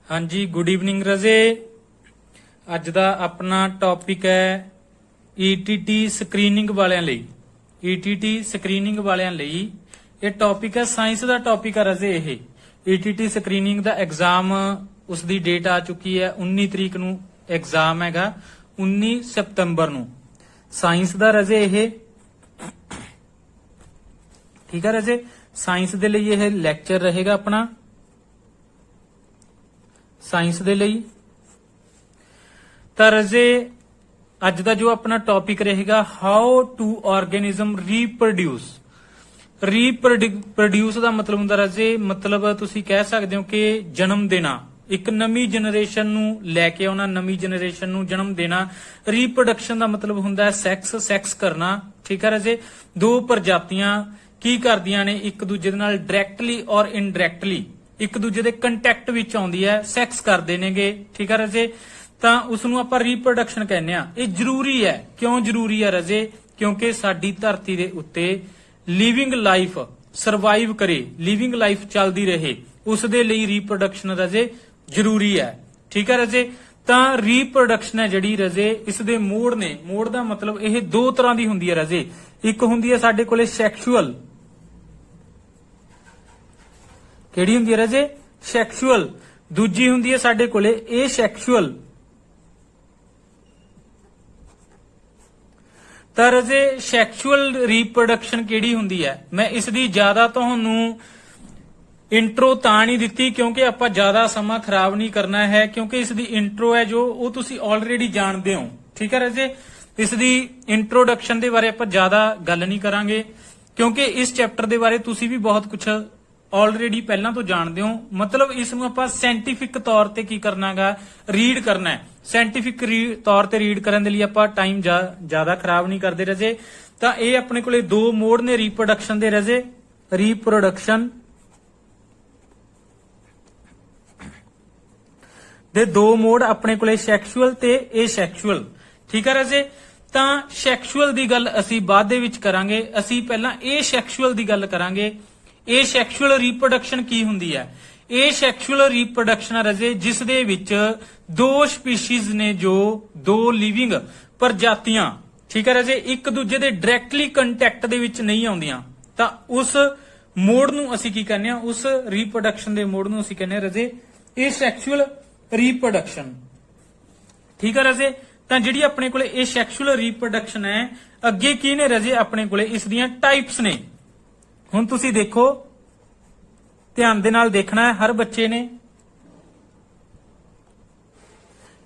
हाँ जी, good evening रजे। ਅੱਜ ਦਾ ਆਪਣਾ ਟੌਪਿਕ ਹੈ ਈਟੀਟੀ ਸਕਰੀਨਿੰਗ ਵਾਲਿਆਂ ਲਈ। ਈਟੀਟੀ ਸਕਰੀਨਿੰਗ ਵਾਲਿਆਂ ਲਈ ਇਹ ਟੌਪਿਕ ਹੈ, ਸਾਇੰਸ ਦਾ ਟੌਪਿਕ ਹੈ ਰਜੇ। ਇਹ ਈਟੀਟੀ ਸਕਰੀਨਿੰਗ ਦਾ ਐਗਜ਼ਾਮ, ਉਸ ਦੀ ਡੇਟ ਆ ਚੁੱਕੀ ਹੈ, 19 ਤਰੀਕ ਨੂੰ ਐਗਜ਼ਾਮ ਹੈਗਾ, 19 ਸਤੰਬਰ ਨੂੰ ਸਾਇੰਸ ਦਾ ਰਜੇ। ਇਹ ਠੀਕ ਹੈ ਰਜੇ, ਸਾਇੰਸ ਦੇ ਲਈ ਇਹ ਲੈਕਚਰ ਰਹੇਗਾ ਆਪਣਾ, ਸਾਇੰਸ ਦੇ ਲਈ। ਤਾਂ ਰਜੇ ਅੱਜ ਦਾ ਜੋ ਆਪਣਾ ਟੌਪਿਕ ਰਹੇਗਾ, how to organism reproduce. Reproduce ਦਾ ਮਤਲਬ ਹੁੰਦਾ ਰਜੇ, ਮਤਲਬ ਤੁਸੀਂ ਕਹਿ ਸਕਦੇ ਹੋ ਕਿ ਜਨਮ ਦੇਣਾ, ਇੱਕ ਨਵੀਂ ਜਨਰੇਸ਼ਨ ਨੂੰ ਲੈ ਕੇ ਆਉਣਾ, ਨਵੀਂ ਜਨਰੇਸ਼ਨ ਨੂੰ ਜਨਮ ਦੇਣਾ। ਰੀਪਰੋਡਕਸ਼ਨ ਦਾ ਮਤਲਬ ਹੁੰਦਾ ਹੈ ਸੈਕਸ ਕਰਨਾ। ਠੀਕ ਹੈ ਰਜੇ, ਦੋ ਪ੍ਰਜਾਤੀਆਂ ਕੀ ਕਰਦੀਆਂ ਨੇ, ਇੱਕ ਦੂਜੇ ਦੇ ਨਾਲ ਡਾਇਰੈਕਟਲੀ ਔਰ ਇਨਡਾਇਰੈਕਟਲੀ ਇੱਕ ਦੂਜੇ ਦੇ ਕੰਟੈਕਟ ਵਿੱਚ ਆਉਂਦੀ ਹੈ, ਸੈਕਸ ਕਰਦੇ ਨੇਗੇ। ਠੀਕ ਹੈ ਰਜੇ, ਤਾਂ ਉਸ ਨੂੰ ਆਪਾਂ ਰੀਪਰੋਡਕਸ਼ਨ ਕਹਿੰਦੇ ਆ। ਇਹ ਜ਼ਰੂਰੀ ਹੈ। ਕਿਉਂ ਜ਼ਰੂਰੀ ਹੈ ਰਜੇ? ਕਿਉਂਕਿ ਸਾਡੀ ਧਰਤੀ ਦੇ ਉੱਤੇ ਲਿਵਿੰਗ ਲਾਈਫ ਸਰਵਾਈਵ ਕਰੇ, ਲਿਵਿੰਗ ਲਾਈਫ ਚੱਲਦੀ ਰਹੇ, ਉਸ ਦੇ ਲਈ ਰੀਪਰੋਡਕਸ਼ਨ ਰਜੇ ਜ਼ਰੂਰੀ ਹੈ। ਠੀਕ ਹੈ ਰਜੇ, ਤਾਂ ਰੀਪਰੋਡਕਸ਼ਨ ਹੈ ਜਿਹੜੀ ਰਜੇ, ਇਸ ਦੇ ਮੋਡ ਨੇ। ਮੋਡ ਦਾ ਮਤਲਬ ਇਹ ਦੋ ਤਰ੍ਹਾਂ ਦੀ ਹੁੰਦੀ ਹੈ ਰਜੇ। ਇੱਕ ਹੁੰਦੀ ਹੈ ਸਾਡੇ ਕੋਲੇ ਸੈਕਸ਼ੂਅਲ। ਕਿਹੜੀ ਹੁੰਦੀ ਹੈ ਰਜੇ? ਸੈਕਸ਼ੂਅਲ। ਦੂਜੀ ਹੁੰਦੀ ਹੈ ਸਾਡੇ ਕੋਲੇ ਏਸੈਕਸ਼ੂਅਲ। ਤਾਂ ਰਜੇ ਸੈਕਸ਼ੂਅਲ ਰੀਪਰੋਡਕਸ਼ਨ ਕਿਹੜੀ ਹੁੰਦੀ ਹੈ, ਮੈਂ ਇਸ ਦੀ ਜ਼ਿਆਦਾ ਤੁਹਾਨੂੰ ਇੰਟਰੋ ਤਾਂ ਨਹੀਂ ਦਿੱਤੀ ਕਿਉਂਕਿ ਆਪਾਂ ਜ਼ਿਆਦਾ ਸਮਾਂ ਖਰਾਬ ਨਹੀਂ ਕਰਨਾ ਹੈ, ਕਿਉਂਕਿ ਇਸ ਦੀ ਇੰਟਰੋ ਹੈ ਜੋ ਉਹ ਤੁਸੀਂ ਆਲਰੇਡੀ ਜਾਣਦੇ ਹੋ। ਠੀਕ ਹੈ ਰਜੇ, ਇਸ ਦੀ ਇੰਟਰੋਡਕਸ਼ਨ ਦੇ ਬਾਰੇ ਆਪਾਂ ਜ਼ਿਆਦਾ ਗੱਲ ਨਹੀਂ ਕਰਾਂਗੇ ਕਿਉਂਕਿ ਇਸ ਚੈਪਟਰ ਦੇ ਬਾਰੇ ਤੁਸੀਂ ਵੀ ਬਹੁਤ ਕੁਝ ਆਲਰੇਡੀ ਪਹਿਲਾਂ ਤੋਂ ਜਾਣਦੇ ਹੋ। ਮਤਲਬ ਇਸ ਨੂੰ ਆਪਾਂ ਸਾਇੰਟੀਫਿਕ ਤੌਰ ਤੇ ਕੀ ਕਰਨਾਗਾ, ਰੀਡ ਕਰਨਾ ਹੈ। ਸਾਇੰਟੀਫਿਕ ਤੌਰ ਤੇ ਰੀਡ ਕਰਨ ਦੇ ਲਈ ਆਪਾਂ ਟਾਈਮ ਜ਼ਿਆਦਾ ਖਰਾਬ ਨਹੀਂ ਕਰਦੇ ਰਜੇ। ਤਾਂ ਇਹ ਆਪਣੇ ਕੋਲੇ ਦੋ ਮੋਡ ਨੇ ਰੀਪਰੋਡਕਸ਼ਨ ਦੇ ਰਜੇ। ਰੀਪਰੋਡਕਸ਼ਨ ਦੇ ਦੋ ਮੋਡ ਆਪਣੇ ਕੋਲੇ, ਸੈਕਸ਼ੂਅਲ ਤੇ ਏਸੈਕਸ਼ੂਅਲ। ਠੀਕ ਹੈ ਰਜੇ, ਤਾਂ ਸੈਕਸ਼ੂਅਲ ਦੀ ਗੱਲ ਅਸੀਂ ਬਾਅਦ ਦੇ ਵਿੱਚ ਕਰਾਂਗੇ, ਅਸੀਂ ਪਹਿਲਾਂ ਏਸੈਕਸ਼ੂਅਲ ਦੀ ਗੱਲ ਕਰਾਂਗੇ। ਏਸੈਕਸ਼ੂਅਲ ਰੀਪਰੋਡਕਸ਼ਨ ਕੀ ਹੁੰਦੀ ਹੈ? ਏਸੈਕਸ਼ੂਅਲ ਰੀਪਰੋਡਕਸ਼ਨ ਰਜੇ ਜਿਸ ਦੇ ਵਿੱਚ ਦੋ ਸਪੀਸੀਜ਼ ਨੇ, ਜੋ ਦੋ ਲਿਵਿੰਗ ਪ੍ਰਜਾਤੀਆਂ, ਠੀਕ ਹੈ ਰਜੇ, ਇੱਕ ਦੂਜੇ ਦੇ ਡਾਇਰੈਕਟਲੀ ਕੰਟੈਕਟ ਦੇ ਵਿੱਚ ਨਹੀਂ ਆਉਂਦੀਆਂ, ਤਾਂ ਉਸ ਮੋਡ ਨੂੰ ਅਸੀਂ ਕੀ ਕਹਿੰਦੇ ਆ, ਉਸ ਰੀਪਰੋਡਕਸ਼ਨ ਦੇ ਮੋਡ ਨੂੰ ਅਸੀਂ ਕਹਿੰਦੇ ਆ ਰਜੇ ਏਸੈਕਸ਼ੂਅਲ ਰੀਪਰੋਡਕਸ਼ਨ। ਠੀਕ ਹੈ ਰਜੇ, ਤਾਂ ਜਿਹੜੀ ਆਪਣੇ ਕੋਲੇ ਏਸੈਕਸ਼ੂਅਲ ਰੀਪਰੋਡਕਸ਼ਨ ਹੈ, ਅੱਗੇ ਕੀ ਨੇ ਰਜੇ ਆਪਣੇ ਕੋਲੇ, ਇਸ ਦੀਆਂ ਟਾਈਪਸ ਨੇ। ਹੁਣ ਤੁਸੀਂ ਦੇਖੋ, ਧਿਆਨ ਦੇ ਨਾਲ ਦੇਖਣਾ ਹੈ ਹਰ ਬੱਚੇ ਨੇ।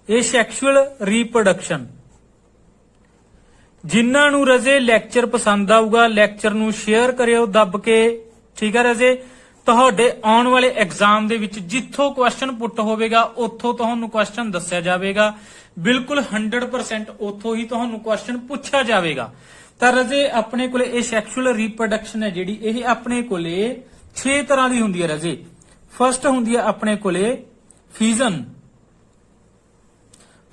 ਏਸੈਕਸ਼ੂਅਲ ਰੀਪਰੋਡਕਸ਼ਨ, ਜਿਨ੍ਹਾਂ ਨੂੰ ਰਜੇ ਲੈਕਚਰ ਪਸੰਦ ਆਊਗਾ ਲੈਕਚਰ ਨੂੰ ਸ਼ੇਅਰ ਕਰਿਓ ਦੱਬ ਕੇ। ਠੀਕ ਹੈ ਰਜੇ, ਤੁਹਾਡੇ ਆਉਣ ਵਾਲੇ ਐਗਜ਼ਾਮ ਦੇ ਵਿੱਚ ਜਿੱਥੋਂ ਕੁਐਸਚਨ ਪੁੱਟ ਹੋਵੇਗਾ ਉੱਥੋਂ ਤੁਹਾਨੂੰ ਕੁਐਸਚਨ ਦੱਸਿਆ ਜਾਵੇਗਾ, ਬਿਲਕੁਲ 100% ਉੱਥੋਂ ਹੀ ਤੁਹਾਨੂੰ ਕੁਐਸਚਨ ਪੁੱਛਿਆ ਜਾਵੇਗਾ। ਤਾਂ ਰਜੇ ਆਪਣੇ ਕੋਲੇ ਇਹ ਸੈਕਸ਼ੂਅਲ ਰੀਪਰੋਡਕਸ਼ਨ ਹੈ ਜਿਹੜੀ, ਇਹ ਆਪਣੇ ਕੋਲੇ 6 ਤਰ੍ਹਾਂ ਦੀ ਹੁੰਦੀ ਹੈ ਰਜੇ। ਫਸਟ ਹੁੰਦੀ ਹੈ ਆਪਣੇ ਕੋਲੇ ਫਿਜ਼ਨ।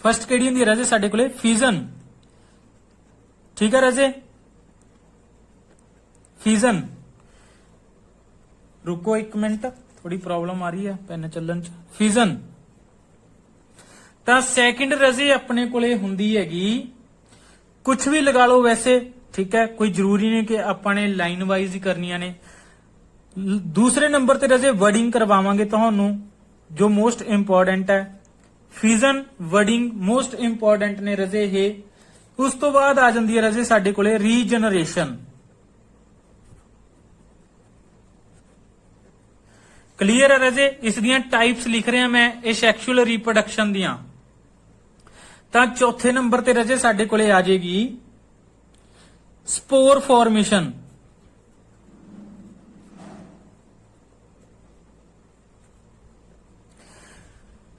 ਫਸਟ ਕਿਹੜੀ ਹੁੰਦੀ ਹੈ ਰਜੇ ਸਾਡੇ ਕੋਲੇ? ਫਿਜ਼ਨ। ਠੀਕ ਹੈ ਰਜੇ, ਫਿਜ਼ਨ। ਰੁਕੋ ਇੱਕ ਮਿੰਟ, ਥੋੜੀ ਪ੍ਰੋਬਲਮ ਆ ਰਹੀ ਹੈ ਪੈਨ ਚੱਲਣ ਚ। ਫਿਜ਼ਨ। ਤਾਂ ਸੈਕਿੰਡ ਰਜੇ ਆਪਣੇ ਕੋਲੇ ਹੁੰਦੀ ਹੈਗੀ, ਕੁਝ ਵੀ ਲਗਾ ਲਓ ਵੈਸੇ, ਠੀਕ ਹੈ, ਕੋਈ ਜ਼ਰੂਰੀ ਨਹੀਂ ਕਿ ਆਪਾਂ ਨੇ ਲਾਈਨ ਵਾਈਜ਼ ਹੀ ਕਰਨੀਆਂ ਨੇ। ਦੂਸਰੇ ਨੰਬਰ ਤੇ ਰਜੇ ਵਰਡਿੰਗ ਕਰਵਾਵਾਂਗੇ ਤੁਹਾਨੂੰ, ਜੋ ਮੋਸਟ ਇੰਪੋਰਟੈਂਟ ਹੈ। ਫਿਜ਼ਨ, ਵਰਡਿੰਗ ਮੋਸਟ ਇੰਪੋਰਟੈਂਟ ਨੇ ਰਜੇ ਇਹ। ਉਸ ਤੋਂ ਬਾਅਦ ਆ ਜਾਂਦੀ ਹੈ ਰਜੇ ਸਾਡੇ ਕੋਲੇ ਰੀਜਨਰੇਸ਼ਨ। ਕਲੀਅਰ ਹੈ ਰਜੇ, ਇਸ ਦੀਆਂ ਟਾਈਪਸ ਲਿਖ ਰਿਹਾ ਮੈਂ ਇਹ ਸੈਕਸ਼ੂਅਲ ਰੀਪਰੋਡਕਸ਼ਨ ਦੀਆਂ। ਤਾਂ ਚੌਥੇ ਨੰਬਰ ਤੇ ਰਜੇ ਸਾਡੇ ਕੋਲੇ ਆ ਜਾਏਗੀ ਸਪੋਰ ਫਾਰਮੇਸ਼ਨ।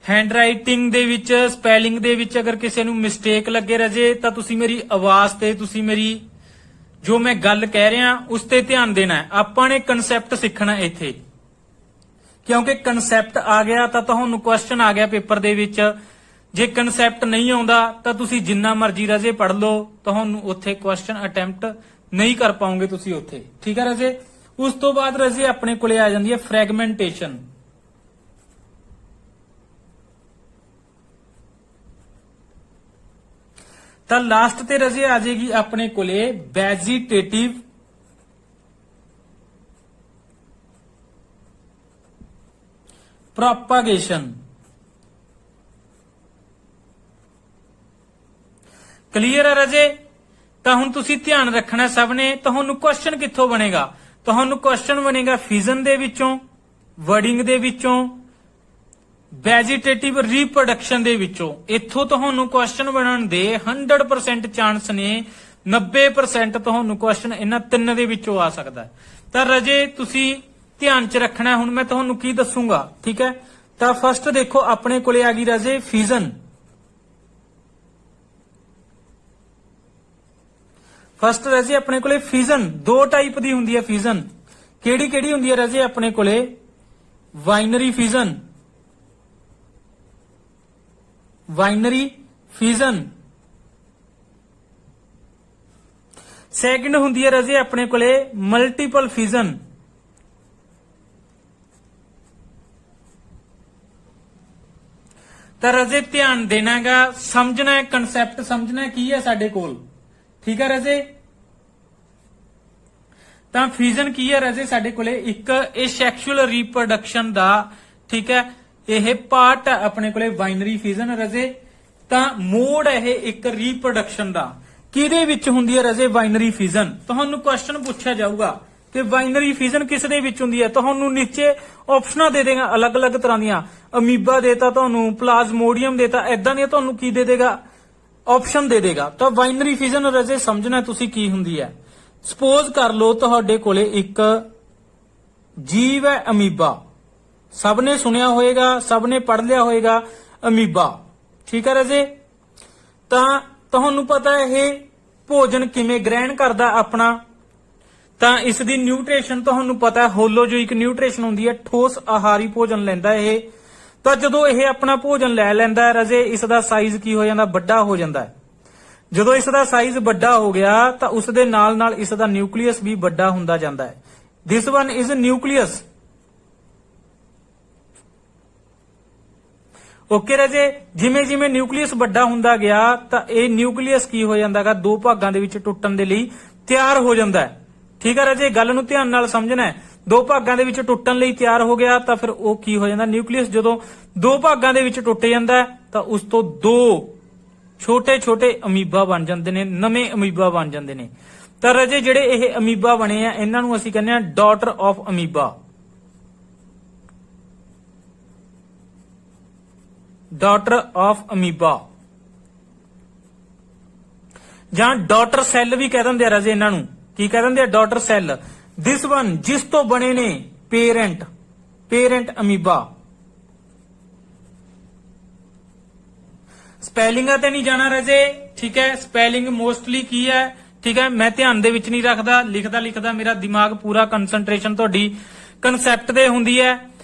ਹੈਂਡ ਰਾਈਟਿੰਗ ਦੇ ਵਿੱਚ, ਸਪੈਲਿੰਗ ਦੇ ਵਿੱਚ ਅਗਰ ਕਿਸੇ ਨੂੰ ਮਿਸਟੇਕ ਲੱਗੇ ਰਜੇ, ਤਾਂ ਤੁਸੀਂ ਮੇਰੀ ਆਵਾਜ਼ ਤੇ, ਤੁਸੀਂ ਮੇਰੀ ਜੋ ਮੈਂ ਗੱਲ ਕਹਿ ਰਿਹਾ ਉਸ ਤੇ ਧਿਆਨ ਦੇਣਾ ਹੈ। ਆਪਾਂ ਨੇ ਕਨਸੈਪਟ ਸਿੱਖਣਾ ਇੱਥੇ, ਕਿਉਂਕਿ ਕਨਸੈਪਟ ਆ ਗਿਆ ਤਾਂ ਤੁਹਾਨੂੰ ਕੁਐਸਚਨ ਆ ਗਿਆ ਪੇਪਰ ਦੇ ਵਿੱਚ। ਜੇ ਕਨਸੈਪਟ ਨਹੀਂ ਆਉਂਦਾ ਤਾਂ ਤੁਸੀਂ ਜਿੰਨਾ ਮਰਜ਼ੀ ਰਜੇ ਪੜ੍ਹ ਲਓ, ਤੁਹਾਨੂੰ ਉੱਥੇ ਕੁਐਸਚਨ ਅਟੈਂਪਟ ਨਹੀਂ ਕਰ ਪਾਓਗੇ ਤੁਸੀਂ ਉੱਥੇ। ਠੀਕ ਹੈ ਰਜੇ, ਉਸ ਤੋਂ ਬਾਅਦ ਰਜੇ ਆਪਣੇ ਕੋਲੇ ਆ ਜਾਂਦੀ ਹੈ ਫ੍ਰੈਗਮੈਂਟੇਸ਼ਨ। ਤਾਂ ਲਾਸਟ ਤੇ ਰਾਜੇ ਆ ਜਾਏਗੀ ਆਪਣੇ ਕੋਲੇ ਵੈਜੀਟੇਟਿਵ ਪ੍ਰੋਪਗੇਸ਼ਨ। ਕਲੀਅਰ ਹੈ ਰਾਜੇ? ਤਾਂ ਹੁਣ ਤੁਸੀਂ ਧਿਆਨ ਰੱਖਣਾ ਸਭ ਨੇ। ਤੁਹਾਨੂੰ ਕੁਐਸਚਨ ਕਿੱਥੋਂ ਬਣੇਗਾ? ਤੁਹਾਨੂੰ ਕੁਐਸਚਨ ਬਣੇਗਾ ਫਿਜ਼ਨ ਦੇ ਵਿੱਚੋਂ, ਵਰਡਿੰਗ ਦੇ ਵਿੱਚੋਂ, ਵੈਜੀਟੇਟਿਵ ਰੀਪਰੋਡਕਸ਼ਨ ਦੇ ਵਿੱਚੋਂ। ਇੱਥੋਂ ਤੁਹਾਨੂੰ ਕੁਐਸਚਨ ਬਣਨ ਦੇ 100% ਚਾਂਸ ਨੇ, 90% ਤੁਹਾਨੂੰ ਕੁਐਸਚਨ ਇਹਨਾਂ ਤਿੰਨ ਦੇ ਵਿੱਚੋਂ ਆ ਸਕਦਾ ਹੈ। ਤਾਂ ਰਾਜੇ ਤੁਸੀਂ ਧਿਆਨ ਚ ਰੱਖਣਾ। ਹੁਣ ਮੈਂ ਤੁਹਾਨੂੰ ਕੀ ਦੱਸੂਗਾ, ਠੀਕ ਹੈ? ਤਾਂ ਫਸਟ ਦੇਖੋ ਆਪਣੇ ਕੋਲੇ ਆ ਗਈ ਰਾਜੇ ਫਿਜ਼ਨ। ਫਸਟ ਰਾਜੇ ਆਪਣੇ ਕੋਲੇ ਫਿਜ਼ਨ ਦੋ ਟਾਈਪ ਦੀ ਹੁੰਦੀ ਹੈ। ਫਿਜ਼ਨ ਕਿਹੜੀ ਕਿਹੜੀ ਹੁੰਦੀ ਹੈ ਰਾਜੇ ਆਪਣੇ ਕੋਲੇ? Binary fission, binary fission. Second ਹੁੰਦੀ ਹੈ ਰਾਜੇ ਆਪਣੇ ਕੋਲੇ ਮਲਟੀਪਲ ਫਿਜ਼ਨ। ਤਾਂ ਰਾਜੇ ਧਿਆਨ ਦੇਣਾਗਾ, ਸਮਝਣਾ ਹੈ ਕਨਸੈਪਟ, ਸਮਝਣਾ ਕੀ ਹੈ ਸਾਡੇ ਕੋਲ, ਠੀਕ ਹੈ ਰਾਜੇ? ਤਾਂ ਫਿਜ਼ਨ ਕੀ ਹੈ ਰਾਜੇ ਸਾਡੇ ਕੋਲੇ? ਇੱਕ ਇਹ ਸੈਕਸ਼ੂਅਲ ਰੀਪਰੋਡਕਸ਼ਨ ਦਾ, ਠੀਕ ਹੈ, ਇਹ ਪਾਰਟ ਹੈ ਆਪਣੇ ਕੋਲੇ ਬਾਈਨਰੀ ਫਿਜ਼ਨ ਰਾਜੇ। ਤਾਂ ਮੋਡ ਇਹ ਇੱਕ ਰੀਪਰੋਡਕਸ਼ਨ ਦਾ ਕਿਹਦੇ ਵਿੱਚ ਹੁੰਦੀ ਹੈ ਰਾਜੇ? ਬਾਈਨਰੀ ਫਿਜ਼ਨ। ਤੁਹਾਨੂੰ ਕੁਐਸਚਨ ਪੁੱਛਿਆ ਜਾਊਗਾ ਕਿ ਬਾਈਨਰੀ ਫਿਜ਼ਨ ਕਿਸ ਦੇ ਵਿੱਚ ਹੁੰਦੀ ਹੈ। ਤੁਹਾਨੂੰ ਨੀਚੇ ਆਪਸ਼ਨਾਂ ਦੇ ਦੇਗਾ ਅਲੱਗ-ਅਲੱਗ ਤਰ੍ਹਾਂ ਦੀਆਂ। ਅਮੀਬਾ ਦੇਤਾ ਤੁਹਾਨੂੰ, ਪਲਾਜ਼ਮੋਡੀਅਮ ਦੇਤਾ, ਐਦਾਂ ਦੀਆਂ ਤੁਹਾਨੂੰ ਕੀ ਦੇ ਦੇਗਾ? ਆਪਸ਼ਨ ਦੇ ਦੇਗਾ। ਤਾਂ ਬਾਈਨਰੀ ਫਿਜ਼ਨ ਰਾਜੇ ਸਮਝਣਾ ਤੁਸੀਂ ਕੀ ਹੁੰਦੀ ਹੈ। ਸਪੋਜ਼ ਕਰ ਲਓ ਤੁਹਾਡੇ ਕੋਲੇ ਇੱਕ ਜੀਵ ਹੈ ਅਮੀਬਾ। ਸਭ ਨੇ ਸੁਣਿਆ ਹੋਏਗਾ, ਸਭ ਨੇ ਪੜ੍ਹ ਲਿਆ ਹੋਏਗਾ ਅਮੀਬਾ, ਠੀਕ ਹੈ ਰਾਜੇ? ਤਾਂ ਤੁਹਾਨੂੰ ਪਤਾ ਇਹ ਭੋਜਨ ਕਿਵੇਂ ਗ੍ਰਹਿਣ ਕਰਦਾ ਆਪਣਾ। ਤਾਂ ਇਸ ਦੀ ਨਿਊਟ੍ਰੀਸ਼ਨ ਤੁਹਾਨੂੰ ਪਤਾ, ਹੋਲੋਜੋਇਕ ਨਿਊਟ੍ਰੀਸ਼ਨ ਹੁੰਦੀ ਹੈ, ਠੋਸ ਆਹਾਰੀ ਭੋਜਨ ਲੈਂਦਾ ਇਹ। ਤਾਂ ਜਦੋਂ ਇਹ ਆਪਣਾ ਭੋਜਨ ਲੈ ਲੈਂਦਾ ਹੈ ਰਾਜੇ, ਇਸ ਦਾ ਸਾਈਜ਼ ਕੀ ਹੋ ਜਾਂਦਾ? ਵੱਡਾ ਹੋ ਜਾਂਦਾ ਹੈ। ਜਦੋਂ ਇਸ ਦਾ ਸਾਈਜ਼ ਵੱਡਾ ਹੋ ਗਿਆ ਤਾਂ ਉਸ ਦੇ ਨਾਲ ਨਾਲ ਇਸ ਦਾ ਨਿਊਕਲੀਅਸ ਵੀ ਵੱਡਾ ਹੁੰਦਾ ਜਾਂਦਾ ਹੈ। This one is nucleus. Okay ਰਾਜੇ? ਜਿਵੇਂ ਜਿਵੇਂ ਨਿਊਕਲੀਅਸ ਵੱਡਾ ਹੁੰਦਾ ਗਿਆ ਤਾਂ ਇਹ ਨਿਊਕਲੀਅਸ ਕੀ ਹੋ ਜਾਂਦਾਗਾ? ਦੋ ਭਾਗਾਂ ਦੇ ਵਿੱਚ ਟੁੱਟਣ ਦੇ ਲਈ ਤਿਆਰ ਹੋ ਜਾਂਦਾ ਹੈ। ਠੀਕ ਹੈ ਰਾਜੇ? ਗੱਲ ਨੂੰ ਧਿਆਨ ਨਾਲ ਸਮਝਣਾ ਹੈ। ਦੋ ਭਾਗਾਂ ਦੇ ਵਿੱਚ ਟੁੱਟਣ ਲਈ ਤਿਆਰ ਹੋ ਗਿਆ ਤਾਂ ਫਿਰ ਉਹ ਕੀ ਹੋ ਜਾਂਦਾ? ਨਿਊਕਲੀਅਸ ਜਦੋਂ ਦੋ ਭਾਗਾਂ ਦੇ ਵਿੱਚ ਟੁੱਟ ਜਾਂਦਾ ਤਾਂ ਉਸ ਤੋਂ ਦੋ ਛੋਟੇ ਛੋਟੇ ਅਮੀਬਾ ਬਣ ਜਾਂਦੇ ਨੇ, ਨਵੇਂ ਅਮੀਬਾ ਬਣ ਜਾਂਦੇ ਨੇ। ਤਾਂ ਰਾਜੇ ਜਿਹੜੇ ਇਹ ਅਮੀਬਾ ਬਣੇ ਆ ਇਹਨਾਂ ਨੂੰ ਅਸੀਂ ਕਹਿੰਦੇ ਆ daughter of amoeba. Daughter of amoeba ਜਾਂ ਡਾਟਰ ਸੈੱਲ ਵੀ ਕਹਿ ਦਿੰਦੇ ਆ ਰਾਜੇ ਇਹਨਾਂ ਨੂੰ। ਕੀ ਕਹਿ ਦਿੰਦੇ ਆ? Daughter cell. ਦਿਸ ਵਨ ਜਿਸ ਤੋਂ ਬਣੇ ਨੇ ਪੇਰੈਂਟ ਅਮੀਬਾ। ਸਪੈਲਿੰਗਾਂ ਤੇ ਨਹੀਂ ਜਾਣਾ ਰਾਜੇ, ਠੀਕ ਹੈ? ਸਪੈਲਿੰਗ ਮੋਸਟਲੀ ਕੀ ਹੈ, ਠੀਕ ਹੈ, ਮੈਂ ਧਿਆਨ ਦੇ ਵਿੱਚ ਨਹੀਂ ਰੱਖਦਾ। ਲਿਖਦਾ ਮੇਰਾ ਦਿਮਾਗ ਪੂਰਾ ਕੰਸੰਟਰੇਸ਼ਨ ਤੁਹਾਡੀ ਕਨਸੈਪਟ ਤੇ ਹੁੰਦੀ ਹੈ।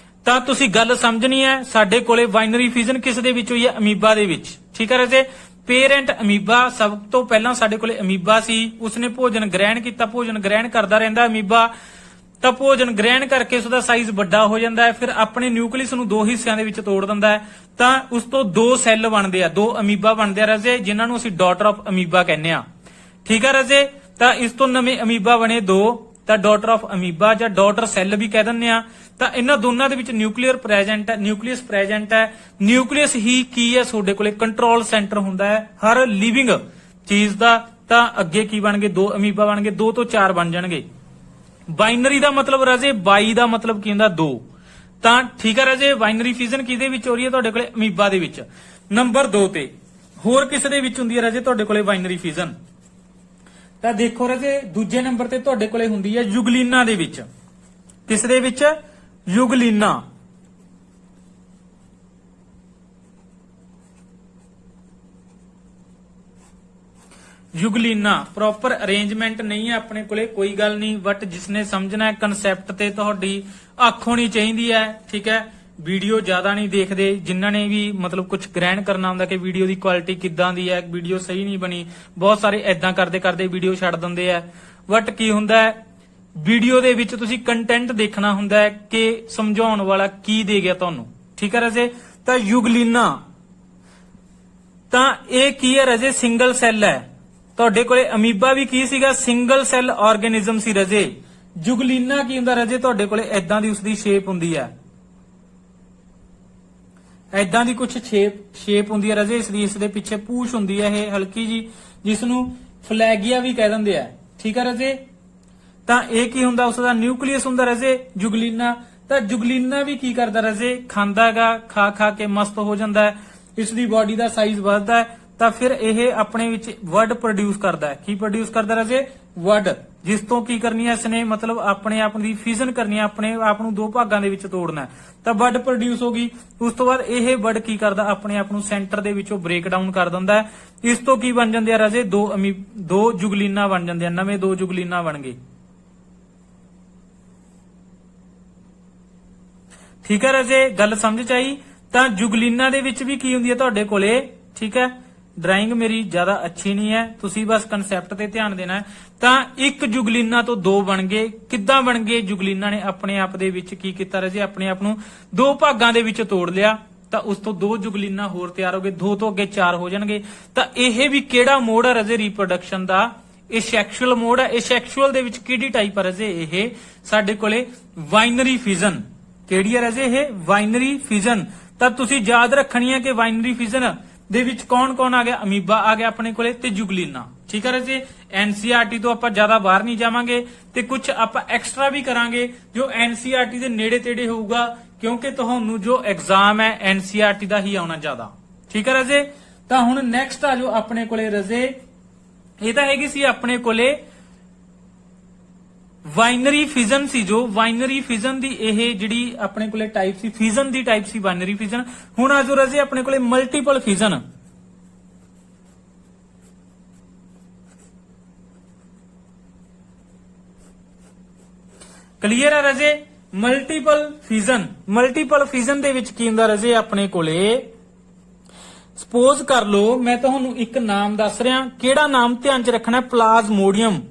ਤਾਂ ਤੁਸੀਂ ਗੱਲ ਸਮਝਣੀ ਹੈ। ਸਾਡੇ ਕੋਲੇ ਬਾਈਨਰੀ ਫਿਜ਼ਨ ਕਿਸ ਦੇ ਵਿੱਚ ਹੋਈ ਹੈ? ਅਮੀਬਾ ਦੇ ਵਿੱਚ, ਠੀਕ ਹੈ ਰਾਜੇ? Parent amoeba. ਸਭ ਤੋਂ ਪਹਿਲਾਂ ਸਾਡੇ ਕੋਲੇ ਅਮੀਬਾ ਸੀ, ਉਸਨੇ ਭੋਜਨ ਗ੍ਰਹਿਣ ਕੀਤਾ, ਭੋਜਨ ਗ੍ਰਹਿਣ ਕਰਦਾ ਰਹਿੰਦਾ ਅਮੀਬਾ। ਤਾਂ ਭੋਜਨ ਗ੍ਰਹਿਣ ਕਰਕੇ ਉਸਦਾ ਸਾਈਜ਼ ਵੱਡਾ ਹੋ ਜਾਂਦਾ ਹੈ। ਫਿਰ ਆਪਣੇ ਨਿਊਕਲੀਅਸ ਨੂੰ ਦੋ ਹਿੱਸਿਆਂ ਦੇ ਵਿੱਚ ਤੋੜ ਦਿੰਦਾ ਹੈ। ਤਾਂ ਉਸ ਤੋਂ ਦੋ ਸੈੱਲ ਬਣਦੇ ਆ, ਦੋ ਅਮੀਬਾ ਬਣਦੇ ਆ ਰਾਜੇ, ਜਿਨ੍ਹਾਂ ਨੂੰ ਅਸੀਂ ਡਾਟਰ ਆਫ ਅਮੀਬਾ ਕਹਿੰਦੇ ਆ। ਠੀਕ ਹੈ ਰਾਜੇ? ਤਾਂ ਇਸ ਤੋਂ ਨਵੇਂ ਅਮੀਬਾ ਬਣੇ ਦੋ, ਤਾਂ ਡਾਟਰ ਆਫ ਅਮੀਬਾ ਜਾਂ ਡਾਟਰ ਸੈੱਲ ਵੀ ਕਹਿ ਦਿੰਦੇ ਆ। ਤਾਂ ਇਹਨਾਂ ਦੋਨਾਂ ਦੇ ਵਿੱਚ ਨਿਊਕਲੀਅਸ ਪ੍ਰੈਜ਼ੈਂਟ ਹੈ। ਨਿਊਕਲੀਅਸ ਹੀ ਕੀ ਹੈ? ਤੁਹਾਡੇ ਕੋਲੇ ਕੰਟਰੋਲ ਸੈਂਟਰ ਹੁੰਦਾ ਹੈ ਹਰ ਲਿਵਿੰਗ ਚੀਜ਼ ਦਾ। ਤਾਂ ਅੱਗੇ ਕੀ ਬਣ ਗਏ? ਦੋ ਅਮੀਬਾ ਬਣ ਗਏ, ਦੋ ਤੋਂ ਚਾਰ ਬਣ ਜਾਣਗੇ। ਬਾਈਨਰੀ ਦਾ ਮਤਲਬ ਰਾਜੇ, ਬਾਈ ਦਾ ਮਤਲਬ ਕੀ ਹੁੰਦਾ? ਦੋ। ਤਾਂ ਠੀਕ ਹੈ ਰਾਜੇ? ਬਾਈਨਰੀ ਫਿਜ਼ਨ ਕਿਹਦੇ ਵਿੱਚ ਹੋ ਰਹੀ ਹੈ? ਤੁਹਾਡੇ ਕੋਲੇ ਅਮੀਬਾ ਦੇ ਵਿੱਚ। ਨੰਬਰ 2 ਤੇ ਹੋਰ ਕਿਸ ਦੇ ਵਿੱਚ ਹੁੰਦੀ ਹੈ ਰਾਜੇ ਤੁਹਾਡੇ ਕੋਲੇ ਬਾਈਨਰੀ ਫਿਜ਼ਨ? ਤਾਂ ਦੇਖੋ ਰਾਜੇ ਦੂਜੇ ਨੰਬਰ ਤੇ ਤੁਹਾਡੇ ਕੋਲੇ ਹੁੰਦੀ ਹੈ ਯੁਗਲੀਨਾ ਦੇ ਵਿੱਚ। ਕਿਸ ਦੇ ਵਿੱਚ? ਯੁਗਲੀਨਾ। ਯੁਗਲੀਨਾ ਪ੍ਰੋਪਰ ਅਰੇਂਜਮੈਂਟ ਨਹੀਂ ਹੈ ਆਪਣੇ ਕੋਲੇ, ਕੋਈ ਗੱਲ ਨਹੀਂ, ਬਟ ਜਿਸਨੇ ਸਮਝਣਾ ਹੈ ਕਨਸੈਪਟ ਤੇ ਤੁਹਾਡੀ ਅੱਖ ਹੋਣੀ ਚਾਹੀਦੀ ਹੈ। ਠੀਕ ਹੈ? ਵੀਡੀਓ ਜ਼ਿਆਦਾ ਨਹੀਂ ਦੇਖਦੇ, ਜਿਨ੍ਹਾਂ ਨੇ ਵੀ ਮਤਲਬ ਕੁਝ ਗ੍ਰਹਿਣ ਕਰਨਾ ਹੁੰਦਾ ਕਿ ਵੀਡੀਓ ਦੀ ਕੁਆਲਿਟੀ ਕਿੱਦਾਂ ਦੀ ਹੈ, ਵੀਡੀਓ ਸਹੀ ਨਹੀਂ ਬਣੀ, ਬਹੁਤ ਸਾਰੇ ਐਦਾਂ ਕਰਦੇ ਵੀਡੀਓ ਛੱਡ ਦਿੰਦੇ ਆ। ਬਟ ਕੀ ਹੁੰਦਾ ਹੈ, ਵੀਡੀਓ ਦੇ ਵਿੱਚ ਤੁਸੀਂ ਕੰਟੈਂਟ ਦੇਖਣਾ ਹੁੰਦਾ ਹੈ ਕਿ ਸਮਝਾਉਣ ਵਾਲਾ ਕੀ ਦੇ ਗਿਆ ਤੁਹਾਨੂੰ। ਠੀਕ ਹੈ ਰਾਜੇ? ਤਾਂ ਯੁਗਲੀਨਾ ਤਾਂ ਇਹ ਕੀ ਹੈ ਰਾਜੇ ਸਿੰਗਲ ਸੈੱਲ ਹੈ। ਤੁਹਾਡੇ ਕੋਲੇ ਅਮੀਬਾ ਵੀ ਕੀ ਸੀਗਾ ਸਿੰਗਲ ਸੈੱਲ ਆਰਗੇਨਿਜ਼ਮ ਸੀ ਰਾਜੇ। ਜੁਗਲੀਨਾ ਕੀ ਹੁੰਦਾ ਰਾਜੇ ਤੁਹਾਡੇ ਕੋਲੇ ਐਦਾਂ ਦੀ ਉਸਦੀ ਸ਼ੇਪ ਹੁੰਦੀ ਹੈ, ਐਦਾਂ ਦੀ ਕੁਝ ਸ਼ੇਪ ਹੁੰਦੀ ਹੈ ਰਾਜੇ। ਇਸ ਦੇ ਪਿੱਛੇ ਪੂਛ ਹੁੰਦੀ ਹੈ ਇਹ ਹਲਕੀ ਜੀ, ਜਿਸ ਨੂੰ ਫਲੈਗੀਆ ਵੀ ਕਹਿ ਦਿੰਦੇ ਆ, ਠੀਕ ਹੈ ਰਾਜੇ। ਤਾਂ ਇਹ ਕੀ ਹੁੰਦਾ ਉਸਦਾ ਨਿਊਕਲੀਅਸ ਹੁੰਦਾ ਰਾਜੇ ਜੁਗਲੀਨਾ। ਤਾਂ ਜੁਗਲੀਨਾ ਵੀ ਕੀ ਕਰਦਾ ਰਾਜੇ ਖਾਂਦਾ ਹੈਗਾ, ਖਾ ਖਾ ਕੇ ਮਸਤ ਹੋ ਜਾਂਦਾ ਹੈ, ਇਸ ਦੀ ਬਾਡੀ ਦਾ ਸਾਈਜ਼ ਵੱਧਦਾ ਹੈ, ਤਾਂ ਫਿਰ ਇਹ ਆਪਣੇ ਵਿੱਚ ਵਰਡ ਪ੍ਰੋਡਿਊਸ ਕਰਦਾ ਹੈ। ਕੀ ਪ੍ਰੋਡਿਊਸ ਕਰਦਾ ਰਾਜੇ ਵਰਡ, ਜਿਸ ਤੋਂ ਕੀ ਕਰਨੀ ਹੈ ਇਸਨੇ ਮਤਲਬ ਆਪਣੇ ਆਪ ਦੀ ਫਿਊਜ਼ਨ ਕਰਨੀ ਹੈ, ਆਪਣੇ ਆਪ ਨੂੰ ਦੋ ਭਾਗਾਂ ਦੇ ਵਿੱਚ ਤੋੜਨਾ ਹੈ। ਤਾਂ ਵਰਡ ਪ੍ਰੋਡਿਊਸ ਹੋ ਗਈ। ਉਸ ਤੋਂ ਬਾਅਦ ਇਹ ਵਰਡ ਕੀ ਕਰਦਾ ਆਪਣੇ ਆਪ ਨੂੰ ਸੈਂਟਰ ਦੇ ਵਿੱਚੋਂ ਬ੍ਰੇਕ ਡਾਊਨ ਕਰ ਦਿੰਦਾ ਹੈ। ਇਸ ਤੋਂ ਕੀ ਬਣ ਜਾਂਦੇ ਆ ਰਾਜੇ ਦੋ ਜੁਗਲੀਨਾ ਬਣ ਜਾਂਦੇ ਆ, ਨਵੇਂ ਦੋ ਜੁਗਲੀਨਾ ਬਣ ਗਏ, ਠੀਕ ਹੈ ਰਾਜੇ। ਗੱਲ ਸਮਝ ਚ ਆਈ। ਤਾਂ ਜੁਗਲੀਨਾ ਦੇ ਵਿੱਚ ਵੀ ਕੀ ਹੁੰਦੀ ਹੈ ਤੁਹਾਡੇ ਕੋਲੇ, ਠੀਕ ਹੈ। ਡਰਾਇੰਗ ਮੇਰੀ ਜ਼ਿਆਦਾ ਅੱਛੀ ਨਹੀਂ ਹੈ, ਤੁਸੀਂ ਬਸ ਕਨਸੈਪਟ ਤੇ ਧਿਆਨ ਦੇਣਾ ਹੈ। ਤਾਂ ਇੱਕ ਜੁਗਲੀਨਾ ਤੋਂ ਦੋ ਬਣ ਗਏ। ਕਿੱਦਾਂ ਬਣ ਗਏ? ਜੁਗਲੀਨਾ ਨੇ ਆਪਣੇ ਆਪ ਦੇ ਵਿੱਚ ਕੀ ਕੀਤਾ ਰਾਜੇ ਆਪਣੇ ਆਪ ਨੂੰ ਦੋ ਭਾਗਾਂ ਦੇ ਵਿੱਚ ਤੋੜ ਲਿਆ, ਤਾਂ ਉਸ ਤੋਂ ਦੋ ਜੁਗਲੀਨਾ ਹੋਰ ਤਿਆਰ ਹੋ ਗਏ, ਦੋ ਤੋਂ ਅੱਗੇ ਚਾਰ ਹੋ ਜਾਣਗੇ। ਤਾਂ ਇਹ ਵੀ ਕਿਹੜਾ ਮੋਡ ਹੈ ਰਾਜੇ ਰੀਪਰੋਡਕਸ਼ਨ ਦਾ? ਇਹ ਸੈਕਸ਼ੂਅਲ ਮੋਡ ਹੈ। ਇਹ ਸੈਕਸ਼ੂਅਲ ਦੇ ਵਿੱਚ ਕਿਹੜੀ ਟਾਈਪ ਹੈ ਰਾਜੇ? ਇਹ ਸਾਡੇ ਕੋਲੇ ਵਾਈਨਰੀ ਫਿਜ਼ਨ। ਕਿਹੜੀ ਹੈ ਰਾਜੇ ਇਹ? ਵਾਈਨਰੀ ਫਿਜ਼ਨ। ਤਾਂ ਤੁਸੀਂ ਯਾਦ ਰੱਖਣੀ ਹੈ ਕਿ ਵਾਈਨਰੀ ਫਿਜ਼ਨ ਦੇ ਵਿੱਚ ਕੌਣ ਕੌਣ ਆ ਗਿਆ? ਅਮੀਬਾ ਆ ਗਿਆ ਆਪਣੇ ਕੋਲੇ ਤੇ ਜੁਗਲੀਨਾ, ਠੀਕ ਹੈ ਰਾਜੇ। ਐਨਸੀਈਆਰਟੀ ਤੋਂ ਆਪਾਂ ਜ਼ਿਆਦਾ ਬਾਹਰ ਨਹੀਂ ਜਾਵਾਂਗੇ ਤੇ ਕੁਝ ਆਪਾਂ ਐਕਸਟਰਾ ਵੀ ਕਰਾਂਗੇ ਜੋ ਐਨਸੀਈਆਰਟੀ ਦੇ ਨੇੜੇ ਤੇੜੇ ਹੋਊਗਾ, ਕਿਉਂਕਿ ਤੁਹਾਨੂੰ ਜੋ ਐਗਜ਼ਾਮ ਹੈ ਐਨਸੀਈਆਰਟੀ ਦਾ ਹੀ ਆਉਣਾ ਜ਼ਿਆਦਾ, ਠੀਕ ਹੈ ਰਾਜੇ। ਤਾਂ ਹੁਣ ਨੈਕਸਟ ਆ ਜੋ ਆਪਣੇ ਕੋਲੇ ਰਾਜੇ, ਇਹ ਤਾਂ ਹੈਗੀ ਸੀ ਆਪਣੇ ਕੋਲੇ ਵਾਈਨਰੀ ਫਿਜ਼ਨ ਸੀ। ਜੋ ਵਾਈਨਰੀ ਫਿਜ਼ਨ ਦੀ ਇਹ ਜਿਹੜੀ ਆਪਣੇ ਕੋਲੇ ਟਾਈਪ ਸੀ, ਫਿਜ਼ਨ ਦੀ ਟਾਈਪ ਸੀ ਵਾਈਨਰੀ ਫਿਜ਼ਨ। ਹੁਣ ਆਜੋ ਰਾਜੇ ਆਪਣੇ ਕੋਲੇ ਮਲਟੀਪਲ ਫਿਜ਼ਨ। ਕਲੀਅਰ ਹੈ ਰਾਜੇ? ਮਲਟੀਪਲ ਫਿਜ਼ਨ। ਮਲਟੀਪਲ ਫਿਜ਼ਨ ਦੇ ਵਿੱਚ ਕੀ ਹੁੰਦਾ ਰਾਜੇ ਆਪਣੇ ਕੋਲੇ? ਸਪੋਜ਼ ਕਰ ਲਓ ਮੈਂ ਤੁਹਾਨੂੰ ਇੱਕ ਨਾਮ ਦੱਸ ਰਿਹਾ, ਕਿਹੜਾ ਨਾਮ ਧਿਆਨ ਚ ਰੱਖਣਾ? ਪਲਾਜ਼ਮੋਡੀਅਮ।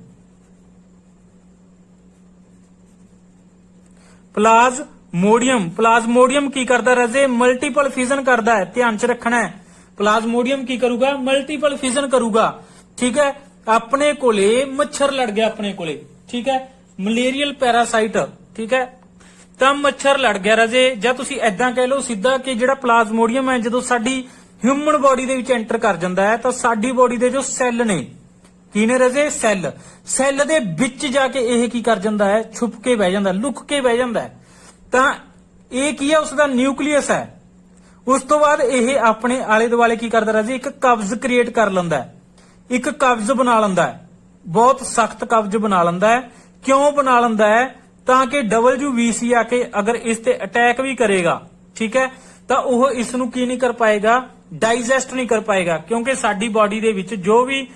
ਪਲਾਜ਼ਮੋਡੀਅਮ। ਪਲਾਜ਼ਮੋਡੀਅਮ ਕੀ ਕਰਦਾ ਰਾਜੇ? ਮਲਟੀਪਲ ਫਿਜ਼ਨ ਕਰਦਾ ਹੈ, ਧਿਆਨ ਚ ਰੱਖਣਾ ਹੈ। ਪਲਾਜ਼ਮੋਡੀਅਮ ਕੀ ਕਰੂਗਾ? ਮਲਟੀਪਲ ਫਿਜ਼ਨ ਕਰੂਗਾ, ਠੀਕ ਹੈ। ਆਪਣੇ ਕੋਲੇ ਮੱਛਰ ਲੜ ਗਿਆ ਆਪਣੇ ਕੋਲੇ, ਠੀਕ ਹੈ, ਮਲੇਰੀਅਲ ਪੈਰਾਸਾਈਟ, ਠੀਕ ਹੈ। ਤਾਂ ਮੱਛਰ ਲੜ ਗਿਆ ਰਾਜੇ, ਜਾਂ ਤੁਸੀਂ ਐਦਾਂ ਕਹਿ ਲਓ ਸਿੱਧਾ ਕਿ ਜਿਹੜਾ ਪਲਾਜ਼ਮੋਡੀਅਮ ਹੈ ਜਦੋਂ ਸਾਡੀ ਹਿਊਮਨ ਬੋਡੀ ਦੇ ਵਿੱਚ ਐਂਟਰ ਕਰ ਜਾਂਦਾ ਹੈ ਤਾਂ ਸਾਡੀ ਬੋਡੀ ਦੇ ਜੋ ਸੈੱਲ ਨੇ ਕੀ ਨੇ ਰਾਜੇ? ਸੈੱਲ। ਸੈੱਲ ਦੇ ਵਿੱਚ ਜਾ ਕੇ ਇਹ ਕੀ ਕਰ ਜਾਂਦਾ ਹੈ? ਛੁਪ ਕੇ ਬਹਿ ਜਾਂਦਾ, ਲੁਕ ਕੇ ਬਹਿ ਜਾਂਦਾ ਹੈ। ਤਾਂ ਇਹ ਕੀ ਹੈ? ਉਸ ਦਾ ਨਿਊਕਲੀਅਸ ਹੈ। ਉਸ ਤੋਂ ਬਾਅਦ ਇਹ ਆਪਣੇ ਆਲੇ ਦੁਆਲੇ ਕੀ ਕਰਦਾ ਰਾਜੇ? ਇੱਕ ਕਵਜ਼ ਕ੍ਰੀਏਟ ਕਰ ਲੈਂਦਾ ਹੈ, ਇੱਕ ਕਵਜ਼ ਬਣਾ ਲੈਂਦਾ ਹੈ, ਬਹੁਤ ਸਖਤ ਕਵਜ਼ ਬਣਾ ਲੈਂਦਾ ਹੈ। ਕਿਉਂ ਬਣਾ ਲੈਂਦਾ ਹੈ? ਤਾਂ ਕਿ WBC ਆ ਕੇ ਅਗਰ ਇਸ ਤੇ ਅਟੈਕ ਵੀ ਕਰੇਗਾ, ਠੀਕ ਹੈ, ਤਾਂ ਉਹ ਇਸ ਨੂੰ ਕੀ ਨਹੀਂ ਕਰ ਪਾਏਗਾ? ਡਾਈਜੈਸਟ ਨਹੀਂ ਕਰ ਪਾਏਗਾ, ਕਿਉਂਕਿ ਸਾਡੀ ਬਾਡੀ ਦੇ ਵਿੱਚ ਜੋ ਵੀ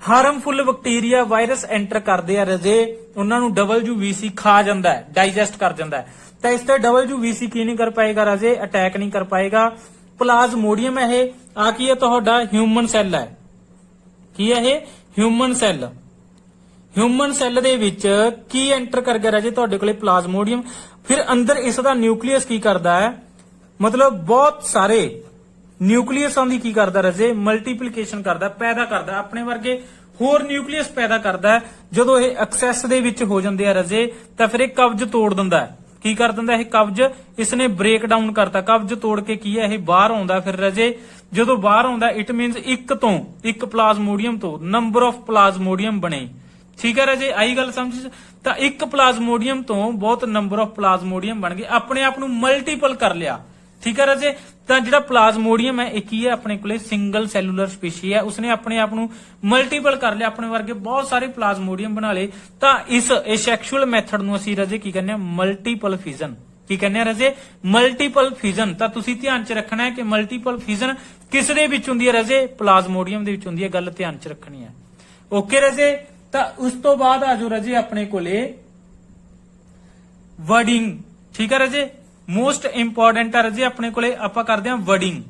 ਹਾਰਮਫੁਲ ਬੈਕਟੀਰੀਆ ਵਾਇਰਸ ਐਂਟਰ ਕਰਦੇ ਆ ਰਾਜੇ, ਉਹਨਾਂ ਨੂੰ WBC ਖਾ ਜਾਂਦਾ ਹੈ, ਡਾਈਜੈਸਟ ਕਰ ਜਾਂਦਾ ਹੈ। ਤਾਂ ਇਸ ਤੇ WBC ਕੀ ਨਹੀਂ ਕਰ ਪਾਏਗਾ ਰਾਜੇ? ਅਟੈਕ ਨਹੀਂ ਕਰ ਪਾਏਗਾ। ਪਲਾਜ਼ਮੋਡੀਅਮ ਇਹ ਆ ਕੀ ਹੈ? ਤੁਹਾਡਾ ਹਿਊਮਨ ਸੈੱਲ ਹੈ। ਕੀ ਹੈ ਇਹ? Human cell. ਹਿਊਮਨ ਸੈੱਲ ਦੇ ਵਿੱਚ ਕੀ ਐਂਟਰ ਕਰ ਗਿਆ ਰਾਜੇ? ਤੁਹਾਡੇ ਕੋਲੇ ਪਲਾਜ਼ਮੋਡੀਅਮ। ਫਿਰ ਅੰਦਰ ਇਸ ਦਾ ਨਿਊਕਲੀਅਸ ਕੀ ਕਰਦਾ ਹੈ? ਮਤਲਬ ਬਹੁਤ ਸਾਰੇ ਨਿਊਕਲੀਅਸਾਂ ਦੀ ਕੀ ਕਰਦਾ ਰਾਜੇ? ਮਲਟੀਪਲੀਕੇਸ਼ਨ ਕਰਦਾ, ਪੈਦਾ ਕਰਦਾ, ਆਪਣੇ ਵਰਗੇ ਹੋਰ ਨਿਊਕਲੀਅਸ ਪੈਦਾ ਕਰਦਾ। ਜਦੋਂ ਇਹ ਐਕਸੈਸ ਦੇ ਵਿੱਚ ਹੋ ਜਾਂਦੇ ਆ ਰਾਜੇ ਤਾਂ ਫਿਰ ਇਹ ਕਵਜ਼ ਤੋੜ ਦਿੰਦਾ ਹੈ। ਕੀ ਕਰ ਦਿੰਦਾ ਇਹ ਕਵਜ਼? ਇਸਨੇ ਬ੍ਰੇਕ ਡਾਊਨ ਕਰਤਾ, ਕਵਜ਼ ਤੋੜ ਕੇ ਕੀ ਹੈ ਇਹ ਬਾਹਰ ਆਉਂਦਾ। ਫਿਰ ਰਾਜੇ ਜਦੋਂ ਬਾਹਰ ਆਉਂਦਾ ਇਟ ਮੀਨਸ ਇੱਕ ਪਲਾਜ਼ਮੋਡੀਅਮ ਤੋਂ ਨੰਬਰ ਆਫ ਪਲਾਜ਼ਮੋਡੀਅਮ ਬਣੇ, ਠੀਕ ਹੈ ਰਾਜੇ। ਆਈ ਗੱਲ ਸਮਝ? ਤਾਂ ਇੱਕ ਪਲਾਜ਼ਮੋਡੀਅਮ ਤੋਂ ਬਹੁਤ ਨੰਬਰ ਆਫ ਪਲਾਜ਼ਮੋਡੀਅਮ ਬਣ ਗਏ, ਆਪਣੇ ਆਪ ਨੂੰ ਮਲਟੀਪਲ ਕਰ ਲਿਆ, ਠੀਕ ਹੈ ਰਾਜੇ। ਤਾਂ ਜਿਹੜਾ ਪਲਾਜ਼ਮੋਡੀਅਮ ਹੈ ਇਹ ਕੀ ਹੈ? ਆਪਣੇ ਕੋਲੇ ਸਿੰਗਲ ਸੈਲੂਲਰ ਸਪੀਸ਼ੀ ਹੈ, ਉਸਨੇ ਆਪਣੇ ਆਪ ਨੂੰ ਮਲਟੀਪਲ ਕਰ ਲਿਆ, ਆਪਣੇ ਵਰਗੇ ਬਹੁਤ ਸਾਰੇ ਪਲਾਜ਼ਮੋਡੀਅਮ ਬਣਾ ਲਏ। ਤਾਂ ਇਸ ਸੈਕਸ਼ੂਅਲ ਮੈਥਡ ਨੂੰ ਅਸੀਂ ਰਾਜੇ ਕੀ ਕਹਿੰਦੇ ਆ? ਮਲਟੀਪਲ ਫਿਜ਼ਨ। ਕੀ ਕਹਿੰਦੇ ਆ ਰਾਜੇ? ਮਲਟੀਪਲ ਫਿਜ਼ਨ। ਤਾਂ ਤੁਸੀਂ ਧਿਆਨ ਚ ਰੱਖਣਾ ਹੈ ਕਿ ਮਲਟੀਪਲ ਫਿਜ਼ਨ ਕਿਸ ਦੇ ਵਿੱਚ ਹੁੰਦੀ ਹੈ ਰਾਜੇ? ਪਲਾਜ਼ਮੋਡੀਅਮ ਦੇ ਵਿੱਚ ਹੁੰਦੀ ਹੈ, ਗੱਲ ਧਿਆਨ ਚ ਰੱਖਣੀ ਹੈ। ਓਕੇ ਰਾਜੇ। ਤਾਂ ਉਸ ਤੋਂ ਬਾਅਦ ਆਜੋ ਰਾਜੇ ਆਪਣੇ ਕੋਲੇ ਵਰਡਿੰਗ, ਠੀਕ ਹੈ ਰਾਜੇ। ਮੋਸਟ ਇੰਪੋਰਟੈਂਟ ਹੈ ਰਾਜੇ ਆਪਣੇ ਕੋਲੇ, ਆਪਾਂ ਕਰਦੇ ਹਾਂ ਵਰਡਿੰਗ।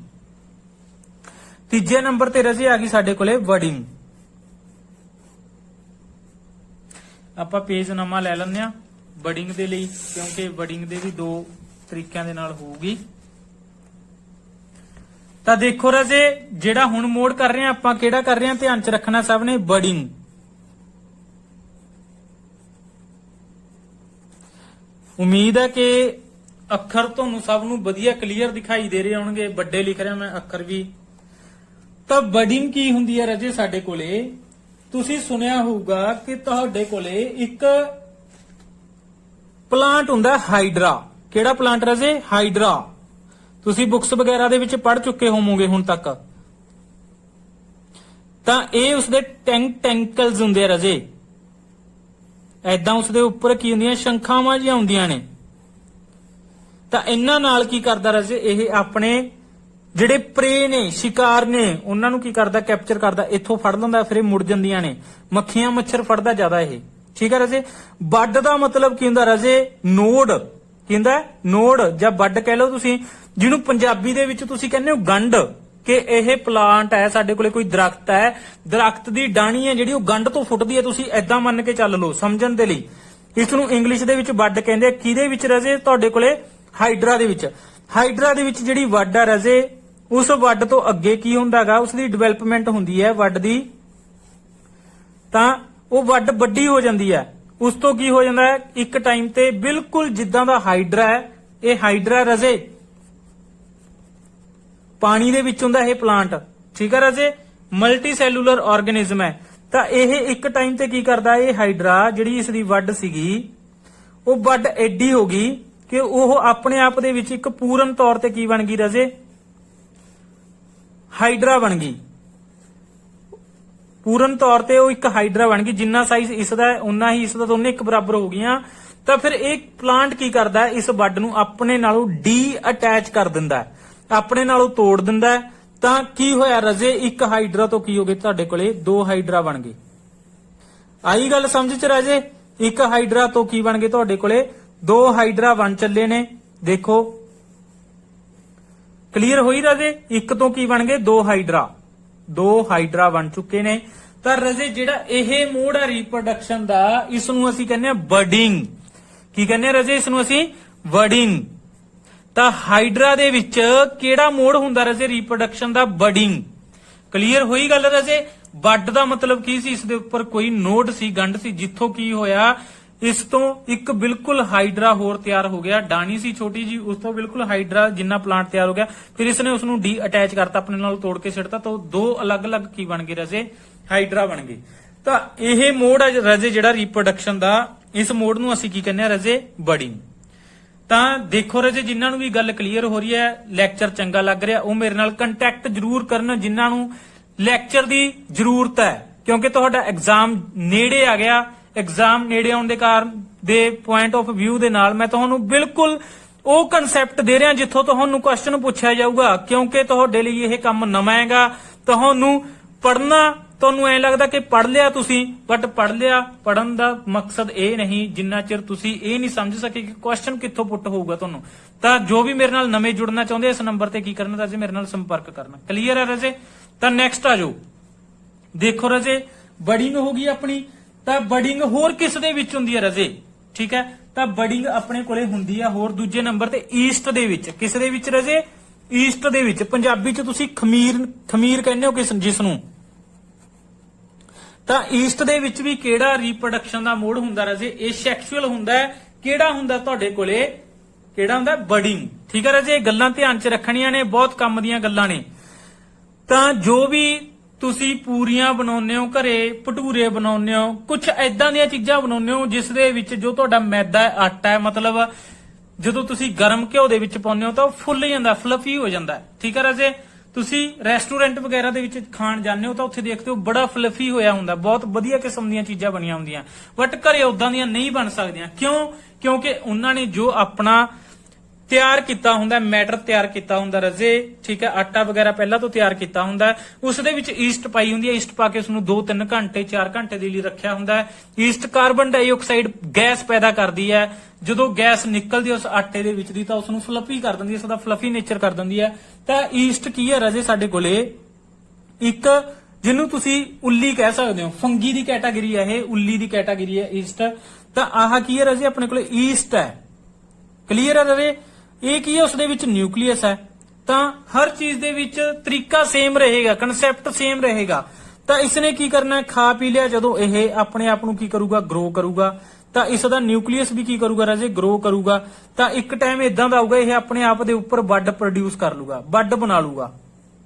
ਤੀਜੇ ਨੰਬਰ ਤੇ ਰਾਜੇ ਆ ਗਈ ਸਾਡੇ ਕੋਲੇ ਵਰਡਿੰਗ। ਆਪਾਂ ਪੇਜ ਨਵਾਂ ਲੈ ਲੈਂਦੇ ਆ ਵਰਡਿੰਗ ਦੇ ਲਈ, ਕਿਉਂਕਿ ਵਰਡਿੰਗ ਦੇ ਵੀ ਦੋ ਤਰੀਕਿਆਂ ਦੇ ਨਾਲ ਹੋਊਗੀ। ਤਾਂ ਦੇਖੋ ਰਾਜੇ ਜਿਹੜਾ ਹੁਣ ਮੋਡ ਕਰ ਰਹੇ ਆ ਆਪਾਂ ਕਿਹੜਾ ਕਰ ਰਹੇ ਆ ਧਿਆਨ ਚ ਰੱਖਣਾ ਸਭ ਨੇ ਬਡਿੰਗ। ਉਮੀਦ ਹੈ ਕਿ ਅੱਖਰ ਤੁਹਾਨੂੰ ਸਭ ਨੂੰ ਵਧੀਆ ਕਲੀਅਰ ਦਿਖਾਈ ਦੇ ਰਹੇ ਹੋਣਗੇ, ਵੱਡੇ ਲਿਖ ਰਿਹਾ ਮੈਂ ਅੱਖਰ ਵੀ। ਤਾਂ ਬਡਿੰਗ ਕੀ ਹੁੰਦੀ ਹੈ ਰਾਜੇ ਸਾਡੇ ਕੋਲੇ ਤੁਸੀਂ ਸੁਣਿਆ ਹੋਊਗਾ ਕਿ ਤੁਹਾਡੇ ਕੋਲੇ ਇੱਕ ਪਲਾਂਟ ਹੁੰਦਾ ਹਾਈਡਰਾ। ਕਿਹੜਾ ਪਲਾਂਟ ਰਾਜੇ? ਹਾਈਡਰਾ। ਤੁਸੀਂ ਬੁੱਕਸ ਵਗੈਰਾ ਦੇ ਵਿੱਚ ਪੜ੍ਹ ਚੁੱਕੇ ਹੋਵੋਗੇ ਹੁਣ ਤੱਕ। ਤਾਂ ਇਹ ਉਸਦੇ ਟੈਂਕਲਸ ਹੁੰਦੇ ਆ ਰਾਜੇ, ਐਦਾਂ ਉਸਦੇ ਉੱਪਰ ਕੀ ਹੁੰਦੀਆਂ ਸ਼ੰਖਾਵਾਂ ਜਿਹੀਆਂ ਹੁੰਦੀਆਂ ਨੇ। ਤਾਂ ਇਹਨਾਂ ਨਾਲ ਕੀ ਕਰਦਾ ਰਾਜੇ ਇਹ ਆਪਣੇ ਜਿਹੜੇ ਪ੍ਰੇ ਨੇ ਸ਼ਿਕਾਰ ਨੇ ਉਹਨਾਂ ਨੂੰ ਕੀ ਕਰਦਾ ਕੈਪਚਰ ਕਰਦਾ, ਇੱਥੋਂ ਫੜ ਲੈਂਦਾ ਫਿਰ ਇਹ ਮੁੜ ਜਾਂਦੀਆਂ ਨੇ। ਮੱਖੀਆਂ ਮੱਛਰ ਫੜਦਾ ਜ਼ਿਆਦਾ ਇਹ, ਠੀਕ ਹੈ ਰਾਜੇ। ਬੱਡ ਦਾ ਮਤਲਬ ਕੀ ਹੁੰਦਾ ਰਾਜੇ? ਨੋਡ। ਕੀ ਹੁੰਦਾ? ਨੋਡ ਜਾਂ ਬੱਡ ਕਹਿ ਲਓ ਤੁਸੀਂ, ਜਿਹਨੂੰ ਪੰਜਾਬੀ ਦੇ ਵਿੱਚ ਤੁਸੀਂ ਕਹਿੰਦੇ ਹੋ ਗੰਢ, ਕਿ ਇਹ ਪਲਾਂਟ ਹੈ ਸਾਡੇ ਕੋਲੇ ਕੋਈ ਦਰਖਤ ਹੈ, ਦਰਖਤ ਦੀ ਡਾਣੀ ਹੈ ਜਿਹੜੀ ਉਹ ਗੰਢ ਤੋਂ ਫੁੱਟਦੀ ਹੈ, ਤੁਸੀਂ ਐਦਾਂ ਮੰਨ ਕੇ ਚੱਲ ਲਓ ਸਮਝਣ ਦੇ ਲਈ। ਇਸ ਨੂੰ ਇੰਗਲਿਸ਼ ਦੇ ਵਿੱਚ ਬੱਡ ਕਹਿੰਦੇ ਆ। ਕਿਹਦੇ ਵਿੱਚ ਰਾਜੇ? ਤੁਹਾਡੇ ਕੋਲੇ ਹਾਈਡਰਾ ਦੇ ਵਿੱਚ। ਹਾਈਡਰਾ ਦੇ ਵਿੱਚ ਜਿਹੜੀ ਵੱਡ ਹੈ ਰਾਜੇ ਉਸ ਵੱਡ ਤੋਂ ਅੱਗੇ ਕੀ ਹੁੰਦਾਗਾ ਉਸ ਦੀ ਡਿਵੈਲਪਮੈਂਟ ਹੁੰਦੀ ਹੈ ਵੱਡ ਦੀ, ਤਾਂ ਉਹ ਵੱਡ ਵੱਡੀ ਹੋ ਜਾਂਦੀ ਹੈ। ਉਸ ਤੋਂ ਕੀ ਹੋ ਜਾਂਦਾ ਹੈ ਇੱਕ ਟਾਈਮ ਤੇ ਬਿਲਕੁਲ ਜਿੱਦਾਂ ਦਾ ਹਾਈਡਰਾ ਹੈ, ਇਹ ਹਾਈਡਰਾ ਰਾਜੇ ਪਾਣੀ ਦੇ ਵਿੱਚ ਹੁੰਦਾ ਇਹ ਪਲਾਂਟ, ਠੀਕ ਹੈ ਰਾਜੇ। ਮਲਟੀ ਸੈਲੂਲਰ ਆਰਗੇਨਿਜ਼ਮ ਹੈ। ਤਾਂ ਇਹ ਇੱਕ ਟਾਈਮ ਤੇ ਕੀ ਕਰਦਾ ਇਹ ਹਾਈਡਰਾ ਜਿਹੜੀ ਇਸ ਦੀ ਵੱਡ ਸੀਗੀ ਉਹ ਵੱਡ ਐਡੀ ਹੋ ਗਈ ਕਿ ਉਹ ਆਪਣੇ ਆਪ ਦੇ ਵਿੱਚ ਇੱਕ ਪੂਰਨ ਤੌਰ ਤੇ ਕੀ ਬਣ ਗਈ ਰਾਜੇ? ਹਾਈਡਰਾ ਬਣ ਗਈ। ਪੂਰਨ ਤੌਰ ਤੇ ਉਹ ਇੱਕ ਹਾਈਡਰਾ ਬਣ ਗਈ। ਜਿੰਨਾ ਸਾਈਜ਼ ਇਸ ਦਾ ਹੈ ਉਨਾ ਹੀ ਇਸ ਦਾ, ਦੋਨੇ ਇੱਕ ਬਰਾਬਰ ਹੋ ਗਈਆਂ। ਤਾਂ ਫਿਰ ਇਹ ਪਲਾਂਟ ਕੀ ਕਰਦਾ ਇਸ ਵੱਡ ਨੂੰ ਆਪਣੇ ਨਾਲੋਂ ਡੀ ਅਟੈਚ ਕਰ ਦਿੰਦਾ ਹੈ, ਆਪਣੇ ਨਾਲੋਂ ਤੋੜ ਦਿੰਦਾ ਹੈ। ਤਾਂ ਕੀ ਹੋਇਆ ਰਾਜੇ ਇੱਕ ਹਾਈਡਰਾ ਤੋਂ ਕੀ ਹੋ ਗਏ ਤੁਹਾਡੇ ਕੋਲੇ ਦੋ ਹਾਈਡਰਾ ਬਣ ਗਏ। ਆਈ ਗੱਲ ਸਮਝ ਚ ਰਾਜੇ? ਇੱਕ ਹਾਈਡਰਾ ਤੋਂ ਕੀ ਬਣ ਗਏ ਤੁਹਾਡੇ ਕੋਲੇ ਦੋ ਹਾਈਡਰਾ ਬਣ ਚੱਲੇ ਨੇ। ਦੇਖੋ ਕਲੀਅਰ ਹੋਈ ਰਾਜੇ? ਇੱਕ ਤੋਂ ਕੀ ਬਣ ਗਏ ਦੋ ਹਾਈਡਰਾ ਬਣ ਚੁੱਕੇ ਨੇ। ਤਾਂ ਰਾਜੇ ਜਿਹੜਾ ਇਹ ਮੋਡ ਹੈ ਰੀਪਰੋਡਕਸ਼ਨ ਦਾ ਇਸ ਨੂੰ ਅਸੀਂ ਕਹਿੰਦੇ ਆ ਬਡਿੰਗ। ਕੀ ਕਹਿੰਦੇ ਆ ਰਾਜੇ? ਇਸ ਨੂੰ ਅਸੀਂ ਬਡਿੰਗ। ਤਾਂ ਹਾਈਡਰਾ ਦੇ ਵਿੱਚ ਕਿਹੜਾ ਮੋਡ ਹੁੰਦਾ ਰਾਜੇ ਰੀਪਰੋਡਕਸ਼ਨ ਦਾ? ਬਡਿੰਗ। ਕਲੀਅਰ ਹੋਈ ਗੱਲ ਰਾਜੇ? ਬੱਡ ਦਾ ਮਤਲਬ ਕੀ ਸੀ? ਇਸ ਦੇ ਉੱਪਰ ਕੋਈ ਨੋਡ ਸੀ, ਗੰਢ ਸੀ, ਜਿੱਥੋਂ ਕੀ ਹੋਇਆ ਇਸ ਤੋਂ ਇੱਕ ਬਿਲਕੁਲ ਹਾਈਡਰਾ ਹੋਰ ਤਿਆਰ ਹੋ ਗਿਆ। ਡਾਣੀ ਸੀ ਛੋਟੀ ਜੀ, ਉਸ ਤੋਂ ਬਿਲਕੁਲ ਹਾਈਡਰਾ ਜਿੰਨਾ ਪਲਾਂਟ ਤਿਆਰ ਹੋ ਗਿਆ। ਫਿਰ ਇਸਨੇ ਉਸ ਨੂੰ ਡੀ ਅਟੈਚ ਕਰਤਾ, ਆਪਣੇ ਨਾਲ ਤੋੜ ਕੇ ਸਿੱਟਤਾ, ਤਾਂ ਦੋ ਅਲੱਗ-ਅਲੱਗ ਕੀ ਬਣ ਗਏ ਰਾਜੇ? ਹਾਈਡਰਾ ਬਣ ਗਏ। ਤਾਂ ਇਹ ਮੋਡ ਹੈ ਰਾਜੇ ਜਿਹੜਾ ਰੀਪਰੋਡਕਸ਼ਨ ਦਾ, ਇਸ ਮੋਡ ਨੂੰ ਅਸੀਂ ਕੀ ਕਹਿੰਦੇ ਆ ਰਾਜੇ? ਬਡਿੰਗ। ਤਾਂ ਦੇਖੋ ਰਾਜੇ ਜਿਨ੍ਹਾਂ ਨੂੰ ਵੀ ਗੱਲ ਕਲੀਅਰ ਹੋ ਰਹੀ ਹੈ, ਲੈਕਚਰ ਚੰਗਾ ਲੱਗ ਰਿਹਾ, ਉਹ ਮੇਰੇ ਨਾਲ ਕੰਟੈਕਟ ਜ਼ਰੂਰ ਕਰਨ ਜਿਨ੍ਹਾਂ ਨੂੰ ਲੈਕਚਰ ਦੀ ਜ਼ਰੂਰਤ ਹੈ, ਕਿਉਂਕਿ ਤੁਹਾਡਾ ਐਗਜ਼ਾਮ ਨੇੜੇ ਆ ਗਿਆ। ਐਗਜ਼ਾਮ ਨੇੜੇ ਆਉਣ ਦੇ ਕਾਰਨ ਦੇ ਪੁਆਇੰਟ ਆਫ View ਦੇ ਨਾਲ ਮੈਂ ਤੁਹਾਨੂੰ ਬਿਲਕੁਲ ਉਹ ਕਨਸੈਪਟ ਦੇ ਰਿਹਾ ਜਿੱਥੋਂ ਤੁਹਾਨੂੰ ਕੁਐਸਚਨ ਪੁੱਛਿਆ ਜਾਊਗਾ, ਕਿਉਂਕਿ ਤੁਹਾਡੇ ਲਈ ਇਹ ਕੰਮ ਨਵਾਂ ਹੈਗਾ। ਤੁਹਾਨੂੰ ਪੜ੍ਹਨਾ, ਤੁਹਾਨੂੰ ਐਂ ਲੱਗਦਾ ਕਿ ਪੜ੍ਹ ਲਿਆ ਤੁਸੀਂ, ਬਟ ਪੜ੍ਹਨ ਦਾ ਮਕਸਦ ਇਹ ਨਹੀਂ ਜਿੰਨਾ ਚਿਰ ਤੁਸੀਂ ਇਹ ਨਹੀਂ ਸਮਝ ਸਕੇ ਕਿ ਕੁਐਸਚਨ ਕਿੱਥੋਂ ਪੁੱਟ ਹੋਊਗਾ ਤੁਹਾਨੂੰ। ਤਾਂ ਜੋ ਵੀ ਮੇਰੇ ਨਾਲ ਨਵੇਂ ਜੁੜਨਾ ਚਾਹੁੰਦੇ ਇਸ ਨੰਬਰ ਤੇ ਕੀ ਕਰਨਾ ਰਾਜੇ? ਮੇਰੇ ਨਾਲ ਸੰਪਰਕ ਕਰਨਾ। ਕਲੀਅਰ ਹੈ ਰਾਜੇ? ਤਾਂ ਨੈਕਸਟ ਆ ਜਾਓ। ਦੇਖੋ ਰਾਜੇ ਬਡਿੰਗ ਹੋ ਗਈ ਆਪਣੀ। ਤਾਂ ਬਡਿੰਗ ਹੋਰ ਕਿਸ ਦੇ ਵਿੱਚ ਹੁੰਦੀ ਹੈ ਰਾਜੇ? ਠੀਕ ਹੈ, ਤਾਂ ਬਡਿੰਗ ਆਪਣੇ ਕੋਲੇ ਹੁੰਦੀ ਆ ਹੋਰ ਦੂਜੇ ਨੰਬਰ ਤੇ ਈਸਟ ਦੇ ਵਿੱਚ। ਕਿਸ ਦੇ ਵਿੱਚ ਰਾਜੇ? ਈਸਟ ਦੇ ਵਿੱਚ। ਪੰਜਾਬੀ ਚ ਤੁਸੀਂ ਖਮੀਰ ਕਹਿੰਦੇ ਹੋ ਜਿਸ ਨੂੰ। ਤਾਂ ਈਸਟ ਦੇ ਵਿੱਚ ਵੀ ਕਿਹੜਾ ਰੀਪਰੋਡਕਸ਼ਨ ਦਾ ਮੋਡ ਹੁੰਦਾ ਰਾਜੇ? ਇਹ ਸੈਕਸ਼ੂਅਲ ਹੁੰਦਾ ਹੈ। ਕਿਹੜਾ ਹੁੰਦਾ ਤੁਹਾਡੇ ਕੋਲੇ? ਕਿਹੜਾ ਹੁੰਦਾ? ਬਡਿੰਗ। ਠੀਕ ਹੈ ਰਾਜੇ, ਗੱਲਾਂ ਧਿਆਨ ਚ ਰੱਖਣੀਆਂ ਨੇ, ਬਹੁਤ ਕੰਮ ਦੀਆਂ ਗੱਲਾਂ ਨੇ। ਤਾਂ ਜੋ ਵੀ ਤੁਸੀਂ ਪੂਰੀਆਂ ਬਣਾਉਂਦੇ ਹੋ ਘਰੇ, ਭਟੂਰੇ ਬਣਾਉਂਦੇ ਹੋ, ਕੁਝ ਐਦਾਂ ਦੀਆਂ ਚੀਜ਼ਾਂ ਬਣਾਉਂਦੇ ਹੋ ਜਿਸ ਦੇ ਵਿੱਚ ਜੋ ਤੁਹਾਡਾ ਮੈਦਾ ਹੈ, ਆਟਾ ਹੈ, ਮਤਲਬ ਜਦੋਂ ਤੁਸੀਂ ਗਰਮ ਘਿਓ ਦੇ ਵਿੱਚ ਪਾਉਂਦੇ ਹੋ ਤਾਂ ਉਹ ਫੁੱਲ ਜਾਂਦਾ, ਫਲਫੀ ਹੋ ਜਾਂਦਾ। ਠੀਕ ਹੈ ਰਾਜੇ? ਤੁਸੀਂ ਰੈਸਟੋਰੈਂਟ ਵਗੈਰਾ ਦੇ ਵਿੱਚ ਖਾਣ ਜਾਂਦੇ ਹੋ ਤਾਂ ਉੱਥੇ ਦੇਖਦੇ ਹੋ ਬੜਾ ਫਲਫੀ ਹੋਇਆ ਹੁੰਦਾ, ਬਹੁਤ ਵਧੀਆ ਕਿਸਮ ਦੀਆਂ ਚੀਜ਼ਾਂ ਬਣੀਆਂ ਹੁੰਦੀਆਂ, ਬਟ ਘਰੇ ਉਦਾਂ ਦੀਆਂ ਨਹੀਂ ਬਣ ਸਕਦੀਆਂ। ਕਿਉਂ? ਕਿਉਂਕਿ ਉਹਨਾਂ ਨੇ ਜੋ ਆਪਣਾ ਤਿਆਰ ਕੀਤਾ ਹੁੰਦਾ, ਮੈਟਰ ਤਿਆਰ ਕੀਤਾ ਹੁੰਦਾ ਰਾਜੇ। ਠੀਕ ਹੈ, ਆਟਾ ਵਗੈਰਾ ਪਹਿਲਾਂ ਤੋਂ ਤਿਆਰ ਕੀਤਾ ਹੁੰਦਾ, ਉਸ ਦੇ ਵਿੱਚ ਈਸਟ ਪਾਈ ਹੁੰਦੀ ਹੈ। ਈਸਟ ਪਾ ਕੇ ਉਸ ਨੂੰ 2-3 ਘੰਟੇ 4 ਘੰਟੇ ਦੇ ਲਈ ਰੱਖਿਆ ਹੁੰਦਾ ਹੈ। ਈਸਟ ਕਾਰਬਨ ਡਾਈਆਕਸਾਈਡ ਗੈਸ ਪੈਦਾ ਕਰਦੀ ਹੈ। ਜਦੋਂ ਗੈਸ ਨਿਕਲਦੀ ਉਸ ਆਟੇ ਦੇ ਵਿੱਚ ਦੀ ਤਾਂ ਉਸ ਨੂੰ ਫਲਫੀ ਕਰ ਦਿੰਦੀ ਹੈ, ਇਸ ਦਾ ਫਲਫੀ ਨੇਚਰ ਕਰ ਦਿੰਦੀ ਹੈ। ਤਾਂ ਈਸਟ ਕੀ ਹੈ ਰਾਜੇ ਸਾਡੇ ਕੋਲੇ? ਇੱਕ ਜਿਹਨੂੰ ਤੁਸੀਂ ਉੱਲੀ ਕਹਿ ਸਕਦੇ ਹੋ, ਫੰਗੀ ਦੀ ਕੈਟਾਗਰੀ ਹੈ ਇਹ, ਉੱਲੀ ਦੀ ਕੈਟਾਗਰੀ ਹੈ ਈਸਟ। ਤਾਂ ਆਹ ਕੀ ਹੈ ਰਾਜੇ? ਆਪਣੇ ਕੋਲੇ ਈਸਟ ਹੈ। ਕਲੀਅਰ ਹੈ ਰਾਜੇ? ਇਹ ਕੀ ਹੈ? ਉਸ ਦੇ ਵਿੱਚ ਨਿਊਕਲੀਅਸ ਹੈ। ਤਾਂ ਹਰ ਚੀਜ਼ ਦੇ ਵਿੱਚ ਤਰੀਕਾ ਸੇਮ ਰਹੇਗਾ, ਕਨਸੈਪਟ ਸੇਮ ਰਹੇਗਾ। ਤਾਂ ਇਸਨੇ ਕੀ ਕਰਨਾ ਹੈ, ਖਾ ਪੀ ਲਿਆ, ਜਦੋਂ ਇਹ ਆਪਣੇ ਆਪ ਨੂੰ ਕੀ ਕਰੂਗਾ, ਗਰੋ ਕਰੂਗਾ, ਤਾਂ ਇਸ ਦਾ ਨਿਊਕਲੀਅਸ ਵੀ ਕੀ ਕਰੂਗਾ ਰਾਜੇ, ਗਰੋ ਕਰੂਗਾ। ਤਾਂ ਇੱਕ ਟਾਈਮ ਇਦਾਂ ਦਾ ਆਊਗਾ, ਇਹ ਆਪਣੇ ਆਪ ਦੇ ਉੱਪਰ ਵੱਡ ਪ੍ਰੋਡਿਊਸ ਕਰ ਲੂਗਾ, ਵੱਡ ਬਣਾ ਲੂਗਾ।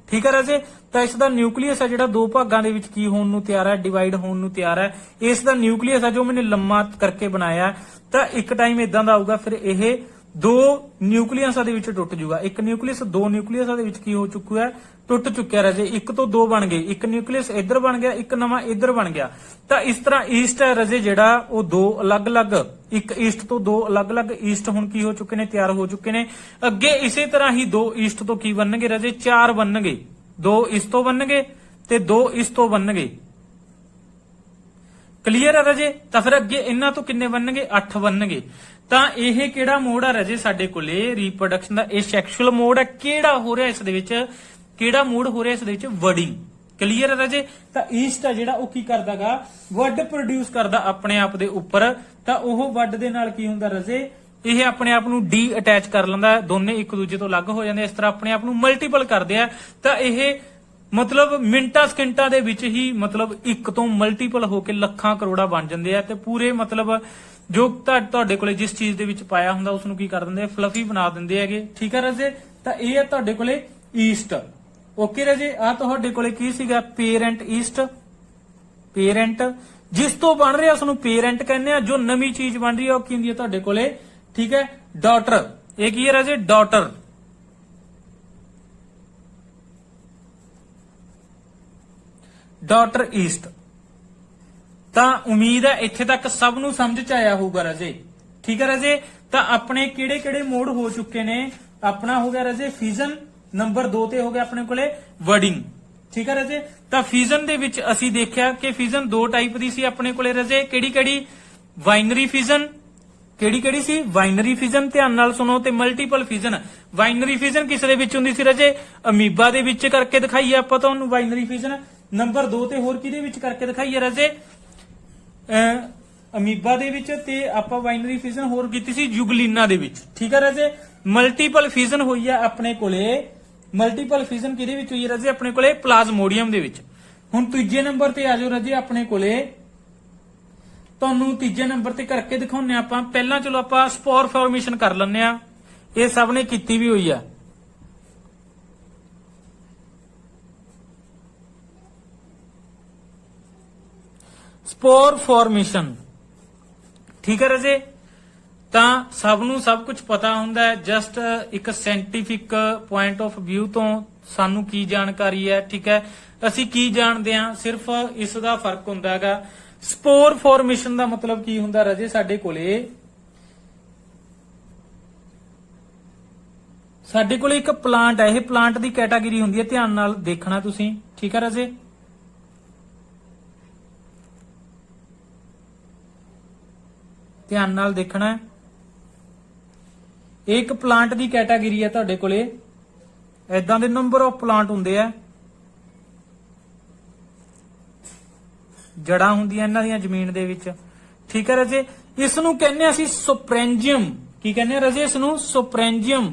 ਠੀਕ ਹੈ ਰਾਜੇ। ਤਾਂ ਇਸ ਦਾ ਨਿਊਕਲੀਅਸ ਹੈ ਜਿਹੜਾ ਦੋ ਭਾਗਾਂ ਦੇ ਵਿੱਚ ਕੀ ਹੋਣ ਨੂੰ ਤਿਆਰ ਹੈ, ਡਿਵਾਈਡ ਹੋਣ ਨੂੰ ਤਿਆਰ ਹੈ। ਇਸ ਦਾ ਨਿਊਕਲੀਅਸ ਹੈ ਜੋ ਮੈंने ਲੰਮਾ ਕਰਕੇ ਬਣਾਇਆ। ਤਾਂ ਇੱਕ ਟਾਈਮ ਇਦਾਂ ਦਾ ਆਊਗਾ, ਫਿਰ ਇਹ ਦੋ ਨਿਊਕਲੀਅਸਾਂ ਦੇ ਵਿੱਚ ਟੁੱਟ ਜੂਗਾ। ਇੱਕ ਨਿਊਕਲੀਅਸ ਦੋ ਨਿਊਕਲੀਅਸਾਂ ਦੇ ਵਿੱਚ ਕੀ ਹੋ ਚੁੱਕਾ ਹੈ, ਟੁੱਟ ਚੁੱਕਿਆ ਰਾਜੇ। ਇੱਕ ਤੋਂ ਦੋ ਬਣ ਗਏ, ਇੱਕ ਨਿਊਕਲੀਅਸ ਇੱਧਰ ਬਣ ਗਿਆ, ਇੱਕ ਨਵਾਂ ਇੱਧਰ ਬਣ ਗਿਆ। ਤਾਂ ਇਸ ਤਰ੍ਹਾਂ ਈਸਟ ਹੈ ਰਾਜੇ ਜਿਹੜਾ, ਉਹ ਦੋ ਅਲੱਗ-ਅਲੱਗ, ਇੱਕ ਈਸਟ ਤੋਂ ਦੋ ਅਲੱਗ-ਅਲੱਗ ਈਸਟ ਹੁਣ ਕੀ ਹੋ ਚੁੱਕੇ ਨੇ, ਤਿਆਰ ਹੋ ਚੁੱਕੇ ਨੇ। ਅੱਗੇ ਇਸੇ ਤਰ੍ਹਾਂ ਹੀ ਦੋ ਈਸਟ ਤੋਂ ਕੀ ਬਣਨਗੇ ਰਾਜੇ, ਚਾਰ ਬਣਨਗੇ। ਦੋ ਇਸ ਤੋਂ ਬਣਨਗੇ ਤੇ ਦੋ ਇਸ ਤੋਂ ਬਣਨਗੇ। ਕਲੀਅਰ ਹੈ ਰਾਜੇ। ਤਾਂ ਫਿਰ ਅੱਗੇ ਇਹਨਾਂ ਤੋਂ ਕਿੰਨੇ ਬਣਨਗੇ, 8 ਬਣਨਗੇ। ਤਾਂ ਇਹ ਕਿਹੜਾ ਮੋਡ ਆ ਰਾਜੇ ਸਾਡੇ ਕੋਲੇ, ਰੀਪਰੋਡਕਸ਼ਨ ਦਾ ਇਹ ਸੈਕਸ਼ੂਅਲ ਮੋਡ ਹੈ। ਕਿਹੜਾ ਹੋ ਰਿਹਾ ਇਸ ਦੇ ਵਿੱਚ, ਕਿਹੜਾ ਮੋਡ ਹੋ ਰਿਹਾ ਇਸ ਦੇ ਵਿੱਚ, ਵਰਡਿੰਗ। ਕਲੀਅਰ ਹੈ ਰਾਜੇ। ਤਾਂ ਈਸਟ ਆ ਜਿਹੜਾ ਉਹ ਕੀ ਕਰਦਾਗਾ, ਵਰਡ ਪ੍ਰੋਡਿਊਸ ਕਰਦਾ ਆਪਣੇ ਆਪ ਦੇ ਉੱਪਰ। ਤਾਂ ਉਹ ਵਰਡ ਦੇ ਨਾਲ ਕੀ ਹੁੰਦਾ ਰਾਜੇ, ਇਹ ਆਪਣੇ ਆਪ ਨੂੰ ਡੀ ਅਟੈਚ ਕਰ ਲੈਂਦਾ, ਦੋਨੇ ਇੱਕ ਦੂਜੇ ਤੋਂ ਅਲੱਗ ਹੋ ਜਾਂਦੇ, ਇਸ ਤਰ੍ਹਾਂ ਆਪਣੇ ਆਪ ਨੂੰ ਮਲਟੀਪਲ ਕਰਦੇ ਆ। ਤਾਂ ਇਹ ਮਤਲਬ ਮਿੰਟਾਂ ਸਕਿੰਟਾਂ ਦੇ ਵਿੱਚ ਹੀ ਮਤਲਬ ਇੱਕ ਤੋਂ ਮਲਟੀਪਲ ਹੋ ਕੇ ਲੱਖਾਂ ਕਰੋੜਾਂ ਬਣ ਜਾਂਦੇ ਆ। ਤੇ ਪੂਰੇ ਮਤਲਬ ਜੋ ਤੁਹਾਡੇ ਕੋਲੇ ਜਿਸ ਚੀਜ਼ ਦੇ ਵਿੱਚ ਪਾਇਆ ਹੁੰਦਾ ਉਸ ਨੂੰ ਕੀ ਕਰ ਦਿੰਦੇ ਆ, ਫਲਫੀ ਬਣਾ ਦਿੰਦੇ ਹੈਗੇ। ਠੀਕ ਹੈ ਰਾਜੇ। ਤਾਂ ਇਹ ਹੈ ਤੁਹਾਡੇ ਕੋਲੇ ਈਸਟ। ਓਕੇ ਰਾਜੇ। ਆ ਤੁਹਾਡੇ ਕੋਲੇ ਕੀ ਸੀਗਾ, ਪੇਰੈਂਟ ਈਸਟ, ਪੇਰੈਂਟ ਜਿਸ ਤੋਂ ਬਣ ਰਿਹਾ ਉਸ ਨੂੰ ਪੇਰੈਂਟ ਕਹਿੰਦੇ ਆ। ਜੋ ਨਵੀਂ ਚੀਜ਼ ਬਣ ਰਹੀ ਹੈ ਉਹ ਕੀ ਹੁੰਦੀ ਹੈ ਤੁਹਾਡੇ ਕੋਲੇ, ਠੀਕ ਹੈ, ਡਾਟਰ। ਇਹ ਕੀ ਹੈ ਰਾਜੇ, ਡਾਟਰ। Daughter East. ਤਾਂ ਉਮੀਦ ਹੈ ਇੱਥੇ ਤੱਕ ਸਭ ਨੂੰ ਸਮਝ ਚ ਆਇਆ ਹੋਊਗਾ ਰਾਜੇ। ਠੀਕ ਹੈ ਰਾਜੇ। ਤਾਂ ਆਪਣੇ ਕਿਹੜੇ ਕਿਹੜੇ ਮੋਡ ਹੋ ਚੁੱਕੇ ਨੇ, ਆਪਣਾ ਹੋ ਗਿਆ ਰਾਜੇ ਫਿਜ਼ਨ, ਨੰਬਰ 2 ਤੇ ਹੋ ਗਿਆ ਆਪਣੇ ਕੋਲੇ ਵਰਡਿੰਗ। ਠੀਕ ਹੈ ਰਾਜੇ। ਤਾਂ ਫਿਜ਼ਨ ਦੇ ਵਿੱਚ ਅਸੀਂ ਦੇਖਿਆ ਕਿ ਫਿਜ਼ਨ ਦੋ ਟਾਈਪ ਦੀ ਸੀ ਆਪਣੇ ਕੋਲੇ ਰਾਜੇ। ਕਿਹੜੀ ਕਿਹੜੀ, ਬਾਈਨਰੀ ਫਿਜ਼ਨ, ਕਿਹੜੀ ਕਿਹੜੀ ਸੀ, ਬਾਈਨਰੀ ਫਿਜ਼ਨ, ਧਿਆਨ ਨਾਲ ਸੁਣੋ, ਤੇ ਮਲਟੀਪਲ ਫਿਜ਼ਨ। ਬਾਈਨਰੀ ਫਿਜ਼ਨ ਕਿਸ ਦੇ ਵਿੱਚ ਹੁੰਦੀ ਸੀ ਰਾਜੇ, ਅਮੀਬਾ ਦੇ ਵਿੱਚ ਕਰਕੇ ਦਿਖਾਈਏ ਆਪਾਂ ਤੁਹਾਨੂੰ ਬਾਈਨਰੀ ਫਿਜ਼ਨ। ਨੰਬਰ 2 ਤੇ ਹੋਰ ਕਿਹਦੇ ਵਿੱਚ ਕਰਕੇ ਦਿਖਾਈਏ ਰਾਜੇ, ਅਮੀਬਾ ਦੇ ਵਿੱਚ। ਤੇ ਆਪਾਂ ਬਾਈਨਰੀ ਫਿਜ਼ਨ ਹੋਰ ਕੀਤੀ ਸੀ ਯੂਗਲੀਨਾ ਦੇ ਵਿੱਚ। ਠੀਕ ਹੈ ਰਾਜੇ। ਮਲਟੀਪਲ ਫਿਜ਼ਨ ਹੋਈ ਹੈ ਆਪਣੇ ਕੋਲੇ, ਮਲਟੀਪਲ ਫਿਜ਼ਨ ਕਿਹਦੇ ਵਿੱਚ ਹੋਈ ਹੈ ਰਾਜੇ, ਆਪਣੇ ਕੋਲੇ ਪਲਾਜ਼ਮੋਡੀਅਮ ਦੇ ਵਿੱਚ। ਹੁਣ ਤੀਜੇ ਨੰਬਰ ਤੇ ਆ ਜਾਓ ਰਾਜੇ ਆਪਣੇ ਕੋਲੇ, ਤੁਹਾਨੂੰ ਤੀਜੇ ਨੰਬਰ ਤੇ ਕਰਕੇ ਦਿਖਾਉਂਦੇ ਆਪਾਂ। ਪਹਿਲਾਂ ਚਲੋ ਆਪਾਂ ਸਪੋਰ ਫਾਰਮੇਸ਼ਨ ਕਰ ਲੈਂਦੇ ਆ, ਇਹ ਸਭ ਨੇ ਕੀਤੀ ਵੀ ਹੋਈ ਆ। ਸਪੋਰ ਫਾਰਮੇਸ਼ਨ। ਠੀਕ ਹੈ ਰਾਜੇ। ਤਾਂ ਸਭ ਨੂੰ ਸਭ ਕੁਝ ਪਤਾ ਹੁੰਦਾ ਹੈ, ਜਸਟ ਇੱਕ ਸਾਇੰਟੀਫਿਕ ਪੁਆਇੰਟ ਆਫ View ਤੋਂ ਸਾਨੂੰ ਕੀ ਜਾਣਕਾਰੀ ਹੈ। ਠੀਕ ਹੈ, ਅਸੀਂ ਕੀ ਜਾਣਦੇ ਹਾਂ, ਸਿਰਫ ਇਸ ਦਾ ਫਰਕ ਹੁੰਦਾ ਹੈਗਾ। ਸਪੋਰ ਫਾਰਮੇਸ਼ਨ ਦਾ ਮਤਲਬ ਕੀ ਹੁੰਦਾ ਰਾਜੇ, ਸਾਡੇ ਕੋਲੇ ਇੱਕ ਪਲਾਂਟ ਹੈ, ਇਹ ਪਲਾਂਟ ਦੀ ਕੈਟਾਗਰੀ ਹੁੰਦੀ ਹੈ, ਧਿਆਨ ਨਾਲ ਦੇਖਣਾ ਤੁਸੀਂ। ਠੀਕ ਹੈ ਰਾਜੇ। ਧਿਆਨ ਨਾਲ ਦੇਖਣਾ, ਇਹ ਇੱਕ ਪਲਾਂਟ ਦੀ ਕੈਟਾਗਰੀ ਹੈ ਤੁਹਾਡੇ ਕੋਲੇ। ਐਦਾਂ ਦੇ ਨੰਬਰ ਆਫ ਪਲਾਂਟ ਹੁੰਦੇ ਆ, ਜੜਾਂ ਹੁੰਦੀਆਂ ਇਹਨਾਂ ਦੀਆਂ ਜ਼ਮੀਨ ਦੇ ਵਿੱਚ। ਠੀਕ ਹੈ ਰਾਜੇ। ਇਸ ਨੂੰ ਕਹਿੰਦੇ ਆ ਅਸੀਂ ਸਪੋਰੈਂਜੀਅਮ। ਕੀ ਕਹਿੰਦੇ ਆ ਰਾਜੇ, ਇਸ ਨੂੰ ਸਪੋਰੈਂਜੀਅਮ।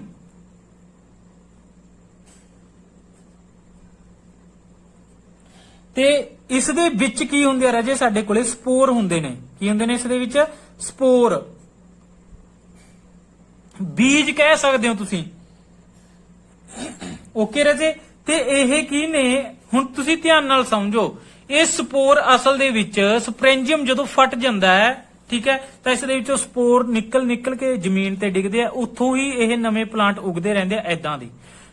ਤੇ ਇਸ ਦੇ ਵਿੱਚ ਕੀ ਹੁੰਦੇ ਆ ਰਾਜੇ, ਸਾਡੇ ਕੋਲੇ ਸਪੋਰ ਹੁੰਦੇ ਨੇ। ਕੀ ਹੁੰਦੇ ਨੇ ਇਸ ਦੇ ਵਿੱਚ, ਸਪੋਰ, ਬੀਜ ਕਹਿ ਸਕਦੇ ਹੋ ਤੁਸੀਂ। ਓਕੇ ਰਾਜੇ। ਤੇ ਇਹ ਕੀ ਨੇ, ਹੁਣ ਤੁਸੀਂ ਧਿਆਨ ਨਾਲ ਸਮਝੋ, ਇਹ ਸਪੋਰ ਅਸਲ ਦੇ ਵਿੱਚ ਸਪੋਰੈਂਜੀਅਮ ਜਦੋਂ ਫਟ ਜਾਂਦਾ ਹੈ, ਠੀਕ ਹੈ, ਤਾਂ ਇਸ ਦੇ ਵਿੱਚੋਂ ਸਪੋਰ ਨਿਕਲ ਕੇ ਜ਼ਮੀਨ ਤੇ ਡਿੱਗਦੇ ਆ, ਉੱਥੋਂ ਹੀ ਇਹ ਨਵੇਂ ਪਲਾਂਟ ਉਗਦੇ ਰਹਿੰਦੇ ਆ ਐਦਾਂ ਦੀ।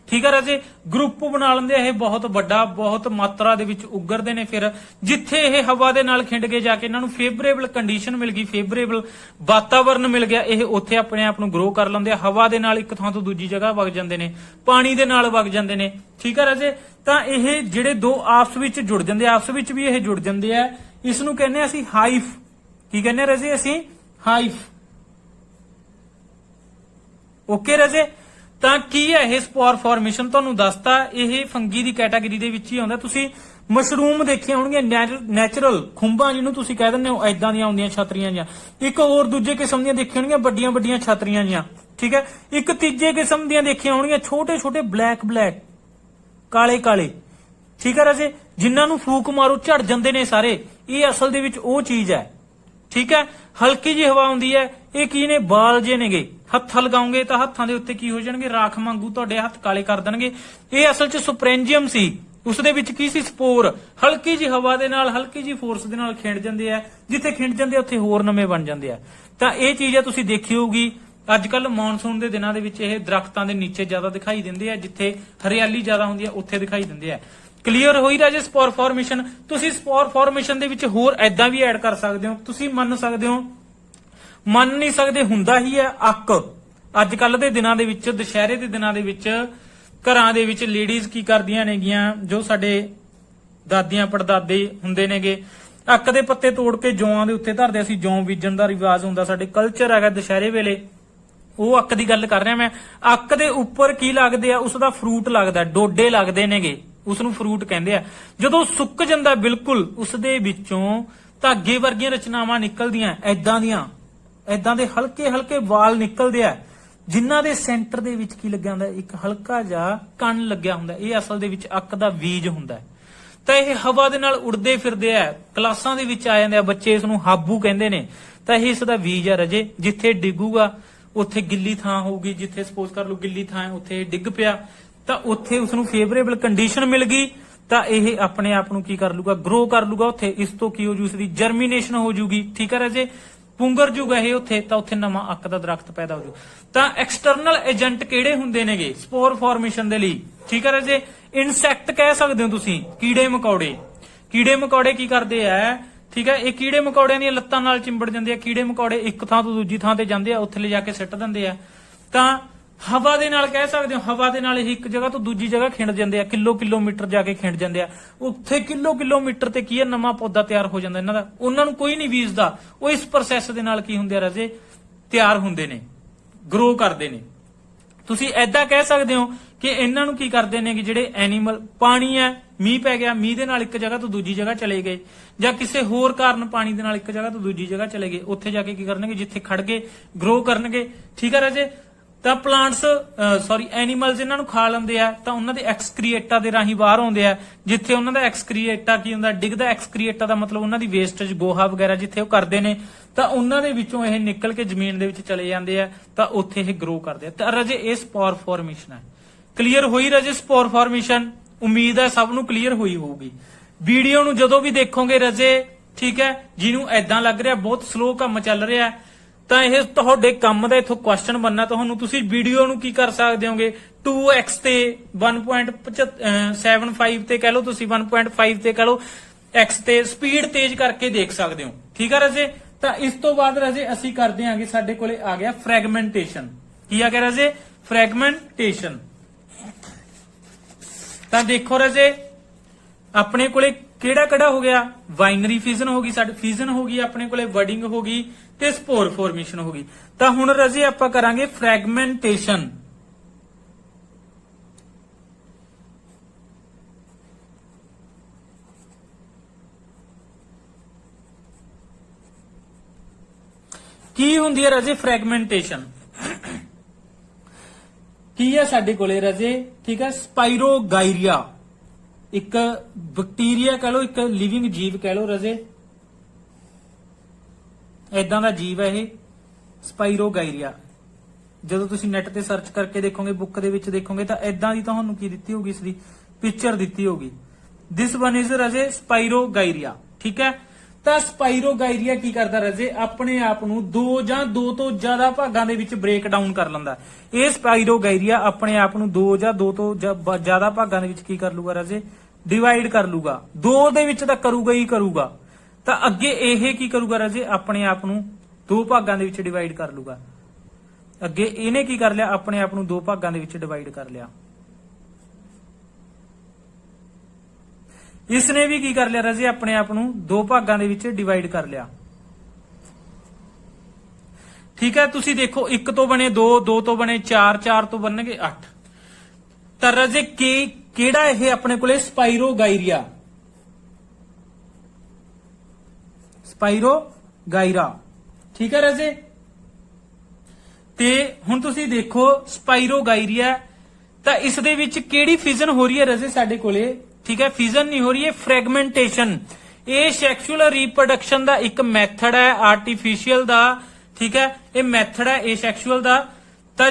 ਠੀਕ ਹੈ ਰਾਜੇ। ਗਰੁੱਪ ਬਣਾ ਲੈਂਦੇ ਆ ਇਹ ਬਹੁਤ ਵੱਡਾ, ਬਹੁਤ ਮਾਤਰਾ ਦੇ ਵਿੱਚ ਉਗਰਦੇ ਨੇ। ਫਿਰ ਜਿੱਥੇ ਇਹ ਹਵਾ ਦੇ ਨਾਲ ਖਿੰਡ ਕੇ ਜਾ ਕੇ ਇਹਨਾਂ ਨੂੰ ਫੇਵਰੇਬਲ ਕੰਡੀਸ਼ਨ ਮਿਲ ਗਈ, ਫੇਵਰੇਬਲ ਵਾਤਾਵਰਨ ਮਿਲ ਗਿਆ, ਇਹ ਉੱਥੇ ਆਪਣੇ ਆਪ ਨੂੰ ਗਰੋ ਕਰ ਲੈਂਦੇ ਆ। ਹਵਾ ਦੇ ਨਾਲ ਇੱਕ ਥਾਂ ਤੋਂ ਦੂਜੀ ਜਗ੍ਹਾ ਵਗ ਜਾਂਦੇ ਨੇ, ਪਾਣੀ ਦੇ ਨਾਲ ਵਗ ਜਾਂਦੇ ਨੇ। ਠੀਕ ਹੈ ਰਾਜੇ। ਤਾਂ ਇਹ ਜਿਹੜੇ ਦੋ ਆਪਸ ਵਿੱਚ ਜੁੜ ਜਾਂਦੇ, ਆਪਸ ਵਿੱਚ ਵੀ ਇਹ ਜੁੜ ਜਾਂਦੇ ਆ। ਇਸ ਨੂੰ ਕਹਿੰਦੇ ਆ ਅਸੀਂ ਹਾਈਫ। ਕੀ ਕਹਿੰਦੇ ਰਾਜੇ, ਅਸੀਂ ਹਾਈਫ। ਓਕੇ ਰਾਜੇ। ਤਾਂ ਕੀ ਹੈ ਇਹ ਸਪੋਰ ਫਾਰਮੇਸ਼ਨ, ਤੁਹਾਨੂੰ ਦੱਸਤਾ। ਇਹ ਫੰਗੀ ਦੀ ਕੈਟਾਗਰੀ ਦੇ ਵਿੱਚ ਹੀ ਆਉਂਦਾ। ਤੁਸੀਂ ਮਸ਼ਰੂਮ ਦੇਖੀਆਂ ਹੋਣਗੀਆਂ, ਨੈਚੁਰਲ ਖੁੰਬਾਂ ਜਿਹਨੂੰ ਤੁਸੀਂ ਕਹਿ ਦਿੰਦੇ ਹੋ, ਐਦਾਂ ਦੀਆਂ ਆਉਂਦੀਆਂ ਛਤਰੀਆਂ ਜੀਆਂ। ਇੱਕ ਹੋਰ ਦੂਜੇ ਕਿਸਮ ਦੀਆਂ ਦੇਖੀਆਂ ਹੋਣਗੀਆਂ, ਵੱਡੀਆਂ ਵੱਡੀਆਂ ਛਤਰੀਆਂ ਜੀਆਂ। ਠੀਕ ਹੈ। ਇੱਕ ਤੀਜੇ ਕਿਸਮ ਦੀਆਂ ਦੇਖੀਆਂ ਹੋਣਗੀਆਂ ਛੋਟੇ ਛੋਟੇ ਬਲੈਕ ਬਲੈਕ ਕਾਲੇ ਕਾਲੇ, ਠੀਕ ਹੈ ਰਾਜੇ, ਜਿਨ੍ਹਾਂ ਨੂੰ ਫੂਕ ਮਾਰੋ ਝੜ ਜਾਂਦੇ ਨੇ ਸਾਰੇ। ਇਹ ਅਸਲ ਦੇ ਵਿੱਚ ਉਹ ਚੀਜ਼ ਹੈ, ਠੀਕ ਹੈ। ਹਲਕੀ ਜਿਹੀ ਹਵਾ ਆਉਂਦੀ ਹੈ, ਇਹ ਕੀ ਨੇ, ਬਾਲ ਜੇ ਨੇਗੇ। ਹੱਥ ਲਗਾਉਂਗੇ ਤਾਂ ਹੱਥਾਂ ਦੇ ਉੱਤੇ ਕੀ ਹੋ ਜਾਣਗੇ, ਰਾਖ ਵਾਂਗੂ ਤੁਹਾਡੇ ਹੱਥ ਕਾਲੇ ਕਰ ਦੇਣਗੇ। ਇਹ ਅਸਲ 'ਚ ਸਪੋਰੈਂਜੀਅਮ ਸੀ, ਉਸ ਦੇ ਵਿੱਚ ਕੀ ਸੀ, ਸਪੋਰ। ਹਲਕੀ ਜਿਹੀ ਹਵਾ ਦੇ ਨਾਲ, ਹਲਕੀ ਜਿਹੀ ਫੋਰਸ ਦੇ ਨਾਲ ਖਿੰਡ ਜਾਂਦੇ ਆ, ਜਿੱਥੇ ਖਿੰਡ ਜਾਂਦੇ ਆ ਉੱਥੇ ਹੋਰ ਨਵੇਂ ਬਣ ਜਾਂਦੇ ਆ। ਤਾਂ ਇਹ ਚੀਜ਼ ਆ ਤੁਸੀਂ ਦੇਖੀ ਹੋਊਗੀ। ਅੱਜ ਕੱਲ ਮੌਨਸੂਨ ਦੇ ਦਿਨਾਂ ਦੇ ਵਿੱਚ ਇਹ ਦਰਖਤਾਂ ਦੇ ਨੀਚੇ ਜ਼ਿਆਦਾ ਦਿਖਾਈ ਦਿੰਦੇ ਆ, ਜਿੱਥੇ ਹਰਿਆਲੀ ਜ਼ਿਆਦਾ ਹੁੰਦੀ ਆ ਉੱਥੇ ਦਿਖਾਈ ਦਿੰਦੇ ਆ। ਕਲੀਅਰ ਹੋਈ ਰਾਜੇ ਸਪੋਰ ਫਾਰਮੇਸ਼ਨ। ਤੁਸੀਂ ਸਪੋਰ ਫਾਰਮੇਸ਼ਨ ਦੇ ਵਿੱਚ ਹੋਰ ਐਦਾਂ ਵੀ ਐਡ ਕਰ ਸਕਦੇ ਹੋ, ਤੁਸੀਂ ਮੰਨ ਸਕਦੇ ਹੋ, ਮੰਨ ਨਹੀਂ ਸਕਦੇ, ਹੁੰਦਾ ਹੀ ਹੈ ਅੱਕ। ਅੱਜ ਕੱਲ ਦੇ ਦਿਨਾਂ ਦੇ ਵਿੱਚ, ਦੁਸ਼ਹਿਰੇ ਦੇ ਦਿਨਾਂ ਦੇ ਵਿੱਚ ਘਰਾਂ ਦੇ ਵਿੱਚ ਲੇਡੀਜ਼ ਕੀ ਕਰਦੀਆਂ ਨੇਗੀਆਂ, ਜੋ ਸਾਡੇ ਦਾਦੀਆਂ ਪੜਦਾਦੇ ਹੁੰਦੇ ਨੇਗੇ, ਅੱਕ ਦੇ ਪੱਤੇ ਤੋੜ ਕੇ ਜੌਆਂ ਦੇ ਉੱਤੇ ਧਰਦੇ। ਅਸੀਂ ਜੌਂ ਬੀਜਣ ਦਾ ਰਿਵਾਜ ਹੁੰਦਾ, ਸਾਡੇ ਕਲਚਰ ਹੈਗਾ ਦੁਸ਼ਹਿਰੇ ਵੇਲੇ। ਉਹ ਅੱਕ ਦੀ ਗੱਲ ਕਰ ਰਿਹਾ ਮੈਂ। ਅੱਕ ਦੇ ਉੱਪਰ ਕੀ ਲੱਗਦੇ ਆ, ਉਸ ਦਾ ਫਰੂਟ ਲੱਗਦਾ, ਡੋਡੇ ਲੱਗਦੇ ਨੇਗੇ, ਉਸ ਨੂੰ ਫਰੂਟ ਕਹਿੰਦੇ ਆ। ਜਦੋਂ ਸੁੱਕ ਜਾਂਦਾ ਬਿਲਕੁਲ, ਉਸ ਦੇ ਵਿੱਚੋਂ ਧਾਗੇ ਵਰਗੀਆਂ ਰਚਨਾਵਾਂ ਨਿਕਲਦੀਆਂ, ਐਦਾਂ ਦੇ ਹਲਕੇ ਹਲਕੇ ਵਾਲ ਨਿਕਲਦੇ ਆ, ਜਿਨ੍ਹਾਂ ਦੇ ਸੈਂਟਰ ਦੇ ਵਿੱਚ ਕੀ ਲੱਗਿਆ ਹੁੰਦਾ, ਇੱਕ ਹਲਕਾ ਜਿਹਾ ਕਣ ਲੱਗਿਆ ਹੁੰਦਾ। ਇਹ ਅਸਲ ਦੇ ਵਿੱਚ ਅੱਕ ਦਾ ਬੀਜ ਹੁੰਦਾ। ਤਾਂ ਇਹ ਹਵਾ ਦੇ ਨਾਲ ਉੜਦੇ ਫਿਰਦੇ ਆ, ਕਲਾਸਾਂ ਦੇ ਵਿੱਚ ਆ ਜਾਂਦੇ ਆ ਬੱਚੇ, ਇਸ ਨੂੰ ਹਾਬੂ ਕਹਿੰਦੇ ਨੇ। ਤਾਂ ਇਹ ਇਸ ਦਾ ਬੀਜ ਆ ਰਜੇ। ਜਿੱਥੇ ਡਿੱਗੂਗਾ ਉੱਥੇ ਗਿੱਲੀ ਥਾਂ ਹੋਊਗੀ, ਜਿੱਥੇ ਸਪੋਜ਼ ਕਰ ਲਓ ਗਿੱਲੀ ਥਾਂ ਉੱਥੇ ਡਿੱਗ ਪਿਆ, ਤਾਂ ਉੱਥੇ ਉਸ ਨੂੰ ਫੇਵਰੇਬਲ ਕੰਡੀਸ਼ਨ ਮਿਲ ਗਈ, ਤਾਂ ਇਹ ਆਪਣੇ ਆਪ ਨੂੰ ਕੀ ਕਰ ਲੂਗਾ, ਗਰੋ ਕਰ ਲੂਗਾ ਉੱਥੇ। ਇਸ ਤੋਂ ਕੀ ਹੋ ਜੂ, ਇਸ ਦੀ ਜਰਮੀਨੇਸ਼ਨ ਹੋ ਜੂਗੀ, ਠੀਕ ਹੈ ਰਾਜੇ, ਪੁੰਗਰ ਜੂਗਾ ਇਹ ਉੱਥੇ, ਤਾਂ ਉੱਥੇ ਨਵਾਂ ਅੱਕ ਦਾ ਦਰਖਤ ਪੈਦਾ ਹੋ ਜੂ। ਤਾਂ ਐਕਸਟਰਨਲ ਏਜੰਟ ਕਿਹੜੇ ਹੁੰਦੇ ਨੇਗੇ ਸਪੋਰ ਫਾਰਮੇਸ਼ਨ ਦੇ ਲਈ, ਠੀਕ ਹੈ ਰਾਜੇ। ਇਨਸੈਕਟ ਕਹਿ ਸਕਦੇ ਹੋ ਤੁਸੀਂ, ਕੀੜੇ ਮਕੌੜੇ। ਕੀੜੇ ਮਕੌੜੇ ਕੀ ਕਰਦੇ ਆ, ਠੀਕ ਹੈ, ਇਹ ਕੀੜੇ ਮਕੌੜਿਆਂ ਦੀਆਂ ਲੱਤਾਂ ਨਾਲ ਚਿੰਬੜ ਜਾਂਦੇ ਆ। ਕੀੜੇ ਮਕੌੜੇ ਇੱਕ ਥਾਂ ਤੋਂ ਦੂਜੀ ਥਾਂ ਤੇ ਜਾਂਦੇ ਆ, ਉੱਥੇ ਲਿਜਾ ਕੇ ਸਿੱਟ ਦਿੰਦੇ ਆ। ਤਾਂ ਹਵਾ ਦੇ ਨਾਲ ਕਹਿ ਸਕਦੇ ਹੋ, ਹਵਾ ਦੇ ਨਾਲ ਇਹ ਇੱਕ ਜਗ੍ਹਾ ਤੋਂ ਦੂਜੀ ਜਗ੍ਹਾ ਖਿੰਡ ਜਾਂਦੇ ਆ, ਕਿਲੋਮੀਟਰ ਜਾ ਕੇ ਖਿੰਡ ਜਾਂਦੇ ਆ। ਉੱਥੇ ਕਿਲੋਮੀਟਰ ਤੇ ਕੀ ਹੈ, ਨਵਾਂ ਪੌਦਾ ਤਿਆਰ ਹੋ ਜਾਂਦਾ ਇਹਨਾਂ ਦਾ। ਉਹਨਾਂ ਨੂੰ ਕੋਈ ਨਹੀਂ ਬੀਜਦਾ, ਉਹ ਇਸ ਪ੍ਰੋਸੈਸ ਦੇ ਨਾਲ ਕੀ ਹੁੰਦੇ ਆ ਰਾਜੇ, ਤਿਆਰ ਹੁੰਦੇ ਨੇ, ਗਰੋ ਕਰਦੇ ਨੇ। ਤੁਸੀਂ ਐਦਾਂ ਕਹਿ ਸਕਦੇ ਹੋ ਕਿ ਇਹਨਾਂ ਨੂੰ ਕੀ ਕਰਦੇ ਨੇ ਕਿ ਜਿਹੜੇ ਐਨੀਮਲ, ਪਾਣੀ ਹੈ, ਮੀਂਹ ਪੈ ਗਿਆ, ਮੀਂਹ ਦੇ ਨਾਲ ਇੱਕ ਜਗ੍ਹਾ ਤੋਂ ਦੂਜੀ ਜਗ੍ਹਾ ਚਲੇ ਗਏ, ਜਾਂ ਕਿਸੇ ਹੋਰ ਕਾਰਨ ਪਾਣੀ ਦੇ ਨਾਲ ਇੱਕ ਜਗ੍ਹਾ ਤੋਂ ਦੂਜੀ ਜਗ੍ਹਾ ਚਲੇ ਗਏ, ਉੱਥੇ ਜਾ ਕੇ ਕੀ ਕਰਨਗੇ, ਜਿੱਥੇ ਖੜ ਗਏ ਗਰੋ ਕਰਨਗੇ, ਠੀਕ ਹੈ ਰਾਜੇ। ਤਾਂ ਪਲਾਂਟਸ ਐਨੀਮਲਸ ਇਹਨਾਂ ਨੂੰ ਖਾ ਲੈਂਦੇ ਆ, ਤਾਂ ਉਹਨਾਂ ਦੇ ਐਕਸਕ੍ਰੀਏਟਾ ਦੇ ਰਾਹੀਂ ਬਾਹਰ ਆਉਂਦੇ ਆ। ਜਿੱਥੇ ਉਹਨਾਂ ਦਾ ਐਕਸਕ੍ਰੀਏਟਾ ਕੀ ਹੁੰਦਾ, ਡਿੱਗਦਾ ਐਕਸਕ੍ਰੀਏਟਾ ਦਾ ਮਤਲਬ ਉਹਨਾਂ ਦੀ ਵੇਸਟੇਜ, ਗੋਹਾ ਵਗੈਰਾ ਜਿੱਥੇ ਉਹ ਕਰਦੇ ਨੇ, ਤਾਂ ਉਹਨਾਂ ਦੇ ਵਿੱਚੋਂ ਇਹ ਨਿਕਲ ਕੇ ਜ਼ਮੀਨ ਦੇ ਵਿੱਚ ਚਲੇ ਜਾਂਦੇ ਆ, ਤਾਂ ਉੱਥੇ ਇਹ ਗਰੋ ਕਰਦੇ ਆ। ਤਾਂ ਰਾਜੇ ਇਹ ਸਪੋਰ ਫਾਰਮੇਸ਼ਨ ਹੈ। ਕਲੀਅਰ ਹੋਈ ਰਾਜੇ ਸਪੋਰ ਫਾਰਮੇਸ਼ਨ? ਉਮੀਦ ਹੈ ਸਭ ਨੂੰ ਕਲੀਅਰ ਹੋਈ ਹੋਊਗੀ। ਵੀਡੀਓ ਨੂੰ ਜਦੋਂ ਵੀ ਦੇਖੋਗੇ ਰਾਜੇ, ਠੀਕ ਹੈ, ਜਿਹਨੂੰ ਐਦਾਂ ਲੱਗ ਰਿਹਾ ਬਹੁਤ ਸਲੋ ਕੰਮ ਚੱਲ ਰਿਹਾ, ਤਾਂ ਇਹ ਤੁਹਾਡੇ ਕੰਮ ਦਾ ਇਥੋਂ ਕੁਐਸਚਨ ਬਣਨਾ। ਤੁਹਾਨੂੰ ਤੁਸੀਂ ਵੀਡੀਓ ਨੂੰ ਕੀ ਕਰ ਸਕਦੇ ਹੋਗੇ, 2x ਤੇ 1.75 ਤੇ ਕਹਿ ਲਓ, ਤੁਸੀਂ 1.5 ਤੇ ਕਹਿ ਲਓ, x ਤੇ ਸਪੀਡ ਤੇਜ਼ ਕਰਕੇ ਦੇਖ ਸਕਦੇ ਹੋ, ਠੀਕ ਹੈ ਰਾਜੇ। ਤਾਂ ਇਸ ਤੋਂ ਬਾਅਦ ਰਾਜੇ ਅਸੀਂ ਕਰਦੇ ਆਂਗੇ, ਸਾਡੇ ਕੋਲੇ ਆ ਗਿਆ ਫ੍ਰੈਗਮੈਂਟੇਸ਼ਨ। ਕੀ ਆ ਗਿਆ ਰਾਜੇ, ਫ੍ਰੈਗਮੈਂਟੇਸ਼ਨ। ਤਾਂ ਦੇਖੋ ਰਾਜੇ, ਆਪਣੇ ਕੋਲੇ ਕਿਹੜਾ ਕਿਹੜਾ ਹੋ ਗਿਆ, ਬਾਈਨਰੀ ਫਿਜ਼ਨ ਹੋ ਗਈ, ਸਾਡੀ ਫਿਜ਼ਨ ਹੋ ਗਈ, ਆਪਣੇ ਕੋਲੇ ਵਰਡਿੰਗ ਹੋ ਗਈ, ਤੇ ਸਪੋਰ ਫਾਰਮੇਸ਼ਨ ਹੋ ਗਈ। ਤਾਂ ਹੁਣ ਰਾਜੇ ਆਪਾਂ ਕਰਾਂਗੇ ਫ੍ਰੈਗਮੈਂਟੇਸ਼ਨ। ਕੀ ਹੁੰਦੀ ਹੈ ਰਾਜੇ ਫ੍ਰੈਗਮੈਂਟੇਸ਼ਨ? ਕੀ ਹੈ ਸਾਡੇ ਕੋਲੇ ਰਾਜੇ, ਠੀਕ ਹੈ, ਸਪਾਇਰੋਗਾਇਰੀਆ, ਇੱਕ ਬੈਕਟੀਰੀਆ ਕਹ ਲਓ, ਇੱਕ ਲਿਵਿੰਗ ਜੀਵ ਕਹ ਲਓ ਰਾਜੇ, ਏਦਾਂ ਦਾ ਜੀਵ ਹੈ ਇਹ ਸਪਾਇਰੋਗਾਇਰੀਆ। ਜਦੋਂ ਤੁਸੀਂ ਨੈਟ ਤੇ ਸਰਚ ਕਰਕੇ ਦੇਖੋਗੇ, ਬੁੱਕ ਦੇ ਵਿੱਚ ਦੇਖੋਗੇ, ਤਾਂ ਏਦਾਂ ਦੀ ਤੁਹਾਨੂੰ ਕੀ ਦਿੱਤੀ ਹੋਗੀ, ਇਸ ਦੀ ਪਿਕਚਰ ਦਿੱਤੀ ਹੋਗੀ। ਦਿਸ ਵਨ ਇਜ਼ ਰਾਜੇ ਸਪਾਇਰੋਗਾਇਰੀਆ, ਠੀਕ ਹੈ। ਤਾਂ ਸਪਾਇਰੋਗਾਇਰੀਆ ਕੀ ਕਰਦਾ ਰਾਜੇ, ਆਪਣੇ ਆਪ ਨੂੰ ਦੋ ਜਾਂ ਦੋ ਤੋਂ ਜ਼ਿਆਦਾ ਭਾਗਾਂ ਦੇ ਵਿੱਚ ਬ੍ਰੇਕ ਡਾਊਨ ਕਰ ਲੈਂਦਾ। ਇਹ ਸਪਾਇਰੋਗਾਇਰੀਆ ਆਪਣੇ ਆਪ ਨੂੰ ਦੋ ਜਾਂ ਦੋ ਤੋਂ ਜ਼ਿਆਦਾ ਭਾਗਾਂ ਦੇ ਵਿੱਚ ਕੀ ਕਰ ਲੂਗਾ ਰਾਜੇ, ਡਿਵਾਈਡ ਕਰ ਲੂਗਾ। ਦੋ ਦੇ ਵਿੱਚ ਤਾਂ ਕਰੂਗਾ ਹੀ ਕਰੂਗਾ, ਤਾਂ ਅੱਗੇ ਇਹ ਕੀ ਕਰੂਗਾ ਰਾਜੇ, ਆਪਣੇ ਆਪ ਨੂੰ ਦੋ ਭਾਗਾਂ ਦੇ ਵਿੱਚ ਡਿਵਾਈਡ ਕਰ ਲੂਗਾ। ਅੱਗੇ ਇਹਨੇ ਕੀ ਕਰ ਲਿਆ, ਆਪਣੇ ਆਪ ਨੂੰ ਦੋ ਭਾਗਾਂ ਦੇ ਵਿੱਚ ਡਿਵਾਈਡ ਕਰ ਲਿਆ। ਇਸਨੇ ਵੀ ਕੀ ਕਰ ਲਿਆ ਰਾਜੇ, ਆਪਣੇ ਆਪ ਨੂੰ ਦੋ ਭਾਗਾਂ ਦੇ ਵਿੱਚ ਡਿਵਾਈਡ ਕਰ ਲਿਆ, ਠੀਕ ਹੈ। ਤੁਸੀਂ ਦੇਖੋ, 1 ਤੋਂ ਬਣੇ 2, 2 ਤੋਂ ਬਣੇ 4, 4 ਤੋਂ ਬਣਨਗੇ 8। ਤਾਂ ਰਾਜੇ ਕਿਹੜਾ ਇਹ ਆਪਣੇ ਕੋਲੇ ਸਪਾਇਰੋਗਾਇਰੀਆ, ਸਪਾਇਰੋਗਾਇਰਾ, ਠੀਕ ਹੈ ਰਾਜੇ। ਤੇ ਹੁਣ ਤੁਸੀਂ ਦੇਖੋ ਸਪਾਈਰੋਗਾਇਰੀਆ, ਤਾਂ ਇਸ ਦੇ ਵਿੱਚ ਕਿਹੜੀ ਫਿਜ਼ਨ ਹੋ ਰਹੀ ਹੈ ਰਜੇ ਸਾਡੇ ਕੋਲੇ? ਠੀਕ ਹੈ, ਫਿਜ਼ਨ ਨਹੀਂ ਹੋ ਰਹੀ ਹੈ, ਫ੍ਰੈਗਮੈਂਟੇਸ਼ਨ। ਇਹ ਸੈਕਸ਼ੂਅਲ ਰੀਪਰੋਡਕਸ਼ਨ ਦਾ ਇੱਕ ਮੈਥਡ ਹੈ ਆਰਟੀਫੀਸ਼ੀਅਲ ਦਾ। ਠੀਕ ਹੈ, ਇਹ ਮੈਥਡ ਹੈ ਇਹ ਸੈਕਸ਼ੂਅਲ ਦਾ, ਤਾਂ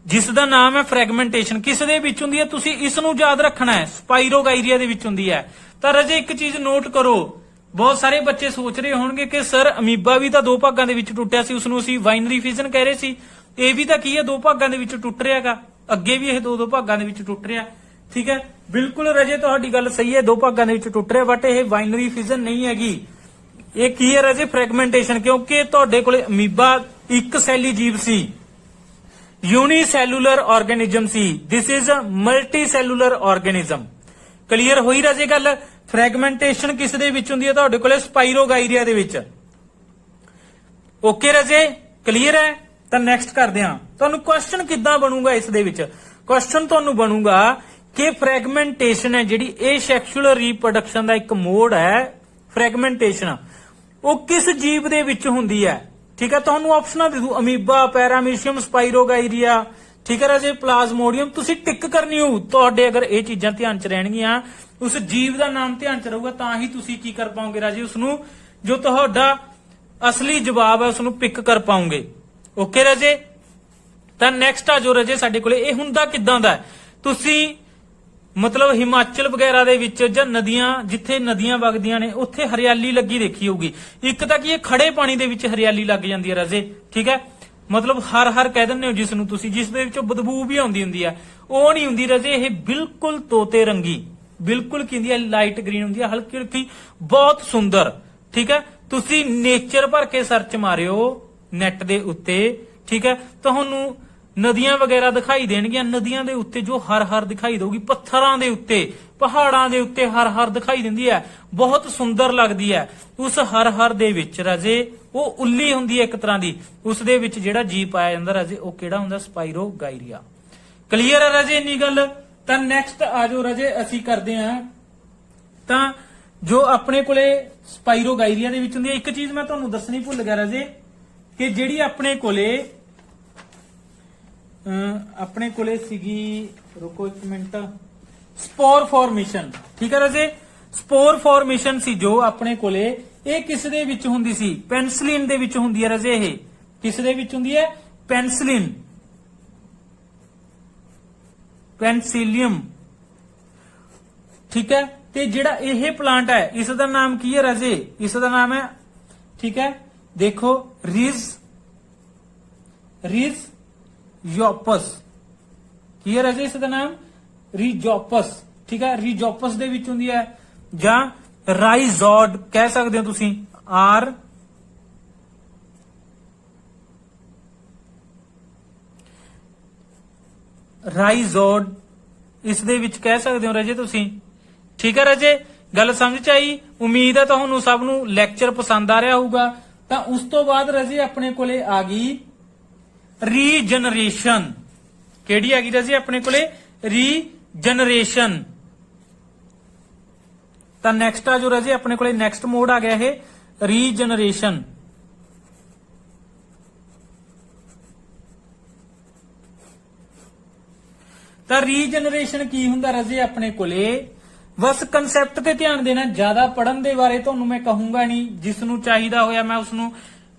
ਜਿਸ ਦਾ ਨਾਮ ਹੈ ਫ੍ਰੈਗਮੈਂਟੇਸ਼ਨ। ਕਿਸ ਦੇ ਵਿੱਚ ਹੁੰਦੀ ਹੈ? ਤੁਸੀਂ ਇਸ ਨੂੰ ਯਾਦ ਰੱਖਣਾ ਹੈ, ਸਪਾਈਰੋਗਾਇਰੀਆ ਦੇ ਵਿੱਚ ਹੁੰਦੀ ਹੈ। ਤਾਂ ਰਜੇ ਇੱਕ ਚੀਜ਼ ਨੋਟ ਕਰੋ, ਬਹੁਤ ਸਾਰੇ ਬੱਚੇ ਸੋਚ ਰਹੇ ਹੋਣਗੇ ਕਿ ਸਰ ਅਮੀਬਾ ਵੀ ਤਾਂ 2 ਭਾਗਾਂ ਦੇ ਵਿੱਚ ਟੁੱਟਿਆ ਸੀ, ਉਸ ਨੂੰ ਅਸੀਂ ਬਾਈਨਰੀ ਫਿਜ਼ਨ ਕਹਿ ਰਹੇ ਸੀ, ਇਹ ਵੀ ਤਾਂ ਕੀ ਹੈ 2 ਭਾਗਾਂ ਦੇ ਵਿੱਚ ਟੁੱਟ ਰਿਹਾਗਾ, ਅੱਗੇ ਵੀ ਇਹ 2 ਭਾਗਾਂ ਦੇ ਵਿੱਚ ਟੁੱਟ ਰਿਹਾ। ਠੀਕ ਹੈ, ਬਿਲਕੁਲ ਰਜੇ ਤੁਹਾਡੀ ਗੱਲ ਸਹੀ ਹੈ, 2 ਭਾਗਾਂ ਦੇ ਵਿੱਚ ਟੁੱਟ ਰਿਹਾ, ਬਟ ਇਹ ਬਾਈਨਰੀ ਫਿਜ਼ਨ ਨਹੀਂ ਹੈਗੀ। ਇਹ ਕੀ ਹੈ ਰਜੇ? ਫ੍ਰੈਗਮੈਂਟੇਸ਼ਨ, ਕਿਉਂਕਿ ਤੁਹਾਡੇ ਕੋਲੇ ਅਮੀਬਾ ਇੱਕ ਸੈਲੀ ਜੀਵ ਸੀ, यूनिसेलुलर ऑर्गेनिज्म सी, this is multicellular organism. Clear होई रजे गल? फ्रैगमेंटेशन किस दे विच हुंदी है? तुहाडे कोले स्पाइरोगाइरिया दे विच। ओके रजे, क्लीयर है? तां नेक्स्ट करदे हां। तुहानू क्वेश्चन किद्दां बनूगा इस दे विच? क्वेश्चन तुहानू बनूगा कि फ्रैगमेंटेशन है जिहड़ी ए सैक्शुअल रीप्रोडक्शन दा एक मोड है, फ्रैगमेंटेशन वो किस जीव दे विच हुंदी है? ठीक है, ਤੁਹਾਨੂੰ ਆਪਸ਼ਨਾਂ ਦੇ ਦੂ, ਅਮੀਬਾ, ਪੈਰਾਮੀਸ਼ੀਅਮ, ਸਪਾਈਰੋਗਾਇਰੀਆ। ਠੀਕ ਹੈ ਰਾਜੇ, ਪਲਾਜ਼ਮੋਡੀਅਮ। ਤੁਸੀਂ ਟਿਕ ਕਰਨੀ ਹੋ, ਤੁਹਾਡੇ ਅਗਰ ਇਹ ਚੀਜ਼ਾਂ ਧਿਆਨ ਚ ਰਹਿਣਗੀਆਂ, ਉਸ ਜੀਵ ਦਾ ਨਾਮ ਧਿਆਨ ਚ ਰਹੂਗਾ, ਤਾਂ ਹੀ ਤੁਸੀਂ ਕੀ ਕਰ ਪਾਓਗੇ ਰਾਜੇ, ਉਸ ਨੂੰ ਜੋ ਤੁਹਾਡਾ ਅਸਲੀ ਜਵਾਬ ਹੈ ਉਸ ਨੂੰ ਪਿਕ ਕਰ ਪਾਓਗੇ। ਓਕੇ ਰਾਜੇ, ਤਾਂ ਨੈਕਸਟ ਆ ਜੋ ਰਾਜੇ ਸਾਡੇ ਕੋਲੇ, ਇਹ ਹੁੰਦਾ ਕਿੱਦਾਂ ਦਾ? ਤੁਸੀਂ ਮਤਲਬ ਹਿਮਾਚਲ ਵਗੈਰਾ ਦੇ ਵਿੱਚ ਜਾਂ ਨਦੀਆਂ, ਜਿੱਥੇ ਨਦੀਆਂ ਵਗਦੀਆਂ ਨੇ ਉੱਥੇ ਹਰਿਆਲੀ ਲੱਗੀ ਦੇਖੀ ਹੋਊਗੀ। ਇੱਕ ਤਾਂ ਕੀ ਇਹ ਖੜੇ ਪਾਣੀ ਦੇ ਵਿੱਚ ਹਰਿਆਲੀ ਲੱਗ ਜਾਂਦੀ ਹੈ ਰਾਜੇ। ਠੀਕ ਹੈ, ਮਤਲਬ ਹਰ ਕਹਿ ਦਿੰਦੇ ਹੋ ਜਿਸ ਨੂੰ ਤੁਸੀਂ, ਜਿਸ ਦੇ ਵਿੱਚੋਂ ਬਦਬੂ ਵੀ ਆਉਂਦੀ ਹੁੰਦੀ ਹੈ, ਉਹ ਨਹੀਂ ਹੁੰਦੀ ਰਾਜੇ। ਇਹ ਬਿਲਕੁਲ ਤੋਤੇ ਰੰਗੀ, ਬਿਲਕੁਲ ਕੀ ਹੁੰਦੀ ਹੈ, ਲਾਈਟ ਗ੍ਰੀਨ ਹੁੰਦੀ ਹੈ, ਹਲਕੀ ਹਲਕੀ, ਬਹੁਤ ਸੁੰਦਰ। ਠੀਕ ਹੈ, ਤੁਸੀਂ ਨੇਚਰ ਭਰ ਕੇ ਸਰਚ ਮਾਰਿਓ ਨੈਟ ਦੇ ਉੱਤੇ। ਠੀਕ ਹੈ, ਤੁਹਾਨੂੰ ਨਦੀਆਂ ਵਗੈਰਾ ਦਿਖਾਈ ਦੇਣਗੀਆਂ, ਨਦੀਆਂ ਦੇ ਉੱਤੇ ਜੋ ਹਰ ਦਿਖਾਈ ਦੇਊਗੀ, ਪੱਥਰਾਂ ਦੇ ਉੱਤੇ, ਪਹਾੜਾਂ ਦੇ ਉੱਤੇ ਹਰ ਦਿਖਾਈ ਦਿੰਦੀ ਹੈ, ਬਹੁਤ ਸੁੰਦਰ ਲੱਗਦੀ ਹੈ। ਉਸ ਹਰ ਦੇ ਵਿੱਚ ਰਾਜੇ ਉਹ ਉੱਲੀ ਹੁੰਦੀ ਹੈ ਇੱਕ ਤਰ੍ਹਾਂ ਦੀ, ਉਸ ਦੇ ਵਿੱਚ ਜਿਹੜਾ ਜੀਵ ਪਾਇਆ ਜਾਂਦਾ ਰਾਜੇ ਉਹ ਕਿਹੜਾ ਹੁੰਦਾ? ਸਪਾਈਰੋਗਾਇਰੀਆ। ਕਲੀਅਰ ਹੈ ਰਾਜੇ ਇੰਨੀ ਗੱਲ? ਤਾਂ ਨੈਕਸਟ ਆ ਜਾਓ ਰਾਜੇ, ਅਸੀਂ ਕਰਦੇ ਹਾਂ ਤਾਂ ਜੋ ਆਪਣੇ ਕੋਲੇ ਸਪਾਈਰੋਗਾਇਰੀਆ ਦੇ ਵਿੱਚ ਹੁੰਦੀ ਹੈ। ਇੱਕ ਚੀਜ਼ ਮੈਂ ਤੁਹਾਨੂੰ ਦੱਸਣੀ ਭੁੱਲ ਗਿਆ ਰਾਜੇ, ਕਿ ਜਿਹੜੀ ਆਪਣੇ ਕੋਲੇ ਸੀਗੀ, ਰੁਕੋ ਇੱਕ ਮਿੰਟ, ਸਪੋਰ ਫਾਰਮੇਸ਼ਨ। ਠੀਕ ਹੈ ਰਾਜੇ, ਸਪੋਰ ਫਾਰਮੇਸ਼ਨ ਸੀ ਜੋ ਆਪਣੇ ਕੋਲੇ, ਇਹ ਕਿਸ ਦੇ ਵਿੱਚ ਹੁੰਦੀ ਸੀ? ਪੈਨਸਿਲਿਨ ਦੇ ਵਿੱਚ ਹੁੰਦੀ ਹੈ ਰਾਜੇ। ਇਹ ਕਿਸ ਦੇ ਵਿੱਚ ਹੁੰਦੀ ਹੈ? ਪੈਨਸਿਲਿਨ, ਪੈਨਸਿਲਿयम। ਠੀਕ ਹੈ, ਤੇ ਜਿਹੜਾ ਇਹ ਪਲਾਂਟ ਹੈ ਇਸ ਦਾ ਨਾਮ ਕੀ ਹੈ ਰਾਜੇ? ਇਸ ਦਾ ਨਾਮ ਹੈ, ਠੀਕ ਹੈ, ਦੇਖੋ, ਰਿਜੋਪਸ। ਕੀ ਹੈ ਰਾਜੇ ਇਸ ਦਾ ਨਾਮ? ਰਿਜੋਪਸ। ਠੀਕ ਹੈ, ਰਿਜੋਪਸ ਦੇ ਵਿੱਚ ਹੁੰਦੀ ਹੈ, ਜਾਂ ਰਾਈਜ਼ੋਡ ਕਹਿ ਸਕਦੇ ਹੋ ਤੁਸੀਂ, ਰਾਈਜ਼ੋਡ ਇਸ ਦੇ ਵਿੱਚ ਕਹਿ ਸਕਦੇ ਹੋ ਰਾਜੇ ਤੁਸੀਂ। ਠੀਕ ਹੈ ਰਾਜੇ, ਗੱਲ ਸਮਝ ਚ ਆਈ? ਉਮੀਦ ਹੈ ਤੁਹਾਨੂੰ ਸਭ ਨੂੰ ਲੈਕਚਰ ਪਸੰਦ ਆ ਰਿਹਾ ਹੋਊਗਾ। ਤਾਂ ਉਸ ਤੋਂ ਬਾਅਦ ਰਾਜੇ ਆਪਣੇ ਕੋਲੇ ਆ ਗਈ ਰੀਜਨਰੇਸ਼ਨ। ਕਿਹੜੀ ਆ ਗਈ ਰਾਜੇ ਆਪਣੇ ਕੋਲੇ? ਰੀਜਨਰੇਸ਼ਨ। ਤਾਂ ਨੈਕਸਟ ਆ ਜੋ ਰਾਜੇ ਆਪਣੇ ਕੋਲੇ ਨੈਕਸਟ ਮੋਡ ਆ ਗਿਆ ਇਹ ਰੀਜਨਰੇਸ਼ਨ। ਤਾਂ ਰੀਜਨਰੇਸ਼ਨ ਕੀ ਹੁੰਦਾ ਰਾਜੇ ਆਪਣੇ ਕੋਲੇ? ਬਸ ਕਨਸੈਪਟ ਤੇ ਧਿਆਨ ਦੇਣਾ, ਜ਼ਿਆਦਾ ਪੜਨ ਦੇ ਬਾਰੇ ਤੁਹਾਨੂੰ ਮੈਂ ਕਹੂੰਗਾ ਨਹੀਂ। ਜਿਸ ਨੂੰ ਚਾਹੀਦਾ ਹੋਇਆ ਮੈਂ ਉਸ ਨੂੰ,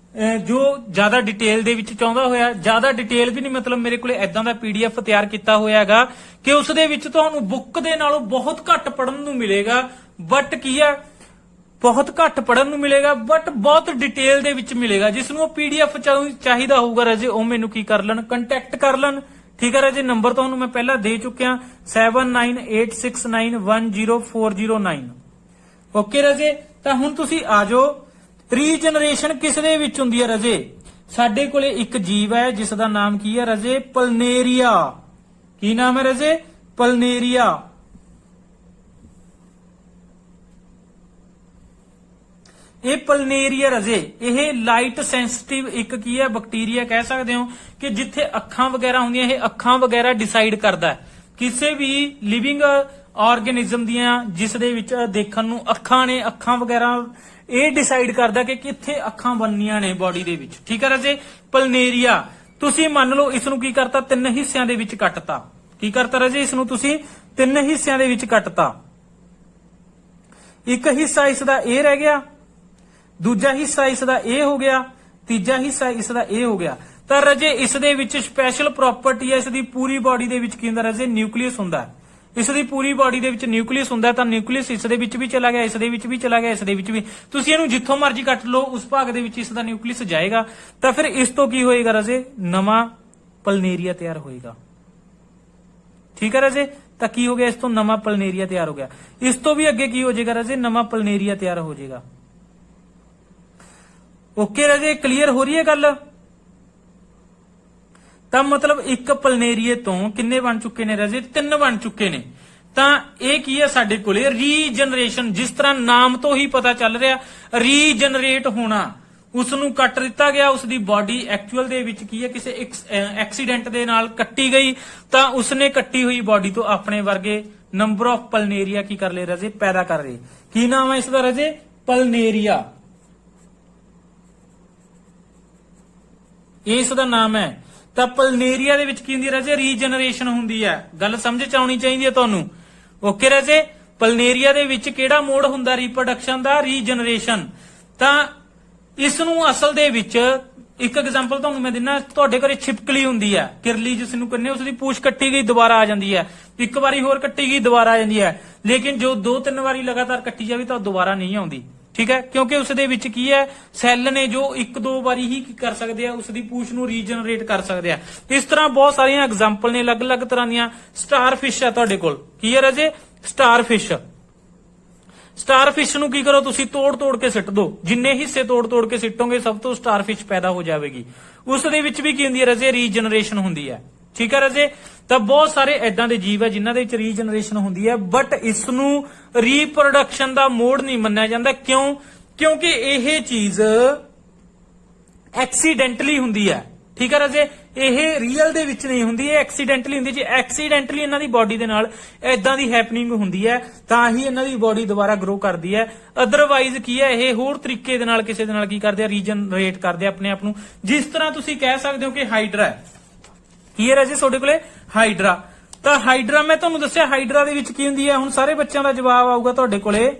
ਜੋ ਜ਼ਿਆਦਾ ਡਿਟੇਲ ਦੇ ਵਿੱਚ ਚਾਹੁੰਦਾ ਹੋਇਆ, ਜ਼ਿਆਦਾ ਡਿਟੇਲ ਵੀ ਨਹੀਂ, ਮਤਲਬ ਮੇਰੇ ਕੋਲੇ ਐਦਾਂ ਦਾ PDF ਤਿਆਰ ਕੀਤਾ ਹੋਇਆ ਹੈਗਾ ਕਿ ਉਸ ਦੇ ਵਿੱਚ ਤੁਹਾਨੂੰ ਬੁੱਕ ਦੇ ਨਾਲੋਂ ਬਹੁਤ ਘੱਟ ਪੜਨ ਨੂੰ ਮਿਲੇਗਾ। ਬਟ ਕੀ ਆ, ਬਹੁਤ ਘੱਟ ਪੜਨ ਨੂੰ ਮਿਲੇਗਾ, ਬਟ ਬਹੁਤ ਡਿਟੇਲ ਦੇ ਵਿੱਚ ਮਿਲੇਗਾ। ਜਿਸ ਨੂੰ ਉਹ PDF ਚਾਹੀਦਾ ਹੋਊਗਾ ਰਾਜੇ, ਉਹ ਮੈਨੂੰ ਕੀ ਕਰ ਲੈਣ, ਕੰਟੈਕਟ ਕਰ ਲੈਣ। ਠੀਕ ਹੈ ਰਾਜੇ, ਨੰਬਰ ਤੁਹਾਨੂੰ ਮੈਂ ਪਹਿਲਾਂ ਦੇ ਚੁੱਕਿਆ 7986910409। ਓਕੇ ਰਾਜੇ, ਤਾਂ ਹੁਣ ਤੁਸੀਂ ਆ ਜਾਓ। ਰੀਜਨਰੇਸ਼ਨ ਕਿਸ ਦੇ ਵਿੱਚ ਹੁੰਦੀ ਹੈ ਰਾਜੇ? ਸਾਡੇ ਕੋਲੇ ਇੱਕ ਜੀਵ ਹੈ ਜਿਸ ਦਾ ਨਾਮ ਕੀ ਹੈ ਰਾਜੇ? ਪਲਨੇਰੀਆ। ਕੀ ਨਾਮ ਹੈ ਰਾਜੇ? ਪਲਨੇਰੀਆ। ਇਹ ਪਲਨੇਰੀਆ ਰਾਜੇ, ਇਹ ਲਾਈਟ ਸੈਂਸਿਟਿਵ ਇੱਕ ਕੀ ਹੈ, ਬੈਕਟੀਰੀਆ ਕਹਿ ਸਕਦੇ ਹੋ, ਕਿ ਜਿੱਥੇ ਅੱਖਾਂ ਵਗੈਰਾ ਹੁੰਦੀਆਂ, ਇਹ ਅੱਖਾਂ ਵਗੈਰਾ ਡਿਸਾਈਡ ਕਰਦਾ ਹੈ ਕਿਸੇ ਵੀ ਲਿਵਿੰਗ ਆਰਗੇਨਿਜ਼ਮ ਦੀਆਂ, ਜਿਸ ਦੇ ਵਿੱਚ ਦੇਖਣ ਨੂੰ ਅੱਖਾਂ ਨੇ, ਅੱਖਾਂ ਵਗੈਰਾ ਇਹ ਡਿਸਾਈਡ ਕਰਦਾ ਕਿ ਕਿੱਥੇ ਅੱਖਾਂ ਬਣਨੀਆਂ ਨੇ ਬਾਡੀ ਦੇ ਵਿੱਚ। ਠੀਕ ਹੈ ਰਾਜੇ, ਪਲਨੇਰੀਆ। ਤੁਸੀਂ ਮੰਨ ਲਓ ਇਸ ਨੂੰ ਕੀ ਕਰਤਾ, 3 ਹਿੱਸਿਆਂ ਦੇ ਵਿੱਚ ਕੱਟਤਾ। ਕੀ ਕਰਤਾ ਰਾਜੇ, ਇਸ ਨੂੰ ਤੁਸੀਂ 3 ਹਿੱਸਿਆਂ ਦੇ ਵਿੱਚ ਕੱਟਤਾ। ਇੱਕ ਹਿੱਸਾ ਇਸ ਦਾ ਇਹ ਰਹਿ ਗਿਆ, ਦੂਜਾ ਹਿੱਸਾ ਇਸ ਦਾ ਇਹ ਹੋ ਗਿਆ, ਤੀਜਾ ਹਿੱਸਾ ਇਸ ਦਾ ਇਹ ਹੋ ਗਿਆ। ਤਾਂ ਰਾਜੇ ਇਸ ਦੇ ਵਿੱਚ ਸਪੈਸ਼ਲ ਪ੍ਰਾਪਰਟੀ ਹੈ, ਇਸ ਦੀ ਪੂਰੀ ਬਾਡੀ ਦੇ ਵਿੱਚ ਕੀ ਹੁੰਦਾ ਰਾਜੇ, ਨਿਊਕਲੀਅਸ ਹੁੰਦਾ ਹੈ। ਇਸ ਦੀ ਪੂਰੀ ਬਾਡੀ ਦੇ ਵਿੱਚ ਨਿਊਕਲੀਅਸ ਹੁੰਦਾ, ਤਾਂ ਨਿਊਕਲੀਅਸ ਇਸ ਦੇ ਵਿੱਚ ਵੀ ਚਲਾ ਗਿਆ, ਇਸ ਦੇ ਵਿੱਚ ਵੀ ਚਲਾ ਗਿਆ, ਇਸ ਦੇ ਵਿੱਚ ਵੀ। ਤੁਸੀਂ ਇਹਨੂੰ ਜਿੱਥੋਂ ਮਰਜ਼ੀ ਕੱਟ ਲਓ, ਉਸ ਭਾਗ ਦੇ ਵਿੱਚ ਇਸ ਦਾ ਨਿਊਕਲੀਅਸ ਜਾਏਗਾ। ਤਾਂ ਫਿਰ ਇਸ ਤੋਂ ਕੀ ਹੋਏਗਾ ਰਾਜੇ, ਨਵਾਂ ਪਲਨੇਰੀਆ ਤਿਆਰ ਹੋਏਗਾ। ਠੀਕ ਹੈ ਰਾਜੇ, ਤਾਂ ਕੀ ਹੋ ਗਿਆ, ਇਸ ਤੋਂ ਨਵਾਂ ਪਲਨੇਰੀਆ ਤਿਆਰ ਹੋ ਗਿਆ। ਇਸ ਤੋਂ ਵੀ ਅੱਗੇ ਕੀ ਹੋ ਜਾਏਗਾ ਰਾਜੇ, ਨਵਾਂ ਪਲਨੇਰੀਆ ਤਿਆਰ ਹੋ ਜਾਏਗਾ। ਓਕੇ ਰਾਜੇ, ਕਲੀਅਰ ਹੋ ਰਹੀ ਹੈ ਗੱਲ। ਤਾਂ ਮਤਲਬ ਇੱਕ ਪਲਨੇਰੀਏ ਤੋਂ ਕਿੰਨੇ ਬਣ ਚੁੱਕੇ ਨੇ ਰਾਜੇ, 3 ਬਣ ਚੁੱਕੇ ਨੇ। ਤਾਂ ਇਹ ਕੀ ਹੈ ਸਾਡੇ ਕੋਲੇ, ਰੀਜਨਰੇਸ਼ਨ। ਜਿਸ ਤਰ੍ਹਾਂ ਨਾਮ ਤੋਂ ਹੀ ਪਤਾ ਚੱਲ ਰਿਹਾ, ਰੀਜਨਰੇਟ ਹੋਣਾ। ਉਸ ਨੂੰ ਕੱਟ ਦਿੱਤਾ ਗਿਆ, ਉਸ ਦੀ ਬਾਡੀ ਐਕਚੁਅਲ ਦੇ ਵਿੱਚ ਕੀ ਹੈ, ਕਿਸੇ ਐਕਸੀਡੈਂਟ ਦੇ ਨਾਲ ਕੱਟੀ ਗਈ, ਤਾਂ ਉਸਨੇ ਕੱਟੀ ਹੋਈ ਬਾਡੀ ਤੋਂ ਆਪਣੇ ਵਰਗੇ ਨੰਬਰ ਆਫ ਪਲਨੇਰੀਆ ਕੀ ਕਰ ਲਏ ਰਾਜੇ, ਪੈਦਾ ਕਰ ਰਹੇ। ਕੀ ਨਾਮ ਹੈ ਇਸ ਦਾ ਰਾਜੇ, ਪਲਨੇਰੀਆ। ਇਸ ਦਾ ਨਾਮ ਹੈ। ਤਾਂ ਪਲਨੇਰੀਆ ਦੇ ਵਿੱਚ ਕੀ ਹੁੰਦੀ ਹੈ ਰਾਜੇ, ਰੀਜਨਰੇਸ਼ਨ ਹੁੰਦੀ ਹੈ। ਗੱਲ ਸਮਝ ਚ ਆਉਣੀ ਚਾਹੀਦੀ ਹੈ ਤੁਹਾਨੂੰ। ਓਕੇ ਰਾਜੇ, ਪਲਨੇਰੀਆ ਦੇ ਵਿੱਚ ਕਿਹੜਾ ਮੋਡ ਹੁੰਦਾ ਰੀਪਰੋਡਕਸ਼ਨ ਦਾ, ਰੀਜਨਰੇਸ਼ਨ। ਤਾਂ ਇਸ ਨੂੰ ਅਸਲ ਦੇ ਵਿੱਚ ਇੱਕ ਐਗਜ਼ਾਮਪਲ ਤੁਹਾਨੂੰ ਮੈਂ ਦਿੰਨਾ, ਤੁਹਾਡੇ ਘਰੇ ਛਿਪਕਲੀ ਹੁੰਦੀ ਹੈ, ਕਿਰਲੀ ਜਿਸ ਨੂੰ ਕਹਿੰਦੇ, ਉਸ ਦੀ ਪੂਛ ਕੱਟੀ ਗਈ ਦੁਬਾਰਾ ਆ ਜਾਂਦੀ ਹੈ, ਇੱਕ ਵਾਰੀ ਹੋਰ ਕੱਟੀ ਗਈ ਦੁਬਾਰਾ ਆ ਜਾਂਦੀ ਹੈ। ਲੇਕਿਨ ਜੋ 2-3 ਵਾਰੀ ਲਗਾਤਾਰ ਕੱਟੀ ਜਾਵੇ ਤਾਂ ਦੁਬਾਰਾ ਨਹੀਂ ਆਉਂਦੀ। ਠੀਕ ਹੈ, ਕਿਉਂਕਿ ਉਸ ਦੇ ਵਿੱਚ ਕੀ ਹੈ, ਸੈੱਲ ਨੇ ਜੋ 1-2 ਵਾਰੀ ਹੀ ਕੀ ਕਰ ਸਕਦੇ ਆ, ਉਸ ਦੀ ਪੂਛ ਨੂੰ ਰੀਜਨਰੇਟ ਕਰ ਸਕਦੇ ਆ। ਇਸ ਤਰ੍ਹਾਂ ਬਹੁਤ ਸਾਰੀਆਂ ਐਗਜ਼ਾਮਪਲ ਨੇ ਅਲੱਗ-ਅਲੱਗ ਤਰ੍ਹਾਂ ਦੀਆਂ। ਸਟਾਰ ਫਿਸ਼ ਹੈ ਤੁਹਾਡੇ ਕੋਲ, ਕੀ ਹੈ ਰਾਜੇ, ਸਟਾਰ ਫਿਸ਼। ਸਟਾਰ ਫਿਸ਼ ਨੂੰ ਕੀ ਕਰੋ, ਤੁਸੀਂ ਤੋੜ-ਤੋੜ ਕੇ ਸਿੱਟ ਦਿਓ। ਜਿੰਨੇ ਹਿੱਸੇ ਤੋੜ-ਤੋੜ ਕੇ ਸਿੱਟੋਗੇ, ਸਭ ਤੋਂ ਸਟਾਰ ਫਿਸ਼ ਪੈਦਾ ਹੋ ਜਾਵੇਗੀ। ਉਸ ਦੇ ਵਿੱਚ ਵੀ ਕੀ ਹੁੰਦੀ ਹੈ ਰਾਜੇ, ਰੀਜਨਰੇਸ਼ਨ ਹੁੰਦੀ ਹੈ। ਠੀਕ ਹੈ ਰਾਜੇ, ਤਾਂ ਬਹੁਤ ਸਾਰੇ ਐਦਾਂ ਦੇ ਜੀਵ ਹੈ ਜਿਨ੍ਹਾਂ ਦੇ ਵਿੱਚ ਰੀਜਨਰੇਸ਼ਨ ਹੁੰਦੀ ਹੈ, ਬਟ ਇਸ ਨੂੰ ਰੀਪਰੋਡਕਸ਼ਨ ਦਾ ਮੋਡ ਨਹੀਂ ਮੰਨਿਆ ਜਾਂਦਾ। ਕਿਉਂ? ਕਿਉਂਕਿ ਇਹ ਚੀਜ਼ ਐਕਸੀਡੈਂਟਲੀ ਹੁੰਦੀ ਹੈ। ਠੀਕ ਹੈ ਰਾਜੇ, ਇਹ ਰੀਅਲ ਦੇ ਵਿੱਚ ਨਹੀਂ ਹੁੰਦੀ, ਇਹ ਐਕਸੀਡੈਂਟਲੀ ਹੁੰਦੀ। ਜੇ ਐਕਸੀਡੈਂਟਲੀ ਇਹਨਾਂ ਦੀ ਬਾਡੀ ਦੇ ਨਾਲ ਐਦਾਂ ਦੀ ਹੈਪਨਿੰਗ ਹੁੰਦੀ ਹੈ, ਤਾਂ ਹੀ ਇਹਨਾਂ ਦੀ ਬਾਡੀ ਦੁਬਾਰਾ ਗਰੋ ਕਰਦੀ ਹੈ। ਅਦਰਵਾਈਜ਼ ਕੀ ਹੈ, ਇਹ ਹੋਰ ਤਰੀਕੇ ਦੇ ਨਾਲ ਕਿਸੇ ਦੇ ਨਾਲ ਕੀ ਕਰਦੇ ਆ, ਰੀਜਨਰੇਟ ਕਰਦੇ ਆ ਆਪਣੇ ਆਪ ਨੂੰ। ਜਿਸ ਤਰ੍ਹਾਂ ਤੁਸੀਂ ਕਹਿ ਸਕਦੇ ਹੋ ਕਿ ਹਾਈਡਰਾ ਹੈ। ਕੀ ਹੈ ਰਾਜੇ ਤੁਹਾਡੇ ਕੋਲੇ, ਹਾਈਡਰਾ। ਤਾਂ ਹਾਈਡਰਾ ਮੈਂ ਤੁਹਾਨੂੰ ਦੱਸਿਆ, ਹਾਈਡਰਾ ਦੇ ਵਿੱਚ ਕੀ ਹੁੰਦੀ ਹੈ। ਹੁਣ ਸਾਰੇ ਬੱਚਿਆਂ ਦਾ ਜਵਾਬ ਆਊਗਾ ਤੁਹਾਡੇ ਕੋਲੇ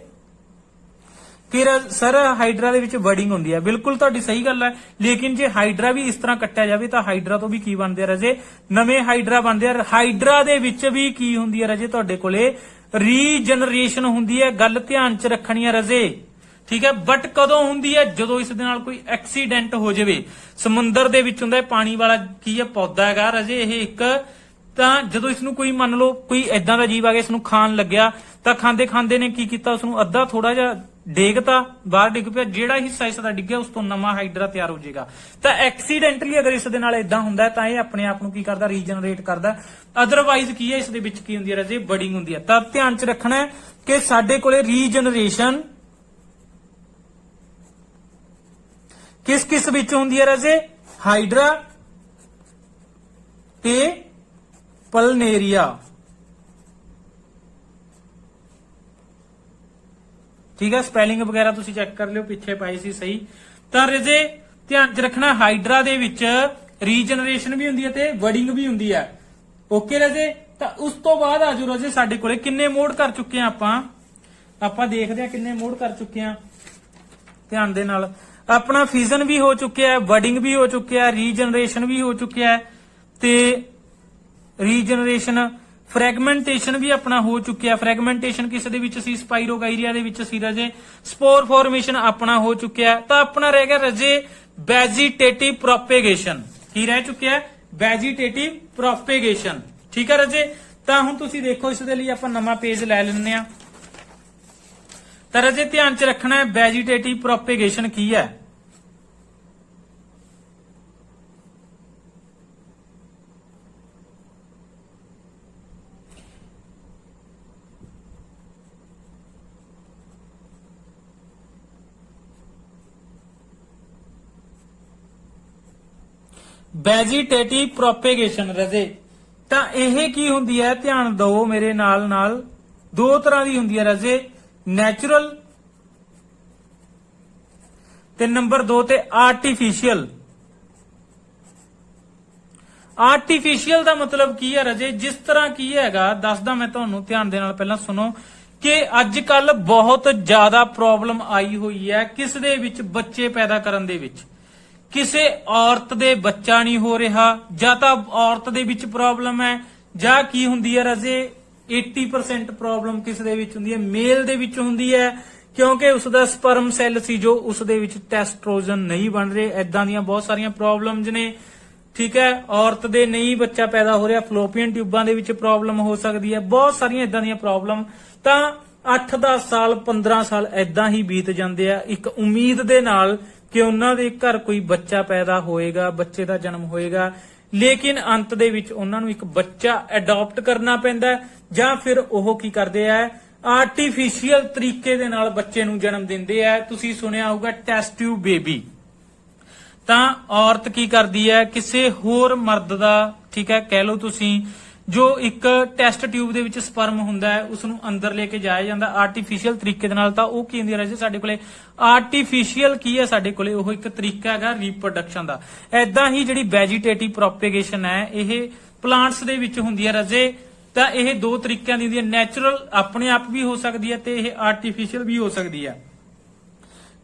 ਕਿ ਸਰ ਹਾਈਡਰਾ ਦੇ ਵਿੱਚ ਵਰਡਿੰਗ ਹੁੰਦੀ ਹੈ। ਬਿਲਕੁਲ ਤੁਹਾਡੀ ਸਹੀ ਗੱਲ ਹੈ, ਲੇਕਿਨ ਜੇ ਹਾਈਡਰਾ ਵੀ ਇਸ ਤਰ੍ਹਾਂ ਕੱਟਿਆ ਜਾਵੇ ਤਾਂ ਹਾਈਡਰਾ ਤੋਂ ਵੀ ਕੀ ਬਣਦੇ ਆ ਰਾਜੇ, ਨਵੇਂ ਹਾਈਡਰਾ ਬਣਦੇ ਆ। ਹਾਈਡਰਾ ਦੇ ਵਿੱਚ ਵੀ ਕੀ ਹੁੰਦੀ ਹੈ ਰਾਜੇ, ਤੁਹਾਡੇ ਕੋਲੇ ਰੀਜਨਰੇਸ਼ਨ ਹੁੰਦੀ ਹੈ। ਗੱਲ ਧਿਆਨ 'ਚ ਰੱਖਣੀ ਹੈ ਰਾਜੇ। ਠੀਕ ਹੈ, ਬਟ ਕਦੋਂ ਹੁੰਦੀ ਹੈ, ਜਦੋਂ ਇਸ ਦੇ ਨਾਲ ਕੋਈ ਐਕਸੀਡੈਂਟ ਹੋ ਜਾਵੇ। ਸਮੁੰਦਰ ਦੇ ਵਿੱਚ ਹੁੰਦਾ ਪਾਣੀ ਵਾਲਾ ਕੀ ਹੈ, ਪੌਦਾ ਹੈਗਾ ਰਾਜੇ ਇਹ ਇੱਕ। ਤਾਂ ਜਦੋਂ ਇਸ ਨੂੰ ਕੋਈ ਮੰਨ ਲਓ ਕੋਈ ਐਦਾਂ ਦਾ ਜੀਵ ਆ ਗਿਆ, ਇਸ ਨੂੰ ਖਾਣ ਲੱਗਿਆ, ਤਾਂ ਖਾਂਦੇ ਖਾਂਦੇ ਨੇ ਕੀ ਕੀਤਾ, ਉਸ ਨੂੰ ਅੱਧਾ ਥੋੜਾ ਜਿਹਾ ਡੇਗਤਾ, ਬਾਹਰ ਡਿੱਗ ਪਿਆ। ਜਿਹੜਾ ਹਿੱਸਾ ਇਸ ਦਾ ਡਿੱਗਿਆ, ਉਸ ਤੋਂ ਨਵਾਂ ਹਾਈਡਰਾ ਤਿਆਰ ਹੋ ਜਾਏਗਾ। ਤਾਂ ਐਕਸੀਡੈਂਟਲੀ ਅਗਰ ਇਸ ਦੇ ਨਾਲ ਇਦਾਂ ਹੁੰਦਾ ਤਾਂ ਇਹ ਆਪਣੇ ਆਪ ਨੂੰ ਕੀ ਕਰਦਾ, ਰੀਜਨਰੇਟ ਕਰਦਾ। ਅਦਰਵਾਈਜ਼ ਕੀ ਹੈ, ਇਸ ਦੇ ਵਿੱਚ ਕੀ ਹੁੰਦੀ ਹੈ ਰਾਜੇ, ਬਡਿੰਗ ਹੁੰਦੀ ਹੈ। ਤਾਂ ਧਿਆਨ 'ਚ ਰੱਖਣਾ ਹੈ ਕਿ ਸਾਡੇ ਕੋਲੇ ਰੀਜਨਰੇਸ਼ਨ ਕਿਸ ਕਿਸ ਵਿੱਚ ਹੁੰਦੀ ਹੈ ਰਾਜੇ, ਹਾਈਡਰਾ ਤੇ ਪਲਨੇਰੀਆ। ਠੀਕ ਹੈ, ਸਪੈਲਿੰਗ ਵਗੈਰਾ ਤੁਸੀਂ ਚੈੱਕ ਕਰ ਲਿਓ, ਪਿੱਛੇ ਪਾਈ ਸੀ ਸਹੀ। ਤਾਂ ਰਾਜੇ ਧਿਆਨ 'ਚ ਰੱਖਣਾ, ਹਾਈਡਰਾ ਦੇ ਵਿੱਚ ਰੀਜਨਰੇਸ਼ਨ ਵੀ ਹੁੰਦੀ ਹੈ ਤੇ ਵਰਡਿੰਗ ਵੀ ਹੁੰਦੀ ਹੈ। ਓਕੇ ਰਾਜੇ, ਤਾਂ ਉਸ ਤੋਂ ਬਾਅਦ ਆਜੋ ਰਾਜੇ ਸਾਡੇ ਕੋਲੇ ਕਿੰਨੇ ਮੋਡ ਕਰ ਚੁੱਕੇ ਆ ਆਪਾਂ ਦੇਖਦੇ ਆ ਕਿੰਨੇ ਮੋਡ ਕਰ ਚੁੱਕੇ ਆ। ਧਿਆਨ ਦੇ ਨਾਲ, ਆਪਣਾ ਫਿਜ਼ਨ ਵੀ ਹੋ ਚੁੱਕਿਆ ਹੈ, ਵਰਡਿੰਗ ਵੀ ਹੋ ਚੁੱਕਿਆ ਹੈ, ਰੀਜਨਰੇਸ਼ਨ ਵੀ ਹੋ ਚੁੱਕਿਆ ਹੈ ਤੇ ਰੀਜਨਰੇਸ਼ਨ ਫ੍ਰੈਗਮੈਂਟੇਸ਼ਨ ਵੀ ਆਪਣਾ ਹੋ ਚੁੱਕਿਆ। ਫ੍ਰੈਗਮੈਂਟੇਸ਼ਨ ਕਿਸ ਦੇ ਵਿੱਚ ਸੀ, ਸਪਾਇਰੋਗਾਇਰੀਆ ਦੇ ਵਿੱਚ ਸੀ ਰਾਜੇ। ਸਪੋਰ ਫਾਰਮੇਸ਼ਨ ਆਪਣਾ ਹੋ ਚੁੱਕਿਆ। ਤਾਂ ਆਪਣਾ ਰਹਿ ਗਿਆ ਰਾਜੇ ਵੈਜੀਟੇਟਿਵ ਪ੍ਰੋਪੇਗੇਸ਼ਨ। ਕੀ ਰਹਿ ਚੁੱਕਿਆ ਹੈ, ਵੈਜੀਟੇਟਿਵ ਪ੍ਰੋਪੇਗੇਸ਼ਨ। ਠੀਕ ਹੈ ਰਾਜੇ, ਤਾਂ ਹੁਣ ਤੁਸੀਂ ਦੇਖੋ ਇਸ ਦੇ ਲਈ ਆਪਾਂ ਨਵਾਂ ਪੇਜ ਲੈ ਲੈਂਦੇ ਆ। ਤਾਂ ਰਾਜੇ ਧਿਆਨ 'ਚ ਰੱਖਣਾ ਹੈ ਵੈਜੀਟੇਟਿਵ ਪ੍ਰੋਪੇਗੇਸ਼ਨ ਕੀ ਹੈ। ਵੈਜੀਟੇਟਿਵ ਪ੍ਰੋਪੇਗੇਸ਼ਨ ਰਾਜੇ, ਤਾਂ ਇਹ ਕੀ ਹੁੰਦੀ ਹੈ, ਧਿਆਨ ਦਿਓ ਮੇਰੇ ਨਾਲ। 2 ਤਰ੍ਹਾਂ ਦੀ ਹੁੰਦੀ ਹੈ ਰਾਜੇ, ਨੈਚੁਰਲ ਤੇ ਨੰਬਰ 2 ਤੇ ਆਰਟੀਫੀਸ਼ੀਅਲ। ਆਰਟੀਫੀਸ਼ੀਅਲ ਦਾ ਮਤਲਬ ਕੀ ਹੈ ਰਾਜੇ? ਜਿਸ ਤਰ੍ਹਾਂ ਕੀ ਹੈਗਾ ਦੱਸਦਾ ਮੈਂ ਤੁਹਾਨੂੰ, ਧਿਆਨ ਦੇ ਨਾਲ ਪਹਿਲਾਂ ਸੁਣੋ ਕਿ ਅੱਜ ਕੱਲ ਬਹੁਤ ਜ਼ਿਆਦਾ ਪ੍ਰੋਬਲਮ ਆਈ ਹੋਈ ਹੈ ਕਿਸ ਦੇ ਵਿੱਚ? ਬੱਚੇ ਪੈਦਾ ਕਰਨ ਦੇ ਵਿੱਚ। ਕਿਸੇ ਔਰਤ ਦੇ ਬੱਚਾ ਨਹੀਂ ਹੋ ਰਿਹਾ, ਜਾਂ ਤਾਂ ਔਰਤ ਦੇ ਵਿੱਚ ਪ੍ਰੋਬਲਮ ਹੈ, ਜਾਂ ਕੀ ਹੁੰਦੀ ਹੈ ਰਾਜੇ 80% ਪ੍ਰੋਬਲਮ ਕਿਸ ਦੇ ਵਿੱਚ ਹੁੰਦੀ ਹੈ? ਮੇਲ ਦੇ ਵਿੱਚ ਹੁੰਦੀ ਹੈ, ਕਿਉਂਕਿ ਉਸ ਦਾ ਸਪਰਮ ਸੈੱਲ ਸੀ ਜੋ ਉਸ ਦੇ ਵਿੱਚ ਟੈਸਟੋਸਟੇਰੋਨ ਨਹੀਂ ਬਣ ਰਹੇ। ਐਦਾਂ ਦੀਆਂ ਬਹੁਤ ਸਾਰੀਆਂ ਪ੍ਰੋਬਲਮਸ ਨੇ, ਠੀਕ ਹੈ। ਔਰਤ ਦੇ ਨਹੀਂ ਬੱਚਾ ਪੈਦਾ ਹੋ ਰਿਹਾ, ਫਲੋਪੀਅਨ ਟਿਊਬਾਂ ਦੇ ਵਿੱਚ ਪ੍ਰੋਬਲਮ ਹੋ ਸਕਦੀ ਹੈ, ਬਹੁਤ ਸਾਰੀਆਂ ਇਦਾਂ ਦੀਆਂ ਪ੍ਰੋਬਲਮ। ਤਾਂ 8-10 ਸਾਲ 15 ਸਾਲ ਐਦਾਂ ਹੀ ਬੀਤ ਜਾਂਦੇ ਆ ਇੱਕ ਉਮੀਦ ਦੇ ਨਾਲ ਕਿ ਉਹਨਾਂ ਦੇ ਘਰ ਕੋਈ ਬੱਚਾ ਪੈਦਾ ਹੋਏਗਾ, ਬੱਚੇ ਦਾ ਜਨਮ ਹੋਏਗਾ, ਲੇਕਿਨ ਅੰਤ ਦੇ ਵਿੱਚ ਉਹਨਾਂ ਨੂੰ ਇੱਕ ਬੱਚਾ ਅਡਾਪਟ ਕਰਨਾ ਪੈਂਦਾ, ਜਾਂ ਫਿਰ ਉਹ ਕੀ ਕਰਦੇ ਆ ਆਰਟੀਫੀਸ਼ੀਅਲ ਤਰੀਕੇ ਦੇ ਨਾਲ ਬੱਚੇ ਨੂੰ ਜਨਮ ਦਿੰਦੇ ਆ। ਤੁਸੀਂ ਸੁਣਿਆ ਹੋਊਗਾ ਟੈਸਟ ਟਿਊਬ ਬੇਬੀ। ਤਾਂ ਔਰਤ ਕੀ ਕਰਦੀ ਹੈ, ਕਿਸੇ ਹੋਰ ਮਰਦ ਦਾ, ਠੀਕ ਹੈ, ਕਹਿ ਲਓ ਤੁਸੀਂ, ਜੋ ਇੱਕ ਟੈਸਟ ਟਿਊਬ ਦੇ ਵਿੱਚ ਸਪਰਮ ਹੁੰਦਾ ਹੈ ਉਸ ਨੂੰ ਅੰਦਰ ਲੈ ਕੇ ਜਾਇਆ ਜਾਂਦਾ ਆਰਟੀਫੀਸ਼ੀਅਲ ਤਰੀਕੇ ਦੇ ਨਾਲ। ਤਾਂ ਉਹ ਕੀ ਹੁੰਦੀ ਹੈ ਰਾਜੇ ਸਾਡੇ ਕੋਲੇ? ਆਰਟੀਫੀਸ਼ੀਅਲ ਕੀ ਹੈ ਸਾਡੇ ਕੋਲੇ? ਉਹ ਇੱਕ ਤਰੀਕਾ ਹੈਗਾ ਰੀਪਰੋਡਕਸ਼ਨ ਦਾ। ਐਦਾਂ ਹੀ ਜਿਹੜੀ ਵੈਜੀਟੇਟਿਵ ਪ੍ਰੋਪੇਗੇਸ਼ਨ ਹੈ ਇਹ ਪਲਾਂਟਸ ਦੇ ਵਿੱਚ ਹੁੰਦੀ ਹੈ ਰਾਜੇ। ਤਾਂ ਇਹ ਦੋ ਤਰੀਕਿਆਂ ਦੀ ਹੁੰਦੀ ਹੈ, ਨੈਚੁਰਲ ਆਪਣੇ ਆਪ ਵੀ ਹੋ ਸਕਦੀ ਹੈ ਤੇ ਇਹ ਆਰਟੀਫੀਸ਼ੀਅਲ ਵੀ ਹੋ ਸਕਦੀ ਹੈ।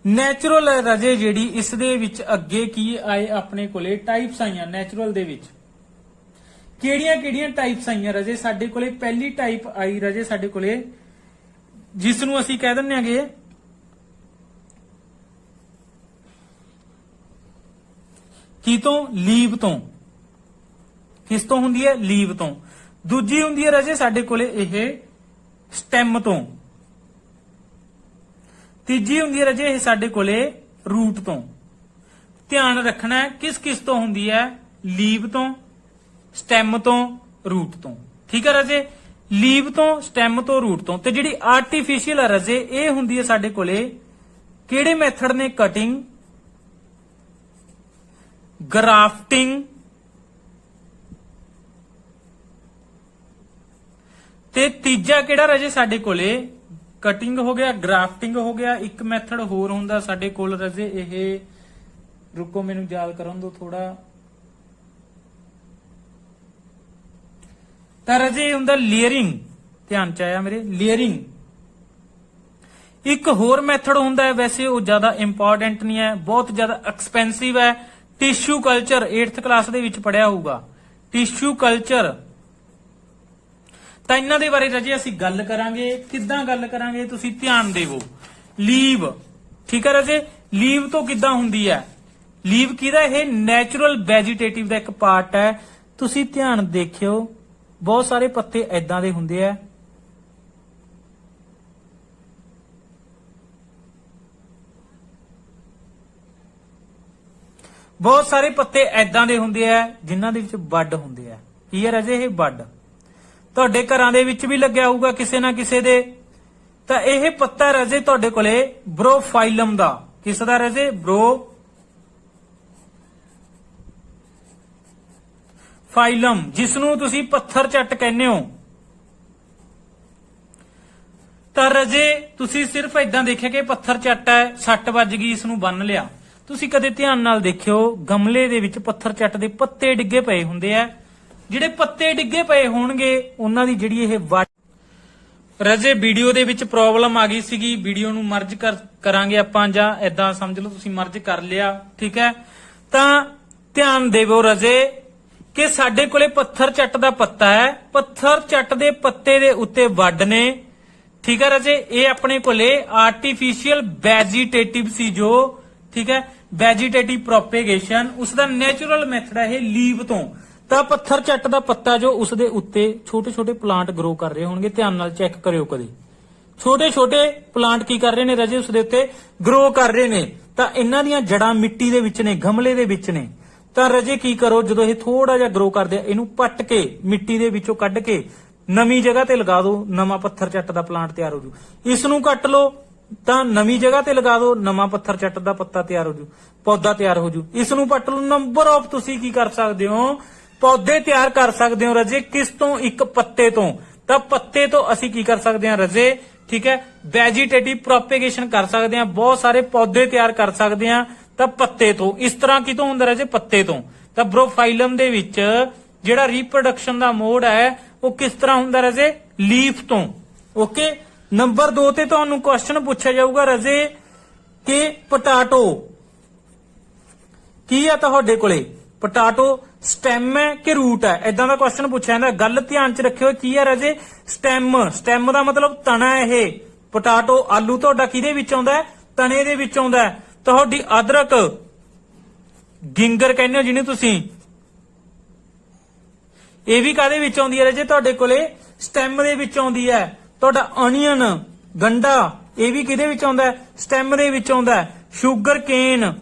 ਨੈਚੁਰਲ ਰਾਜੇ ਜਿਹੜੀ ਇਸ ਦੇ ਵਿੱਚ ਅੱਗੇ ਕੀ ਆਏ ਆਪਣੇ ਕੋਲੇ ਟਾਈਪਸ ਆਈਆਂ ਨੈਚੁਰਲ ਦੇ ਵਿੱਚ। ਕਿਹੜੀਆਂ ਟਾਈਪਸ ਆਈਆਂ ਰਾਜੇ ਸਾਡੇ ਕੋਲੇ? ਪਹਿਲੀ ਟਾਈਪ ਆਈ ਰਾਜੇ ਸਾਡੇ ਕੋਲੇ ਜਿਸ ਨੂੰ ਅਸੀਂ ਕਹਿ ਦਿੰਦੇ ਆਂਗੇ ਕੀ ਤੋਂ? ਲੀਵ ਤੋਂ। ਕਿਸ ਤੋਂ ਹੁੰਦੀ ਹੈ? ਲੀਵ ਤੋਂ। ਦੂਜੀ ਹੁੰਦੀ ਹੈ ਰਾਜੇ ਸਾਡੇ ਕੋਲੇ ਇਹ ਸਟੈਮ ਤੋਂ। ਤੀਜੀ ਹੁੰਦੀ ਹੈ ਰਾਜੇ ਇਹ ਸਾਡੇ ਕੋਲੇ ਰੂਟ ਤੋਂ। ਧਿਆਨ ਰੱਖਣਾ ਹੈ ਕਿਸ ਕਿਸ ਤੋਂ ਹੁੰਦੀ ਹੈ? ਲੀਵ ਤੋਂ, ਸਟੈਮ ਤੋਂ, ਰੂਟ ਤੋਂ। ਠੀਕ ਹੈ ਰਾਜੇ, ਲੀਵ ਤੋਂ, ਸਟੈਮ ਤੋਂ, ਰੂਟ ਤੋਂ। ਤੇ ਜਿਹੜੀ ਆਰਟੀਫੀਸ਼ੀਅਲ ਹੈ ਰਾਜੇ ਇਹ ਹੁੰਦੀ ਹੈ ਸਾਡੇ ਕੋਲੇ ਕਿਹੜੇ ਮੈਥਡ ਨੇ? ਕਟਿੰਗ, ਗ੍ਰਾਫਟਿੰਗ ਤੇ ਤੀਜਾ ਕਿਹੜਾ ਰਾਜੇ ਸਾਡੇ ਕੋਲੇ? ਕਟਿੰਗ ਹੋ ਗਿਆ, ਗ੍ਰਾਫਟਿੰਗ ਹੋ ਗਿਆ। ਇੱਕ ਮੈਥਡ ਹੋਰ ਹੁੰਦਾ ਸਾਡੇ ਕੋਲ ਰਾਜੇ ਇਹ, ਰੁਕੋ ਮੈਨੂੰ ਯਾਦ ਕਰਨ ਦਿਓ ਥੋੜਾ। ਤਾਂ ਰਾਜੇ ਹੁੰਦਾ ਲੇਅਰਿੰਗ। ਧਿਆਨ ਚ ਆਇਆ ਮੇਰੇ? ਲੇਅਰਿੰਗ। ਇੱਕ ਹੋਰ ਮੈਥਡ ਹੁੰਦਾ ਹੈ, ਵੈਸੇ ਉਹ ਜ਼ਿਆਦਾ ਇੰਪੋਰਟੈਂਟ ਨਹੀਂ ਹੈ, ਬਹੁਤ ਜ਼ਿਆਦਾ ਐਕਸਪੈਂਸਿਵ ਹੈ। ਟਿਸ਼ੂ ਕਲਚਰ 8th ਕਲਾਸ ਦੇ ਵਿੱਚ ਪੜਿਆ ਹੋਊਗਾ, ਟਿਸ਼ੂ ਕਲਚਰ। ਤਾਂ ਇਹਨਾਂ ਦੇ ਬਾਰੇ ਰਾਜੇ ਅਸੀਂ ਗੱਲ ਕਰਾਂਗੇ। ਕਿੱਦਾਂ ਗੱਲ ਕਰਾਂਗੇ ਤੁਸੀਂ ਧਿਆਨ ਦੇਵੋ। ਲੀਵ, ਠੀਕ ਹੈ ਰਾਜੇ, ਲੀਵ ਤੋਂ ਕਿੱਦਾਂ ਹੁੰਦੀ ਹੈ? ਲੀਵ ਕਿਹਦਾ? ਇਹ ਨੈਚੁਰਲ ਵੈਜੀਟੇਟਿਵ ਦਾ ਇੱਕ ਪਾਰਟ ਹੈ। ਤੁਸੀਂ ਧਿਆਨ ਦੇਖਿਓ ਬਹੁਤ ਸਾਰੇ ਪੱਤੇ ਐਦਾਂ ਦੇ ਹੁੰਦੇ ਆ, ਬਹੁਤ ਸਾਰੇ ਪੱਤੇ ਐਦਾਂ ਦੇ ਹੁੰਦੇ ਆ ਜਿਨ੍ਹਾਂ ਦੇ ਵਿੱਚ ਬੱਡ ਹੁੰਦੇ ਆ। ਕੀ ਹੈ ਰਾਜੇ? ਇਹ ਬੱਡ ਤੁਹਾਡੇ ਘਰਾਂ ਦੇ ਵਿੱਚ ਵੀ ਲੱਗਿਆ ਹੋਊਗਾ ਕਿਸੇ ਨਾ ਕਿਸੇ ਦੇ। ਤਾਂ ਇਹ ਪੱਤਾ ਰਾਜੇ ਤੁਹਾਡੇ ਕੋਲੇ ਬ੍ਰੋਫਾਈਲਮ ਦਾ। ਕਿਸ ਦਾ ਰਾਜੇ? ਬ੍ਰੋਫਾਈਲਮ, ਜਿਸ ਨੂੰ ਤੁਸੀਂ ਪੱਥਰ ਚੱਟ ਕਹਿੰਦੇ ਹੋ। ਤਾਂ ਰਾਜੇ ਤੁਸੀਂ ਸਿਰਫ ਏਦਾਂ ਦੇਖਿਆ ਕਿ ਪੱਥਰ ਚੱਟ ਹੈ, ਸੱਟ ਵੱਜ ਗਈ, ਇਸ ਨੂੰ ਬੰਨ ਲਿਆ। ਤੁਸੀਂ ਕਦੇ ਧਿਆਨ ਨਾਲ ਦੇਖਿਓ ਗਮਲੇ ਦੇ ਵਿੱਚ ਪੱਥਰ ਚੱਟ ਦੇ ਪੱਤੇ ਡਿੱਗੇ ਪਏ ਹੁੰਦੇ ਆ। ਜਿਹੜੇ ਪੱਤੇ ਡਿੱਗੇ ਪਏ ਹੋਣਗੇ ਉਹਨਾਂ ਦੀ ਜਿਹੜੀ ਇਹ ਰਾਜੇ ਵੀਡੀਓ ਦੇ ਵਿੱਚ ਪ੍ਰੋਬਲਮ ਆ ਗਈ ਸੀਗੀ, ਵੀਡੀਓ ਨੂੰ ਮਰਜ ਕਰਾਂਗੇ ਆਪਾਂ, ਜਾਂ ਏਦਾਂ ਸਮਝ ਲਓ ਤੁਸੀਂ ਮਰਜ ਕਰ ਲਿਆ, ਠੀਕ ਹੈ। ਤਾਂ ਧਿਆਨ ਦੇਵੋ ਰਾਜੇ ਕਿ ਸਾਡੇ ਕੋਲੇ ਪੱਥਰ ਚੱਟ ਦਾ ਪੱਤਾ ਹੈ, ਪੱਥਰ ਚੱਟ ਦੇ ਪੱਤੇ ਦੇ ਉੱਤੇ ਵੱਡ ਨੇ, ਠੀਕ ਹੈ ਰਾਜੇ। ਇਹ ਆਪਣੇ ਕੋਲੇ ਆਰਟੀਫੀਸ਼ੀਅਲ ਵੈਜੀਟੇਟਿਵ ਸੀ ਜੋ, ਠੀਕ ਹੈ, ਵੈਜੀਟੇਟਿਵ ਪ੍ਰੋਪੇਗੇਸ਼ਨ, ਉਸ ਦਾ ਨੈਚੁਰਲ ਮੈਥਡ ਹੈ ਇਹ ਲੀਵ ਤੋਂ। ਤਾਂ ਪੱਥਰ ਚੱਟ ਦਾ ਪੱਤਾ ਜੋ ਉਸ ਦੇ ਉੱਤੇ ਛੋਟੇ ਛੋਟੇ ਪਲਾਂਟ ਗਰੋ ਕਰ ਰਹੇ ਹੋਣਗੇ, ਧਿਆਨ ਨਾਲ ਚੈੱਕ ਕਰਿਓ ਕਦੇ। ਛੋਟੇ ਛੋਟੇ ਪਲਾਂਟ ਕੀ ਕਰ ਰਹੇ ਨੇ ਰਾਜੇ? ਉਸ ਦੇ ਉੱਤੇ ਗਰੋ ਕਰ ਰਹੇ ਨੇ। ਤਾਂ ਇਹਨਾਂ ਦੀਆਂ ਜੜਾਂ ਮਿੱਟੀ ਦੇ ਵਿੱਚ ਨੇ, ਗਮਲੇ ਦੇ ਵਿੱਚ ਨੇ। ਤਾਂ ਰਾਜੇ ਕੀ ਕਰੋ, ਜਦੋਂ ਇਹ ਥੋੜਾ ਜਿਹਾ ਗਰੋ ਕਰਦੇ ਆ ਇਹਨੂੰ ਪੱਟ ਕੇ ਮਿੱਟੀ ਦੇ ਵਿੱਚੋਂ ਕੱਢ ਕੇ ਨਵੀਂ ਜਗ੍ਹਾ ਤੇ ਲਗਾ ਦਿਓ, ਨਵਾਂ ਪੱਥਰ ਚੱਟ ਦਾ ਪਲਾਂਟ ਤਿਆਰ ਹੋ ਜੂ। ਇਸ ਨੂੰ ਕੱਟ ਲਓ ਤਾਂ ਨਵੀਂ ਜਗ੍ਹਾ ਤੇ ਲਗਾ ਦਿਓ, ਨਵਾਂ ਪੱਥਰ ਚੱਟ ਦਾ ਪੱਤਾ ਤਿਆਰ ਹੋ ਜੂ, ਪੌਦਾ ਤਿਆਰ ਹੋ ਜੂ। ਇਸ ਨੂੰ ਪੱਟ ਲਓ। ਨੰਬਰ ਆਫ ਤੁਸੀਂ ਕੀ ਕਰ ਸਕਦੇ ਹੋ? ਪੌਦੇ ਤਿਆਰ ਕਰ ਸਕਦੇ ਹੋ ਰਾਜੇ। ਕਿਸ ਤੋਂ? ਇੱਕ ਪੱਤੇ ਤੋਂ। ਤਾਂ ਪੱਤੇ ਤੋਂ ਅਸੀਂ ਕੀ ਕਰ ਸਕਦੇ ਹਾਂ ਰਾਜੇ? ਠੀਕ ਹੈ, ਵੈਜੀਟੇਟਿਵ ਪ੍ਰੋਪੇਗੇਸ਼ਨ ਕਰ ਸਕਦੇ ਹਾਂ, ਬਹੁਤ ਸਾਰੇ ਪੌਦੇ ਤਿਆਰ ਕਰ ਸਕਦੇ ਹਾਂ। ਤਾਂ ਪੱਤੇ ਤੋਂ। ਇਸ ਤਰ੍ਹਾਂ ਕਿਤੋਂ ਹੁੰਦਾ ਰਾਜੇ? ਪੱਤੇ ਤੋਂ। ਤਾਂ ਬ੍ਰੋਫਾਈਲਮ ਦੇ ਵਿੱਚ ਜਿਹੜਾ ਰੀਪਰੋਡਕਸ਼ਨ ਦਾ ਮੋਡ ਹੈ ਉਹ ਕਿਸ ਤਰ੍ਹਾਂ ਹੁੰਦਾ ਰਾਜੇ, ਲੀਫ ਤੋਂ। ਓਕੇ, ਨੰਬਰ 2 ਤੇ ਤੁਹਾਨੂੰ ਕੁਐਸਚਨ ਪੁੱਛਿਆ ਜਾਊਗਾ ਰਾਜੇ ਕਿ ਪੋਟੈਟੋ ਕੀ ਹੈ ਤੁਹਾਡੇ ਕੋਲੇ, ਪੋਟੈਟੋ ਸਟੈਮ ਹੈ ਕਿ ਰੂਟ ਹੈ, ਇਦਾਂ ਦਾ ਕੁਐਸਚਨ ਪੁੱਛਿਆ ਜਾਂਦਾ। ਗੱਲ ਧਿਆਨ ਚ ਰੱਖਿਓ ਕੀ ਹੈ ਰਾਜੇ, ਸਟੈਮ। ਸਟੈਮ ਦਾ ਮਤਲਬ ਤਣਾ ਹੈ ਇਹ। ਪੋਟੈਟੋ ਆਲੂ ਤੁਹਾਡਾ ਕਿਹਦੇ ਵਿੱਚ ਆਉਂਦਾ ਹੈ, ਤਣੇ ਦੇ ਵਿੱਚ ਆਉਂਦਾ ਹੈ। ਤੁਹਾਡੀ ਅਦਰਕ ਗਿੰਗਰ ਕਹਿੰਦੇ ਹੋ ਜਿਹਨੂੰ ਤੁਸੀਂ, ਇਹ ਵੀ ਕਾਹਦੇ ਵਿੱਚ ਆਉਂਦੀ ਹੈ ਰਾਜੇ, ਤੁਹਾਡੇ ਕੋਲੇ ਸਟੈਮ ਦੇ ਵਿੱਚ ਆਉਂਦੀ ਹੈ। ਤੁਹਾਡਾ ਅਨੀਅਨ ਗੰਡਾ ਇਹ ਵੀ ਕਿਹਦੇ ਵਿੱਚ ਆਉਂਦਾ ਹੈ, ਸਟੈਮ ਦੇ ਵਿੱਚ ਆਉਂਦਾ ਹੈ। ਸ਼ੂਗਰ ਕੇਨ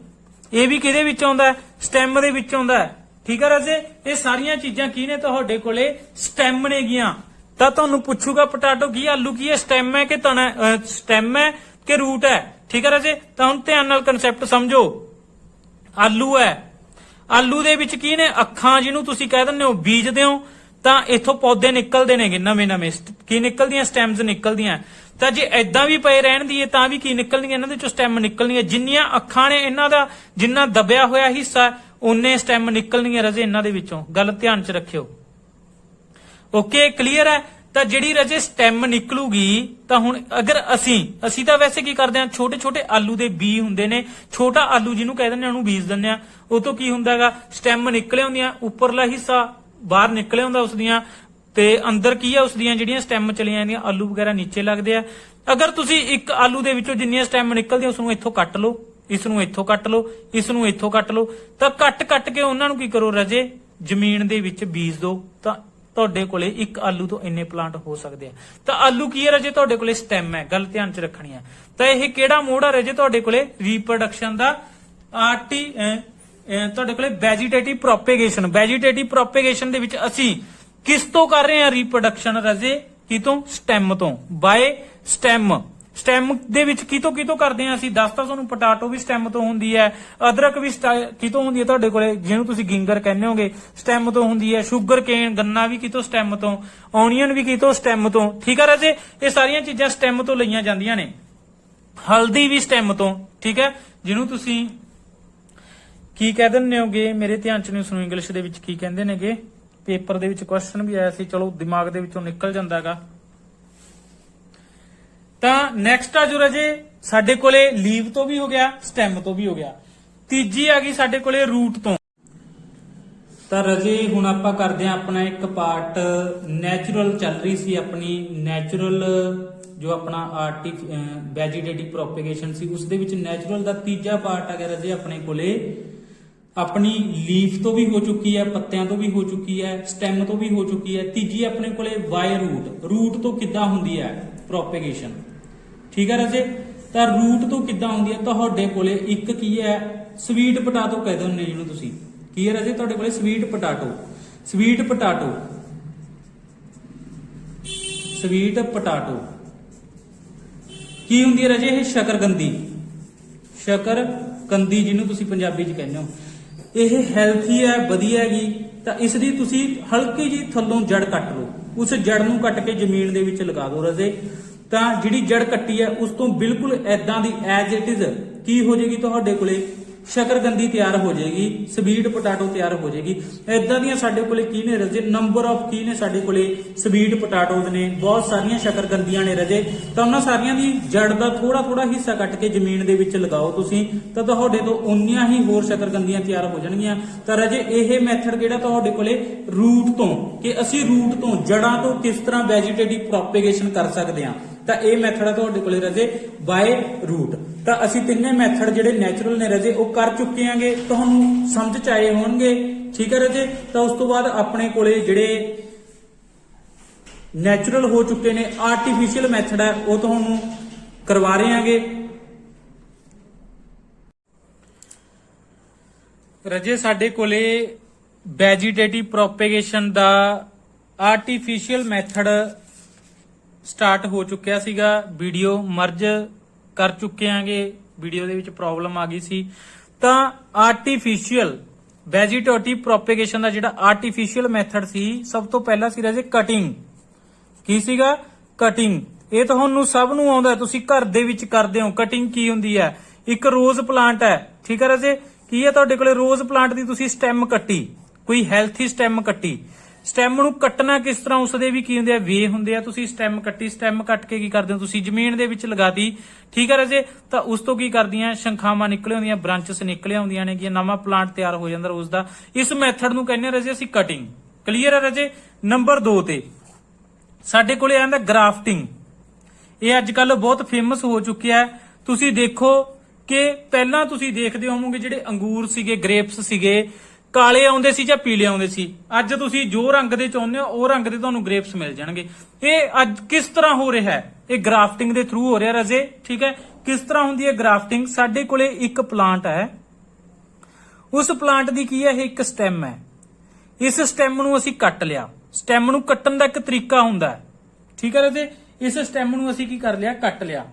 ਇਹ ਵੀ ਕਿਹਦੇ ਵਿੱਚ ਆਉਂਦਾ ਹੈ, ਸਟੈਮ ਦੇ ਵਿੱਚ ਆਉਂਦਾ ਹੈ। ਠੀਕ ਹੈ ਰਾਜੇ, ਇਹ ਸਾਰੀਆਂ ਚੀਜ਼ਾਂ ਕੀ ਨੇ ਤੁਹਾਡੇ ਕੋਲੇ, ਸਟੈਮ ਨੇਗੀਆਂ। ਤਾਂ ਤੁਹਾਨੂੰ ਪੁੱਛੂਗਾ ਪੋਟੈਟੋ ਕੀ, ਆਲੂ ਕੀ ਹੈ, ਸਟੈਮ ਹੈ ਕਿ ਤਣਾ, ਸਟੈਮ ਹੈ ਕਿ ਰੂਟ ਹੈ। ਠੀਕ ਹੈ ਰਾਜੇ, ਤਾਂ ਹੁਣ ਧਿਆਨ ਨਾਲ ਕਨਸੈਪਟ ਸਮਝੋ। ਆਲੂ ਹੈ, ਆਲੂ ਦੇ ਵਿੱਚ ਕੀ ਨੇ, ਅੱਖਾਂ ਜਿਹਨੂੰ ਤੁਸੀਂ ਕਹਿ ਦਿੰਦੇ ਹੋ, ਬੀਜਦੇ ਹੋ ਤਾਂ ਇੱਥੋਂ ਪੌਦੇ ਨਿਕਲਦੇ ਨੇਗੇ ਨਵੇਂ ਕੀ ਨਿਕਲਦੀਆਂ, ਸਟੈਮਸ ਨਿਕਲਦੀਆਂ। ਤਾਂ ਜੇ ਐਦਾਂ ਵੀ ਪਏ ਰਹਿਣ ਦੀਏ ਤਾਂ ਵੀ ਕੀ ਨਿਕਲਣਗੇ, ਇਹਨਾਂ ਦੇ ਚੋਂ ਸਟੈਮ ਨਿਕਲਣਗੇ। ਜਿੰਨੀਆਂ ਅੱਖਾਂ ਨੇ ਇਹਨਾਂ ਦਾ, ਜਿੰਨਾ ਦਬਿਆ ਹੋਇਆ ਹਿੱਸਾ ਉਹਨੇ ਸਟੈਮ ਨਿਕਲਣਗੇ ਰਾਜੇ ਇਹਨਾਂ ਦੇ ਵਿੱਚੋਂ। ਗੱਲ ਧਿਆਨ ਚ ਰੱਖਿਓ। ਓਕੇ, ਕਲੀਅਰ ਹੈ। ਤਾਂ ਜਿਹੜੀ ਰਾਜੇ ਸਟੈਮ ਨਿਕਲੂਗੀ, ਤਾਂ ਹੁਣ ਅਗਰ ਅਸੀਂ ਤਾਂ ਵੈਸੇ ਕੀ ਕਰਦੇ ਆ, ਛੋਟੇ ਛੋਟੇ ਆਲੂ ਦੇ ਬੀ ਹੁੰਦੇ ਨੇ, ਛੋਟਾ ਆਲੂ ਜਿਹਨੂੰ ਕਹਿ ਦਿੰਦੇ ਆ ਉਹਨੂੰ ਬੀਜ ਦਿੰਦੇ ਆ। ਉਹ ਤੋਂ ਕੀ ਹੁੰਦਾਗਾ, ਸਟੈਮ ਨਿਕਲੇ ਹੁੰਦੀਆਂ, ਉੱਪਰਲਾ ਹਿੱਸਾ ਬਾਹਰ ਨਿਕਲੇ ਹੁੰਦਾ ਉਸ ਦੀਆਂ, ਤੇ ਅੰਦਰ ਕੀ ਆ ਉਸ ਦੀਆਂ ਜਿਹੜੀਆਂ ਸਟੈਮ ਚਲੀਆਂ ਜਾਂਦੀਆਂ, ਆਲੂ ਵਗੈਰਾ ਨੀਚੇ ਲੱਗਦੇ ਆ। ਅਗਰ ਤੁਸੀਂ ਇੱਕ ਆਲੂ ਦੇ ਵਿੱਚੋਂ ਜਿੰਨੀਆਂ ਸਟੈਮ ਨਿਕਲਦੀਆਂ ਉਸ ਨੂੰ ਇੱਥੋਂ ਕੱਟ ਲਓ, ਇਸ ਨੂੰ ਇੱਥੋਂ ਕੱਟ ਲਓ, ਇਸ ਨੂੰ ਇੱਥੋਂ ਕੱਟ ਲਓ, ਤਾਂ ਕੱਟ ਕੇ ਉਹਨਾਂ ਨੂੰ ਕੀ ਕਰੋ ਰਾਜੇ, ਜ਼ਮੀਨ ਦੇ ਵਿੱਚ ਬੀਜ ਦਿਓ। ਤਾਂ ਤੁਹਾਡੇ ਕੋਲੇ ਇੱਕ ਆਲੂ ਤੋਂ ਇੰਨੇ ਪਲਾਂਟ ਹੋ ਸਕਦੇ ਆ। ਤਾਂ ਆਲੂ ਕੀ ਹੈ ਰਾਜੇ, ਤੁਹਾਡੇ ਕੋਲੇ ਸਟੈਮ ਹੈ। ਗੱਲ ਧਿਆਨ ਚ ਰੱਖਣੀ ਹੈ। ਤਾਂ ਇਹ ਕਿਹੜਾ ਮੋਡ ਆ ਰਾਜੇ ਤੁਹਾਡੇ ਕੋਲੇ, ਰੀਪਰੋਡਕਸ਼ਨ ਦਾ। ਤੁਹਾਡੇ ਕੋਲੇ ਵੈਜੀਟੇਟਿਵ ਪ੍ਰੋਪੇਗੇਸ਼ਨ। ਵੈਜੀਟੇਟਿਵ ਪ੍ਰੋਪੇਗੇਸ਼ਨ ਦੇ ਵਿੱਚ ਅਸੀਂ ਕਿਸ ਤੋਂ ਕਰ ਰਹੇ ਹਾਂ ਰੀਪਰੋਡਕਸ਼ਨ ਰਾਜੇ, ਕਿਤੋਂ, ਸਟੈਮ ਤੋਂ, ਬਾਏ ਸਟੈਮ। ਸਟੈਮ ਦੇ ਵਿੱਚ ਕਿਤੋਂ ਕਰਦੇ ਆ ਅਸੀਂ, ਦੱਸਤਾ ਤੁਹਾਨੂੰ। ਪੋਟੈਟੋ ਵੀ ਸਟੈਮ ਤੋਂ ਹੁੰਦੀ ਹੈ, ਅਦਰਕ ਵੀ ਕਿਤੋਂ ਹੁੰਦੀ ਹੈ ਤੁਹਾਡੇ ਕੋਲੇ, ਜਿਹਨੂੰ ਤੁਸੀਂ ਗਿੰਗਰ ਕਹਿੰਦੇ ਹੋਗੇ, ਸਟੈਮ ਤੋਂ ਹੁੰਦੀ ਹੈ। ਸ਼ੂਗਰ ਕੇਨ ਗੰਨਾ ਵੀ ਕਿਤੋਂ, ਸਟੈਮ ਤੋਂ। ਓਨੀਅਨ ਵੀ ਕਿਤੋਂ, ਸਟੈਮ ਤੋਂ। ਠੀਕ ਹੈ ਰਾਜੇ, ਇਹ ਸਾਰੀਆਂ ਚੀਜ਼ਾਂ ਸਟੈਮ ਤੋਂ ਲਈਆਂ ਜਾਂਦੀਆਂ ਨੇ। ਹਲਦੀ ਵੀ ਸਟੈਮ ਤੋਂ। ਠੀਕ ਹੈ, ਜਿਹਨੂੰ ਤੁਸੀਂ ਕੀ ਕਹਿ ਦਿੰਦੇ ਹੋਗੇ, ਮੇਰੇ ਧਿਆਨ ਚ ਨਹੀਂ, ਉਸਨੂੰ ਇੰਗਲਿਸ਼ ਦੇ ਵਿੱਚ ਕੀ ਕਹਿੰਦੇ ਨੇਗੇ, ਪੇਪਰ ਦੇ ਵਿੱਚ ਕੁਐਸਚਨ ਵੀ ਆਇਆ ਸੀ, ਚਲੋ ਦਿਮਾਗ ਦੇ ਵਿੱਚੋਂ ਨਿਕਲ ਜਾਂਦਾਗਾ। ਤਾਂ ਨੈਕਸਟ ਆ ਜੋ ਰਾਜੇ ਸਾਡੇ ਕੋਲੇ ਲੀਵ ਤੋਂ ਵੀ ਹੋ ਗਿਆ, ਸਟੈਮ ਤੋਂ ਵੀ ਹੋ ਗਿਆ। ਤੀਜੀ ਆ ਗਈ ਸਾਡੇ ਕੋਲੇ ਰੂਟ ਤੋਂ। ਤਾਂ ਰਾਜੇ ਹੁਣ ਆਪਾਂ ਕਰਦੇ ਆ ਆਪਣਾ ਇੱਕ ਪਾਰਟ, ਨੈਚੁਰਲ ਚੱਲ ਰਹੀ ਸੀ ਆਪਣੀ, ਨੈਚੁਰਲ ਜੋ ਆਪਣਾ ਵੈਜੀਟੇਟਿਵ ਪ੍ਰੋਪੇਗੇਸ਼ਨ ਸੀ, ਉਸ ਦੇ ਵਿੱਚ ਨੈਚੁਰਲ ਦਾ ਤੀਜਾ ਪਾਰਟ ਆ ਗਿਆ ਰਾਜੇ ਆਪਣੇ ਕੋਲੇ। ਆਪਣੀ ਲੀਫ ਤੋਂ ਵੀ ਹੋ ਚੁੱਕੀ ਹੈ, ਪੱਤਿਆਂ ਤੋਂ ਵੀ ਹੋ ਚੁੱਕੀ ਹੈ, ਸਟੈਮ ਤੋਂ ਵੀ ਹੋ ਚੁੱਕੀ ਹੈ। ਤੀਜੀ ਆਪਣੇ ਕੋਲੇ ਵਾਈ ਰੂਟ। ਰੂਟ ਤੋਂ ਕਿੱਦਾਂ ਹੁੰਦੀ ਹੈ ਪ੍ਰੋਪੇਗੇਸ਼ਨ। ਠੀਕ ਹੈ ਰਾਜੇ, ਤਾਂ ਰੂਟ ਤੋਂ ਕਿੱਦਾਂ ਹੁੰਦੀ ਹੈ, ਤੁਹਾਡੇ ਕੋਲੇ ਇੱਕ ਕੀ ਹੈ, ਸਵੀਟ ਪੋਟੈਟੋ ਕਹਿ ਦਿੰਦੇ ਨੇ ਜਿਹਨੂੰ ਤੁਸੀਂ। ਕੀ ਹੈ ਰਾਜੇ, ਤੁਹਾਡੇ ਕੋਲੇ ਸਵੀਟ ਪੋਟੈਟੋ। ਸਵੀਟ ਪੋਟੈਟੋ ਕੀ ਹੁੰਦੀ ਹੈ ਰਾਜੇ, ਇਹ ਸ਼ਕਰਕੰਦੀ ਜਿਹਨੂੰ ਤੁਸੀਂ ਪੰਜਾਬੀ ਚ ਕਹਿੰਦੇ ਹੋ। ਇਹ ਹੈਲਥੀ ਹੈ, ਵਧੀਆ ਹੈਗੀ। ਤਾਂ ਇਸ ਦੀ ਤੁਸੀਂ ਹਲਕੀ ਜੀ ਥੱਲੋਂ ਜੜ ਕੱਟ ਲਓ, ਉਸ ਜੜ ਨੂੰ ਕੱਟ ਕੇ ਜ਼ਮੀਨ ਦੇ ਵਿੱਚ ਲਗਾ ਦਿਓ ਰਾਜੇ। ਤਾਂ ਜਿਹੜੀ ਜੜ ਕੱਟੀ ਹੈ ਉਸ ਤੋਂ ਬਿਲਕੁਲ ਐਦਾਂ ਦੀ ਐਜ਼ ਇਟ ਇਜ਼ ਕੀ ਹੋ ਜਾਏਗੀ, ਤੁਹਾਡੇ ਕੋਲੇ ਸ਼ਕਰਕੰਦੀ ਤਿਆਰ ਹੋ ਜਾਏਗੀ, ਸਵੀਟ ਪੋਟੈਟੋ ਤਿਆਰ ਹੋ ਜਾਏਗੀ। ਐਦਾਂ ਦੀਆਂ ਸਾਡੇ ਕੋਲੇ ਕੀ ਨੇ ਰਾਜੇ, ਨੰਬਰ ਆਫ ਕੀ ਨੇ ਸਾਡੇ ਕੋਲੇ, ਸਵੀਟ ਪੋਟੈਟੋਜ਼ ਨੇ, ਬਹੁਤ ਸਾਰੀਆਂ ਸ਼ਕਰਕੰਦੀਆਂ ਨੇ ਰਾਜੇ। ਤਾਂ ਉਹਨਾਂ ਸਾਰੀਆਂ ਦੀ ਜੜ ਦਾ ਥੋੜਾ ਹਿੱਸਾ ਕੱਟ ਕੇ ਜ਼ਮੀਨ ਦੇ ਵਿੱਚ ਲਗਾਓ ਤੁਸੀਂ, ਤਾਂ ਤੁਹਾਡੇ ਤੋਂ ਉਨੀਆਂ ਹੀ ਹੋਰ ਸ਼ਕਰਕੰਦੀਆਂ ਤਿਆਰ ਹੋ ਜਾਣਗੀਆਂ। ਤਾਂ ਰਾਜੇ ਇਹ ਮੈਥਡ ਕਿਹੜਾ ਤੁਹਾਡੇ ਕੋਲੇ, ਰੂਟ ਤੋਂ, ਕਿ ਅਸੀਂ ਰੂਟ ਤੋਂ, ਜੜਾਂ ਤੋਂ ਕਿਸ ਤਰ੍ਹਾਂ ਵੈਜੀਟੇਟਿਵ ਪ੍ਰੋਪੇਗੇਸ਼ਨ ਕਰ ਸਕਦੇ ਹਾਂ। ਤਾਂ ਇਹ ਮੈਥਡ ਆ ਤੁਹਾਡੇ ਕੋਲੇ ਰਾਜੇ ਬਾਏ ਰੂਟ। ਤਾਂ ਅਸੀਂ ਤਿੰਨੇ ਮੈਥਡ ਜਿਹੜੇ ਨੈਚੁਰਲ ਨੇ ਰਾਜੇ ਉਹ ਕਰ ਚੁੱਕੇ ਆਂਗੇ, ਤੁਹਾਨੂੰ ਸਮਝ ਚ ਆਏ ਹੋਣਗੇ। ਠੀਕ ਹੈ ਰਾਜੇ, ਤਾਂ ਉਸ ਤੋਂ ਬਾਅਦ ਆਪਣੇ ਕੋਲੇ ਜਿਹੜੇ ਨੈਚੁਰਲ ਹੋ ਚੁੱਕੇ ਨੇ, ਆਰਟੀਫੀਸ਼ੀਅਲ ਮੈਥਡ ਹੈ ਉਹ ਤੁਹਾਨੂੰ ਕਰਵਾ ਰਹੇ ਆਂਗੇ। ਰਾਜੇ ਸਾਡੇ ਕੋਲੇ ਵੈਜੀਟੇਟਿਵ ਪ੍ਰੋਪੇਗੇਸ਼ਨ ਦਾ ਆਰਟੀਫੀਸ਼ੀਅਲ ਮੈਥਡ ਸਟਾਰਟ ਹੋ ਚੁੱਕਿਆ ਸੀਗਾ। ਵੀਡੀਓ ਮਰਜ ਕਰ ਚੁੱਕੇ ਆਂਗੇ, ਵੀਡੀਓ ਦੇ ਵਿੱਚ ਪ੍ਰੋਬਲਮ ਆ ਗਈ ਸੀ। ਤਾਂ ਆਰਟੀਫੀਸ਼ੀਅਲ ਵੈਜੀਟੇਟਿਵ ਪ੍ਰੋਪੇਗੇਸ਼ਨ ਦਾ ਜਿਹੜਾ ਆਰਟੀਫੀਸ਼ੀਅਲ ਮੈਥਡ ਸੀ, ਸਭ ਤੋਂ ਪਹਿਲਾਂ ਸੀ ਰਾਜੇ ਕਟਿੰਗ। ਕੀ ਸੀਗਾ, ਕਟਿੰਗ। ਇਹ ਤੁਹਾਨੂੰ ਸਭ ਨੂੰ ਆਉਂਦਾ, ਤੁਸੀਂ ਘਰ ਦੇ ਵਿੱਚ ਕਰਦੇ ਹੋ। ਕਟਿੰਗ ਕੀ ਹੁੰਦੀ ਹੈ, ਇੱਕ ਰੋਜ਼ ਪਲਾਂਟ ਹੈ। ਠੀਕ ਹੈ ਰਾਜੇ, ਕੀ ਹੈ ਤੁਹਾਡੇ ਕੋਲੇ, ਰੋਜ਼ ਪਲਾਂਟ ਦੀ ਤੁਸੀਂ ਸਟੈਮ ਕੱਟੀ, ਕੋਈ ਹੈਲਥੀ ਸਟੈਮ ਕੱਟੀ, ਸਟੈਮ ਨੂੰ ਕੱਟਣਾ ਕਿਸ ਤਰ੍ਹਾਂ, ਉਸਦੇ ਵੀ ਕੀ ਹੁੰਦੇ ਆ, ਵੇ ਹੁੰਦੇ ਆ। ਤੁਸੀਂ ਸਟੈਮ ਕੱਟੀ, ਸਟੈਮ ਕੱਟ ਕੇ ਕੀ ਕਰਦੇ ਹੋ, ਤੁਸੀਂ ਜ਼ਮੀਨ ਦੇ ਵਿੱਚ ਲਗਾਤੀ, ਠੀਕ ਹੈ ਰਾਜੇ। ਤਾਂ ਉਸ ਤੋਂ ਕੀ ਕਰਦੀਆਂ, ਸ਼ੰਖਾਵਾਂ ਨਿਕਲੇ ਹੁੰਦੀਆਂ, ਬ੍ਰਾਂਚਸ ਨਿਕਲੇ ਹੁੰਦੀਆਂ ਨੇ, ਕਿ ਨਵਾਂ ਪਲਾਂਟ ਤਿਆਰ ਹੋ ਜਾਂਦਾ ਉਸ ਦਾ। ਇਸ ਮੈਥਡ ਨੂੰ ਕਹਿੰਦੇ ਆ ਰਾਜੇ ਅਸੀਂ ਕਟਿੰਗ। ਕਲੀਅਰ ਹੈ ਰਾਜੇ। ਨੰਬਰ 2 ਤੇ ਸਾਡੇ ਕੋਲੇ ਆਂਦਾ ਗ੍ਰਾਫਟਿੰਗ। ਇਹ ਅੱਜ ਕੱਲ ਬਹੁਤ ਫੇਮਸ ਹੋ ਚੁੱਕਿਆ ਹੈ। ਤੁਸੀਂ ਦੇਖੋ ਕਿ ਪਹਿਲਾਂ ਤੁਸੀਂ ਦੇਖਦੇ ਹੋਵੋਗੇ ਜਿਹੜੇ ਅੰਗੂਰ ਸੀਗੇ, ਗ੍ਰੇਪਸ ਸੀਗੇ, ਕਾਲੇ ਆਉਂਦੇ ਸੀ ਜਾਂ ਪੀਲੇ ਆਉਂਦੇ ਸੀ। ਅੱਜ ਤੁਸੀਂ ਜੋ ਰੰਗ ਦੇ ਚਾਹੁੰਦੇ ਹੋ ਉਹ ਰੰਗ ਦੇ ਤੁਹਾਨੂੰ ਗ੍ਰੇਪਸ ਮਿਲ ਜਾਣਗੇ। ਇਹ ਅੱਜ ਕਿਸ ਤਰ੍ਹਾਂ ਹੋ ਰਿਹਾ ਹੈ, ਇਹ ਗ੍ਰਾਫਟਿੰਗ ਦੇ ਥਰੂ ਹੋ ਰਿਹਾ ਰਾਜੇ, ਠੀਕ ਹੈ। ਕਿਸ ਤਰ੍ਹਾਂ ਹੁੰਦੀ ਹੈ ਗ੍ਰਾਫਟਿੰਗ, ਸਾਡੇ ਕੋਲੇ ਇੱਕ ਪਲਾਂਟ ਹੈ, ਉਸ ਪਲਾਂਟ ਦੀ ਕੀ ਹੈ, ਇਹ ਇੱਕ ਸਟੈਮ ਹੈ। ਇਸ ਸਟੈਮ ਨੂੰ ਅਸੀਂ ਕੱਟ ਲਿਆ। ਸਟੈਮ ਨੂੰ ਕੱਟਣ ਦਾ ਇੱਕ ਤਰੀਕਾ ਹੁੰਦਾ ਹੈ, ਠੀਕ ਹੈ ਰਾਜੇ। ਇਸ ਸਟੈਮ ਨੂੰ ਅਸੀਂ ਕੀ ਕਰ ਲਿਆ, ਕੱਟ ਲਿਆ।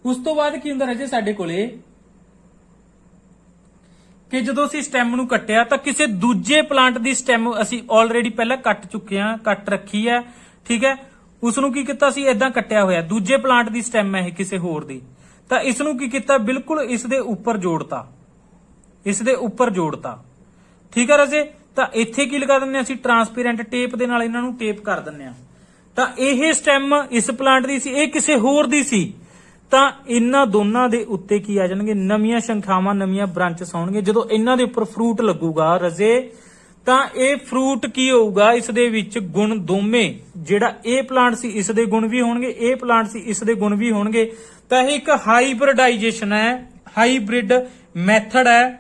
ਉਸ ਤੋਂ ਬਾਅਦ ਕੀ ਹੁੰਦਾ ਰਾਜੇ ਸਾਡੇ ਕੋਲੇ, ਕਿ ਜਦੋਂ ਅਸੀਂ ਸਟੈਮ ਨੂੰ ਕੱਟਿਆ ਤਾਂ ਕਿਸੇ ਦੂਜੇ ਪਲਾਂਟ ਦੀ ਸਟੈਮ ਅਸੀਂ ਆਲਰੇਡੀ ਪਹਿਲਾਂ ਕੱਟ ਚੁੱਕੇ ਹਾਂ, ਕੱਟ ਰੱਖੀ ਹੈ, ਠੀਕ ਹੈ। ਉਸ ਨੂੰ ਕੀ ਕੀਤਾ ਸੀ, ਇਦਾਂ ਕੱਟਿਆ ਹੋਇਆ, ਦੂਜੇ ਪਲਾਂਟ ਦੀ ਸਟੈਮ ਹੈ ਇਹ ਕਿਸੇ ਹੋਰ ਦੀ। ਤਾਂ ਇਸ ਨੂੰ ਕੀ ਕੀਤਾ, ਬਿਲਕੁਲ ਇਸ ਦੇ ਉੱਪਰ ਜੋੜਤਾ, ਇਸ ਦੇ ਉੱਪਰ ਜੋੜਤਾ, ਠੀਕ ਹੈ ਰਾਜੇ। ਤਾਂ ਇੱਥੇ ਕੀ ਲਗਾ ਦਿੰਦੇ ਅਸੀਂ, ਟਰਾਂਸਪੇਰੈਂਟ ਟੇਪ ਦੇ ਨਾਲ ਇਹਨਾਂ ਨੂੰ ਟੇਪ ਕਰ ਦਿੰਦੇ ਆ। ਤਾਂ ਇਹ ਸਟੈਮ ਇਸ ਪਲਾਂਟ ਦੀ ਸੀ, ਇਹ ਕਿਸੇ ਹੋਰ ਦੀ ਸੀ। ਤਾਂ ਇਹਨਾਂ ਦੋਨਾਂ ਦੇ ਉੱਤੇ ਕੀ ਆ ਜਾਣਗੇ, ਨਵੀਆਂ ਸ਼ੰਖਾਵਾਂ, ਨਵੀਆਂ ਬ੍ਰਾਂਚਸ ਆਉਣਗੇ। ਜਦੋਂ ਇਹਨਾਂ ਦੇ ਉੱਪਰ ਫਰੂਟ ਲੱਗੂਗਾ ਰਾਜੇ, ਤਾਂ ਇਹ ਫਰੂਟ ਕੀ ਹੋਊਗਾ, ਇਸ ਦੇ ਵਿੱਚ ਗੁਣ ਦੋਵੇਂ, ਜਿਹੜਾ ਇਹ ਪਲਾਂਟ ਸੀ ਇਸ ਦੇ ਗੁਣ ਵੀ ਹੋਣਗੇ, ਇਹ ਪਲਾਂਟ ਸੀ ਇਸ ਦੇ ਗੁਣ ਵੀ ਹੋਣਗੇ। ਤਾਂ ਇਹ ਇੱਕ ਹਾਈਬ੍ਰਿਡਾਈਜੇਸ਼ਨ ਹੈ, ਹਾਈਬ੍ਰਿਡ ਮੈਥਡ ਹੈ।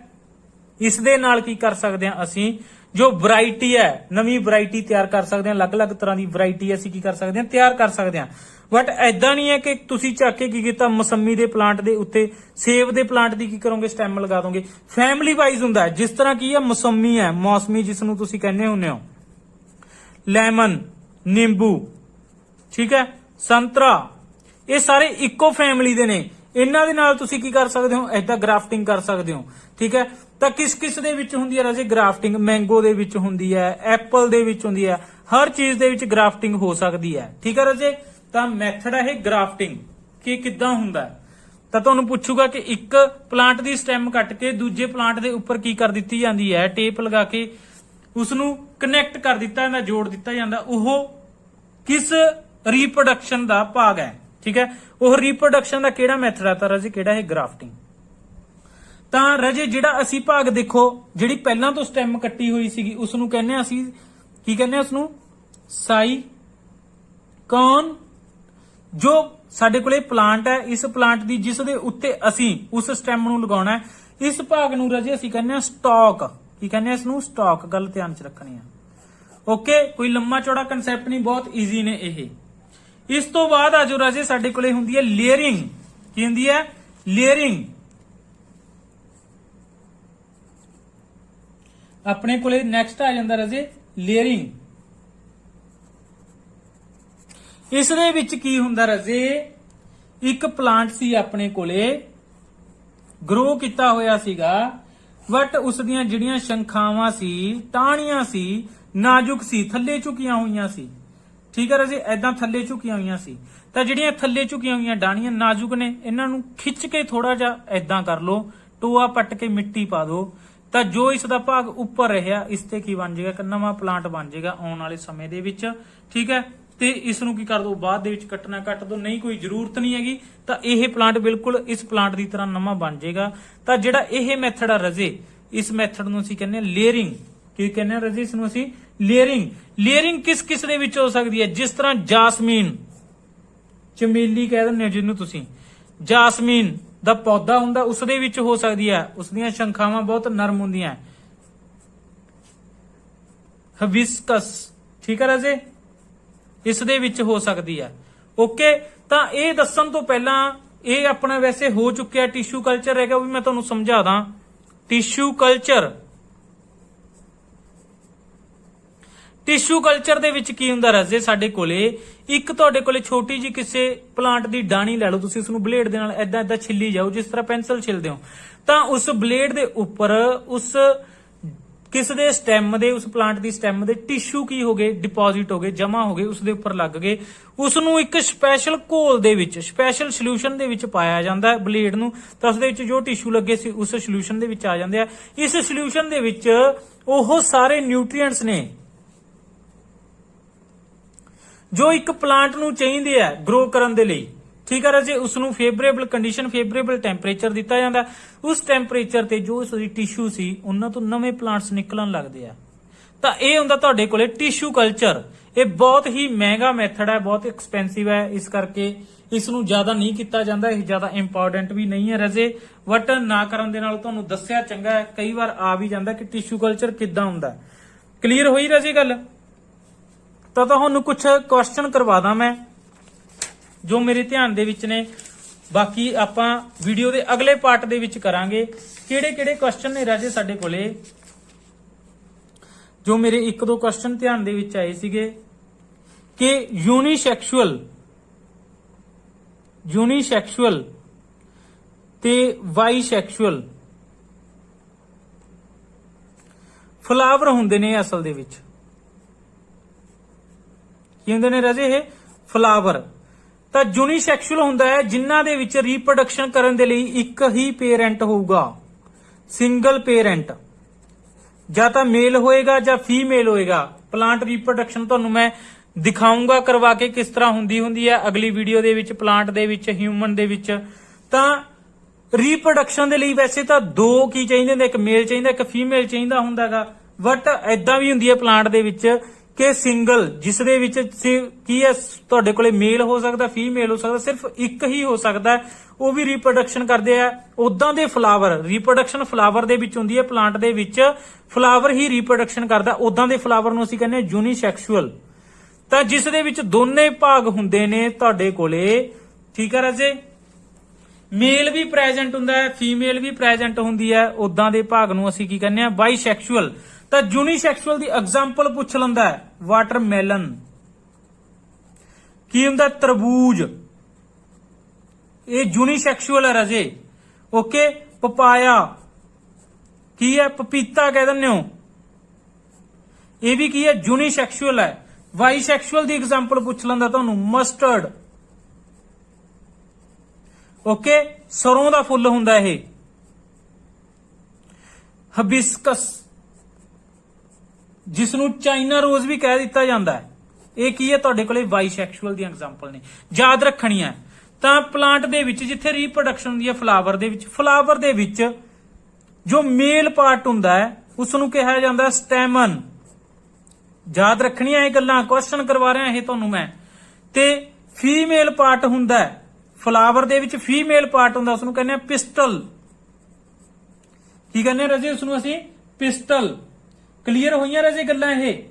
ਇਸ ਦੇ ਨਾਲ ਕੀ ਕਰ ਸਕਦੇ ਹਾਂ ਅਸੀਂ, ਜੋ ਵੈਰਾਈਟੀ ਹੈ, ਨਵੀਂ ਵੈਰਾਈਟੀ ਤਿਆਰ ਕਰ ਸਕਦੇ ਹਾਂ। ਅਲੱਗ-ਅਲੱਗ ਤਰ੍ਹਾਂ ਦੀ ਵੈਰਾਈਟੀ ਅਸੀਂ ਕੀ ਕਰ ਸਕਦੇ ਹਾਂ, ਤਿਆਰ ਕਰ ਸਕਦੇ ਹਾਂ। ਬਟ ਐਦਾਂ ਨਹੀਂ ਹੈ ਕਿ ਤੁਸੀਂ ਚੱਕ ਕੇ ਕੀ ਕੀਤਾ, ਮਸੰਮੀ ਦੇ ਪਲਾਂਟ ਦੇ ਉੱਤੇ, ਸੇਬ ਦੇ ਪਲਾਂਟ ਦੀ ਕੀ ਕਰੋਗੇ, ਸਟੈਮ ਲਗਾ ਦੋਗੇ। ਫੈਮਿਲੀ ਵਾਈਜ਼ ਹੁੰਦਾ ਹੈ। ਜਿਸ ਤਰ੍ਹਾਂ ਕੀ ਹੈ, ਮਸੰਮੀ ਹੈ, ਮੌਸਮੀ ਜਿਸ ਨੂੰ ਤੁਸੀਂ ਕਹਿੰਦੇ ਹੁੰਦੇ ਹੋ, ਲੈਮਨ, ਨਿੰਬੂ, ਠੀਕ ਹੈ, ਸੰਤਰਾ, ਇਹ ਸਾਰੇ ਇੱਕੋ ਫੈਮਿਲੀ ਦੇ ਨੇ। ਇਹਨਾਂ ਦੇ ਨਾਲ ਤੁਸੀਂ ਕੀ ਕਰ ਸਕਦੇ ਹੋ, ਐਦਾਂ ਗ੍ਰਾਫਟਿੰਗ ਕਰ ਸਕਦੇ ਹੋ, ਠੀਕ ਹੈ। ਤਾਂ ਕਿਸ ਕਿਸ ਦੇ ਵਿੱਚ ਹੁੰਦੀ ਹੈ ਰਾਜੇ ਗ੍ਰਾਫਟਿੰਗ, ਮੈਂਗੋ ਦੇ ਵਿੱਚ ਹੁੰਦੀ ਹੈ, ਐਪਲ ਦੇ ਵਿੱਚ ਹੁੰਦੀ ਹੈ, ਹਰ ਚੀਜ਼ ਦੇ ਵਿੱਚ ਗ੍ਰਾਫਟਿੰਗ ਹੋ ਸਕਦੀ ਹੈ, ਠੀਕ ਹੈ ਰਾਜੇ। ਤਾਂ ਮੈਥਡ ਹੈ ਇਹ ਗ੍ਰਾਫਟਿੰਗ, ਕਿ ਕਿੱਦਾਂ ਹੁੰਦਾ। ਤਾਂ ਤੁਹਾਨੂੰ ਪੁੱਛੂਗਾ ਕਿ ਇੱਕ ਪਲਾਂਟ ਦੀ ਸਟੈਮ ਕੱਟ ਕੇ ਦੂਜੇ ਪਲਾਂਟ ਦੇ ਉੱਪਰ ਕੀ ਕਰ ਦਿੱਤੀ ਜਾਂਦੀ ਹੈ, ਟੇਪ ਲਗਾ ਕੇ ਉਸ ਨੂੰ ਕਨੈਕਟ ਕਰ ਦਿੱਤਾ ਜਾਂਦਾ, ਜੋੜ ਦਿੱਤਾ ਜਾਂਦਾ। ਉਹ ਕਿਸ ਰੀਪਰੋਡਕਸ਼ਨ ਦਾ ਭਾਗ ਹੈ, ਠੀਕ ਹੈ। ਉਹ ਰੀਪਰੋਡਕਸ਼ਨ ਦਾ ਕਿਹੜਾ ਮੈਥਡ ਆ, ਤਾਂ ਰਾਜੇ ਕਿਹੜਾ ਹੈ, ਗ੍ਰਾਫਟਿੰਗ। ਤਾਂ ਰਾਜੇ ਜਿਹੜਾ ਅਸੀਂ ਭਾਗ ਦੇਖੋ, ਜਿਹੜੀ ਪਹਿਲਾਂ ਤੋਂ ਸਟੈਮ ਕੱਟੀ ਹੋਈ ਸੀਗੀ ਉਸ ਨੂੰ ਕਹਿੰਦੇ ਆ ਅਸੀਂ, ਕੀ ਕਹਿੰਦੇ ਆ ਉਸ ਨੂੰ, ਸਾਈਕੋਨ। ਜੋ ਸਾਡੇ ਕੋਲੇ ਪਲਾਂਟ ਹੈ, ਇਸ ਪਲਾਂਟ ਦੀ ਜਿਸ ਦੇ ਉੱਤੇ ਅਸੀਂ ਉਸ ਸਟੈਮ ਨੂੰ ਲਗਾਉਣਾ ਹੈ, ਇਸ ਭਾਗ ਨੂੰ ਰਾਜੇ ਅਸੀਂ ਕਹਿੰਦੇ ਆ ਸਟਾਕ। ਕੀ ਕਹਿੰਦੇ ਆ ਇਸ ਨੂੰ, ਸਟਾਕ। ਗੱਲ ਧਿਆਨ ਚ ਰੱਖਣੀ ਆ, ਓਕੇ। ਕੋਈ ਲੰਮਾ ਚੌੜਾ ਕਨਸੈਪਟ ਨਹੀਂ, ਬਹੁਤ ਈਜ਼ੀ ਨੇ ਇਹ। ਇਸ ਤੋਂ ਬਾਅਦ ਆਜੋ ਰਾਜੇ ਸਾਡੇ ਕੋਲੇ ਹੁੰਦੀ ਹੈ ਲੇਅਰਿੰਗ। ਕੀ ਹੁੰਦੀ ਹੈ, ਲੇਅਰਿੰਗ। ਆਪਣੇ ਕੋਲੇ ਨੈਕਸਟ ਆ ਜਾਂਦਾ ਰਾਜੇ ਲੇਅਰਿੰਗ। ਇਸ ਦੇ ਵਿੱਚ ਕੀ ਹੁੰਦਾ ਰਾਜੇ, ਇੱਕ ਪਲਾਂਟ ਸੀ ਆਪਣੇ ਕੋਲੇ, ਗਰੋ ਕੀਤਾ ਹੋਇਆ ਸੀਗਾ, ਬਟ ਉਸ ਦੀਆਂ ਜਿਹੜੀਆਂ ਸ਼ੰਖਾਵਾਂ ਸੀ, ਟਾਹਣੀਆਂ ਸੀ, ਨਾਜ਼ੁਕ ਸੀ, ਥੱਲੇ ਝੁਕੀਆਂ ਹੋਈਆਂ ਸੀ, ਠੀਕ ਹੈ ਰਾਜੇ, ਐਦਾਂ ਥੱਲੇ ਝੁਕੀਆਂ ਹੋਈਆਂ ਸੀ। ਤਾਂ ਜਿਹੜੀਆਂ ਥੱਲੇ ਝੁਕੀਆਂ ਹੋਈਆਂ ਡਾਹਣੀਆਂ ਨਾਜ਼ੁਕ ਨੇ, ਇਹਨਾਂ ਨੂੰ ਖਿੱਚ ਕੇ ਥੋੜਾ ਜਿਹਾ ਐਦਾਂ ਕਰ ਲਓ, ਟੋਆ ਪੱਟ ਕੇ ਮਿੱਟੀ ਪਾ ਦਿਓ। ਤਾਂ ਜੋ ਇਸ ਦਾ ਭਾਗ ਉੱਪਰ ਰਿਹਾ, ਇਸ ਤੇ ਕੀ ਬਣ ਜਾਏਗਾ, ਇੱਕ ਨਵਾਂ ਪਲਾਂਟ ਬਣ ਜਾਏਗਾ ਆਉਣ ਵਾਲੇ ਸਮੇਂ ਦੇ ਵਿੱਚ, ਠੀਕ ਹੈ। ਤੇ ਇਸ ਨੂੰ ਕੀ ਕਰ ਦੋ, ਬਾਅਦ ਦੇ ਵਿੱਚ ਕੱਟਣਾ ਕੱਟ ਦੋ, ਨਹੀਂ ਕੋਈ ਜ਼ਰੂਰਤ ਨਹੀਂ ਹੈਗੀ। ਤਾਂ ਇਹ ਪਲਾਂਟ ਬਿਲਕੁਲ ਇਸ ਪਲਾਂਟ ਦੀ ਤਰ੍ਹਾਂ ਨਵਾਂ ਬਣ ਜਾਏਗਾ। ਤਾਂ ਜਿਹੜਾ ਇਹ ਮੈਥਡ ਆ ਰਾਜੇ, ਇਸ ਮੈਥਡ ਨੂੰ ਅਸੀਂ ਕਹਿੰਦੇ ਆ ਲੇਅਰਿੰਗ। ਕੀ ਕਹਿੰਦੇ ਆ ਰਾਜੇ, ਇਸ ਨੂੰ ਅਸੀਂ ਲੇਅਰਿੰਗ। ਲੇਅਰਿੰਗ ਕਿਸ ਕਿਸ ਦੇ ਵਿੱਚ ਹੋ ਸਕਦੀ ਹੈ, ਜਿਸ ਤਰ੍ਹਾਂ ਜਾਸਮੀਨ, ਚਮੇਲੀ ਕਹਿ ਦਿੰਦੇ ਹੋ ਜਿਹਨੂੰ ਤੁਸੀਂ, ਜਾਸਮੀਨ ਦਾ ਪੌਦਾ ਹੁੰਦਾ, ਉਸ ਦੇ ਵਿੱਚ ਹੋ ਸਕਦੀ ਹੈ। ਉਸ ਦੀਆਂ ਸ਼ੰਖਾਵਾਂ ਬਹੁਤ ਨਰਮ ਹੁੰਦੀਆਂ। ਹਬਿਸਕਸ, ਠੀਕ ਹੈ ਰਾਜੇ, ਇਸ ਦੇ ਵਿੱਚ ਹੋ ਸਕਦੀ ਹੈ, ਓਕੇ। ਤਾਂ ਇਹ ਦੱਸਣ ਤੋਂ ਪਹਿਲਾਂ, ਇਹ ਆਪਣਾ ਵੈਸੇ ਹੋ ਚੁੱਕਿਆ ਟਿਸ਼ੂ ਕਲਚਰ ਹੈਗਾ, ਉਹ ਵੀ ਮੈਂ ਤੁਹਾਨੂੰ ਸਮਝਾ ਦਾਂ। ਟਿਸ਼ੂ ਕਲਚਰ, ਟਿਸ਼ੂ ਕਲਚਰ ਦੇ ਵਿੱਚ ਕੀ ਹੁੰਦਾ ਰਾਜੇ, ਸਾਡੇ ਕੋਲੇ ਇੱਕ ਤੁਹਾਡੇ ਕੋਲੇ ਛੋਟੀ ਜੀ ਕਿਸੇ ਪਲਾਂਟ ਦੀ ਡਾਣੀ ਲੈ ਲਓ, ਤੁਸੀਂ ਉਸ ਨੂੰ ਬਲੇਡ ਦੇ ਨਾਲ ਐਦਾਂ ਐਦਾਂ ਛਿੱਲੀ ਜਾਓ, ਜਿਸ ਤਰ੍ਹਾਂ ਪੈਨਸਲ ਛਿੱਲਦੇ ਹੋ। ਤਾਂ ਉਸ ਬਲੇਡ ਦੇ ਉੱਪਰ ਉਸ ਕਿਸ ਦੇ ਸਟੈਮ ਦੇ, ਉਸ ਪਲਾਂਟ ਦੀ ਸਟੈਮ ਦੇ ਟਿਸ਼ੂ ਕੀ ਹੋ ਗਏ, ਡਿਪੋਜ਼ਿਟ ਹੋ ਗਏ, ਜਮਾ ਹੋ ਗਏ, ਉਸ ਦੇ ਉੱਪਰ ਲੱਗ ਗਏ। ਉਸ ਨੂੰ ਇੱਕ ਸਪੈਸ਼ਲ ਘੋਲ ਦੇ ਵਿੱਚ, ਸਪੈਸ਼ਲ ਸੋਲੂਸ਼ਨ ਦੇ ਵਿੱਚ ਪਾਇਆ ਜਾਂਦਾ ਹੈ ਬਲੇਡ ਨੂੰ, ਤਾਂ ਉਸ ਦੇ ਵਿੱਚ ਜੋ ਟਿਸ਼ੂ ਲੱਗੇ ਸੀ ਉਸ ਸੋਲੂਸ਼ਨ ਦੇ ਵਿੱਚ ਆ ਜਾਂਦੇ ਆ। ਇਸ ਸੋਲੂਸ਼ਨ ਦੇ ਵਿੱਚ ਉਹ ਸਾਰੇ ਨਿਊਟ੍ਰੀਐਂਟਸ ਨੇ ਜੋ ਇੱਕ ਪਲਾਂਟ ਨੂੰ ਚਾਹੀਦੇ ਆ ਗਰੋ ਕਰਨ ਦੇ ਲਈ, ਠੀਕ ਹੈ ਰਾਜੇ। ਉਸ ਨੂੰ ਫੇਵਰੇਬਲ ਕੰਡੀਸ਼ਨ, ਫੇਵਰੇਬਲ ਟੈਂਪਰੇਚਰ ਦਿੱਤਾ ਜਾਂਦਾ। ਉਸ ਟੈਂਪਰੇਚਰ ਤੇ ਜੋ ਟਿਸ਼ੂ ਸੀ ਉਹਨਾਂ ਤੋਂ ਨਵੇਂ ਪਲਾਂਟਸ ਨਿਕਲਣ ਲੱਗਦੇ ਆ। ਤਾਂ ਇਹ ਹੁੰਦਾ ਤੁਹਾਡੇ ਕੋਲੇ ਟਿਸ਼ੂ ਕਲਚਰ। ਇਹ ਬਹੁਤ ਹੀ ਮਹਿੰਗਾ ਮੈਥਡ ਹੈ, ਬਹੁਤ ਐਕਸਪੈਂਸਿਵ ਹੈ, ਇਸ ਕਰਕੇ ਇਸ ਨੂੰ ਜ਼ਿਆਦਾ ਨਹੀਂ ਕੀਤਾ ਜਾਂਦਾ। ਇਹ ਜ਼ਿਆਦਾ ਇੰਪੋਰਟੈਂਟ ਵੀ ਨਹੀਂ ਹੈ ਰਾਜੇ, ਬਟ ਨਾ ਕਰਨ ਦੇ ਨਾਲ ਤੁਹਾਨੂੰ ਦੱਸਿਆ ਚੰਗਾ ਹੈ। ਕਈ ਵਾਰ ਆ ਵੀ ਜਾਂਦਾ ਕਿ ਟਿਸ਼ੂ ਕਲਚਰ ਕਿੱਦਾਂ ਹੁੰਦਾ। ਕਲੀਅਰ ਹੋਈ ਰਾਜੇ ਗੱਲ? ਤਾਂ ਤੁਹਾਨੂੰ ਕੁਝ ਕੁਐਸਚਨ ਕਰਵਾਦਾ ਮੈਂ ਜੋ ਮੇਰੇ ਧਿਆਨ ਦੇ ਵਿੱਚ ਨੇ। ਬਾਕੀ ਆਪਾਂ ਵੀਡੀਓ ਦੇ ਅਗਲੇ ਪਾਰਟ ਦੇ ਵਿੱਚ ਕਰਾਂਗੇ। ਕਿਹੜੇ ਕੁਐਸਚਨ ਨੇ ਰਾਜੇ ਸਾਡੇ ਕੋਲੇ, ਜੋ ਮੇਰੇ 1-2 ਕੁਐਸਚਨ ਧਿਆਨ ਦੇ ਵਿੱਚ ਆਏ ਸੀਗੇ ਕਿ ਯੂਨੀਸੈਕਸ਼ੂਅਲ ਤੇ ਬਾਈਸੈਕਸ਼ੂਅਲ ਫਲਾਵਰ ਹੁੰਦੇ ਨੇ ਅਸਲ ਦੇ ਵਿੱਚ। ਕੀ ਹੁੰਦੇ ਨੇ ਰਾਜੇ? ਇਹ ਫਲਾਵਰ। ਤਾਂ ਯੂਨੀਸੈਕਸ਼ੂਅਲ ਹੁੰਦਾ ਹੈ ਜਿਨ੍ਹਾਂ ਦੇ ਵਿੱਚ ਰੀਪਰੋਡਕਸ਼ਨ ਕਰਨ ਦੇ ਲਈ ਇੱਕ ਹੀ ਪੇਰੈਂਟ ਹੋਊਗਾ, ਸਿੰਗਲ ਪੇਰੈਂਟ, ਜਾਂ ਤਾਂ ਮੇਲ ਹੋਏਗਾ ਜਾਂ ਫੀਮੇਲ ਹੋਏਗਾ। ਪਲਾਂਟ ਰੀਪਰੋਡਕਸ਼ਨ ਤੁਹਾਨੂੰ ਮੈਂ ਦਿਖਾਉਂਗਾ ਕਰਵਾ ਕੇ ਕਿਸ ਤਰ੍ਹਾਂ ਹੁੰਦੀ ਹੈ ਅਗਲੀ ਵੀਡੀਓ ਦੇ ਵਿੱਚ, ਪਲਾਂਟ ਦੇ ਵਿੱਚ, ਹਿਊਮਨ ਦੇ ਵਿੱਚ। ਤਾਂ ਰੀਪਰੋਡਕਸ਼ਨ ਦੇ ਲਈ ਵੈਸੇ ਤਾਂ 2 ਕੀ ਚਾਹੀਦੇ ਹੁੰਦੇ, ਇੱਕ ਮੇਲ ਚਾਹੀਦਾ, ਇੱਕ ਫੀਮੇਲ ਚਾਹੀਦਾ ਹੁੰਦਾਗਾ, ਬਟ ਐਦਾਂ ਵੀ ਹੁੰਦੀ ਹੈ ਪਲਾਂਟ ਦੇ ਵਿੱਚ ਕਿ ਸਿੰਗਲ, ਜਿਸ ਦੇ ਵਿੱਚ ਕੀ ਹੈ ਤੁਹਾਡੇ ਕੋਲੇ ਮੇਲ ਹੋ ਸਕਦਾ, ਫੀਮੇਲ ਹੋ ਸਕਦਾ, ਸਿਰਫ ਇੱਕ ਹੀ ਹੋ ਸਕਦਾ, ਉਹ ਵੀ ਰੀਪਰੋਡਕਸ਼ਨ ਕਰਦੇ ਆ। ਉਦਾਂ ਦੇ ਫਲਾਵਰ, ਰੀਪਰੋਡਕਸ਼ਨ ਫਲਾਵਰ ਦੇ ਵਿੱਚ ਹੁੰਦੀ ਹੈ, ਪਲਾਂਟ ਦੇ ਵਿੱਚ ਫਲਾਵਰ ਹੀ ਰੀਪਰੋਡਕਸ਼ਨ ਕਰਦਾ। ਉਦਾਂ ਦੇ ਫਲਾਵਰ ਨੂੰ ਅਸੀਂ ਕਹਿੰਦੇ ਹਾਂ ਯੂਨੀਸੈਕਸ਼ੂਅਲ। ਤਾਂ ਜਿਸ ਦੇ ਵਿੱਚ ਦੋਨੇ ਭਾਗ ਹੁੰਦੇ ਨੇ ਤੁਹਾਡੇ ਕੋਲੇ, ਠੀਕ ਹੈ ਰਾਜੇ, ਮੇਲ ਵੀ ਪ੍ਰੈਜ਼ੈਂਟ ਹੁੰਦਾ ਹੈ, ਫੀਮੇਲ ਵੀ ਪ੍ਰੈਜ਼ੈਂਟ ਹੁੰਦੀ ਹੈ, ਉਦਾਂ ਦੇ ਭਾਗ ਨੂੰ ਅਸੀਂ ਕੀ ਕਹਿੰਦੇ ਆ? ਬਾਈਸੈਕਸ਼ੂਅਲ। ਤਾਂ ਯੂਨੀਸੈਕਸ਼ੂਅਲ ਦੀ ਐਗਜ਼ਾਮਪਲ ਪੁੱਛ ਲੈਂਦਾ ਹੈ, ਵਾਟਰਮੈਲਨ। ਕੀ ਹੁੰਦਾ? ਤਰਬੂਜ। ਇਹ ਯੂਨੀਸੈਕਸ਼ੂਅਲ ਹੈ ਰਾਜੇ। ਓਕੇ। ਪਪਾਇਆ ਕੀ ਹੈ? ਪਪੀਤਾ ਕਹਿ ਦਿੰਦੇ ਹੋ, ਇਹ ਵੀ ਕੀ ਹੈ? ਯੂਨੀਸੈਕਸ਼ੂਅਲ ਹੈ। ਬਾਈਸੈਕਸ਼ੂਅਲ ਦੀ ਐਗਜ਼ਾਮਪਲ ਪੁੱਛ ਲੈਂਦਾ ਤੁਹਾਨੂੰ, ਮਸਟਰਡ। ਓਕੇ। ਸਰੋਂ ਦਾ ਫੁੱਲ ਹੁੰਦਾ ਇਹ। ਹਬਿਸਕਸ, ਜਿਸ ਨੂੰ ਚਾਈਨਾ ਰੋਜ਼ ਵੀ ਕਹਿ ਦਿੱਤਾ ਜਾਂਦਾ ਹੈ, ਇਹ ਕੀ ਹੈ? ਤੁਹਾਡੇ ਕੋਲੇ ਬਾਈਸੈਕਸ਼ੂਅਲ ਦੀਆਂ ਐਗਜ਼ਾਮਪਲ ਨੇ, ਯਾਦ ਰੱਖਣੀਆਂ। ਤਾਂ ਪਲਾਂਟ ਦੇ ਵਿੱਚ ਜਿੱਥੇ ਰੀਪਰੋਡਕਸ਼ਨ ਹੁੰਦੀ ਹੈ ਫਲਾਵਰ ਦੇ ਵਿੱਚ ਜੋ ਮੇਲ ਪਾਰਟ ਹੁੰਦਾ ਹੈ ਉਸ ਨੂੰ ਕਿਹਾ ਜਾਂਦਾ ਸਟੈਮਨ। ਯਾਦ ਰੱਖਣੀਆਂ ਇਹ ਗੱਲਾਂ, ਕੁਐਸਚਨ ਕਰਵਾ ਰਿਹਾ ਇਹ ਤੁਹਾਨੂੰ ਮੈਂ। ਤੇ ਫੀਮੇਲ ਪਾਰਟ ਹੁੰਦਾ ਹੈ ਫਲਾਵਰ ਦੇ ਵਿੱਚ, ਫੀਮੇਲ ਪਾਰਟ ਹੁੰਦਾ, ਉਸ ਨੂੰ ਕਹਿੰਦੇ ਆ ਪਿਸਟਲ। ਕੀ ਕਹਿੰਦੇ ਰਾਜੇ? ਉਸ ਨੂੰ ਅਸੀਂ ਪਿਸਟਲ। ਕਲੀਅਰ ਹੋਈਆਂ ਰਾਜੇ ਗੱਲਾਂ ਇਹ?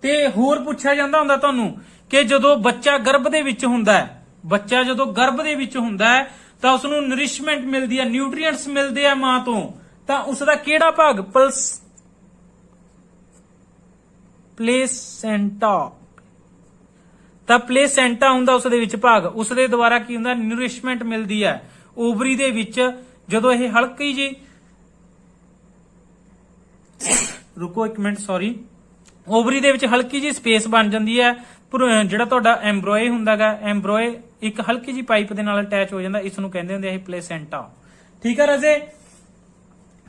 ਤੇ ਹੋਰ ਪੁੱਛਿਆ ਜਾਂਦਾ ਹੁੰਦਾ ਤੁਹਾਨੂੰ ਕਿ ਜਦੋਂ ਬੱਚਾ ਗਰਭ ਦੇ ਵਿੱਚ ਹੁੰਦਾ ਹੈ, ਬੱਚਾ ਜਦੋਂ ਗਰਭ ਦੇ ਵਿੱਚ ਹੁੰਦਾ ਹੈ ਤਾਂ ਉਸ ਨੂੰ ਨਰਿਸ਼ਮੈਂਟ ਮਿਲਦੀ ਹੈ, ਨਿਊਟ੍ਰੀਐਂਟਸ ਮਿਲਦੇ ਆ ਮਾਂ ਤੋਂ, ਤਾਂ ਉਸ ਦਾ ਕਿਹੜਾ ਭਾਗ? ਪਲੇਸੈਂਟਾ। ਤਾਂ ਪਲੇਸੈਂਟਾ ਹੁੰਦਾ ਉਸ ਦੇ ਵਿੱਚ ਭਾਗ, ਉਸ ਦੇ ਦੁਆਰਾ ਕੀ ਹੁੰਦਾ? ਨਿਊਟ੍ਰੀਸ਼ਮੈਂਟ ਮਿਲਦੀ ਹੈ। ਓਵਰੀ ਦੇ ਵਿੱਚ ਜਦੋਂ ਇਹ ਹਲਕੀ ਜੀ, ਰੁਕੋ ਇੱਕ ਮਿੰਟ, ਸੌਰੀ, ਓਵਰੀ ਦੇ ਵਿੱਚ ਹਲਕੀ ਜੀ ਸਪੇਸ ਬਣ ਜਾਂਦੀ ਹੈ। ਜਿਹੜਾ ਤੁਹਾਡਾ ਐਮਬ੍ਰੋਏ ਹੁੰਦਾਗਾ, ਐਮਬ੍ਰੋਏ ਇੱਕ ਹਲਕੀ ਜੀ ਪਾਈਪ ਦੇ ਨਾਲ ਅਟੈਚ ਹੋ ਜਾਂਦਾ, ਇਸ ਨੂੰ ਕਹਿੰਦੇ ਹੁੰਦੇ ਆ ਪਲੇਸੈਂਟਾ। ਠੀਕ ਹੈ ਰਾਜੇ?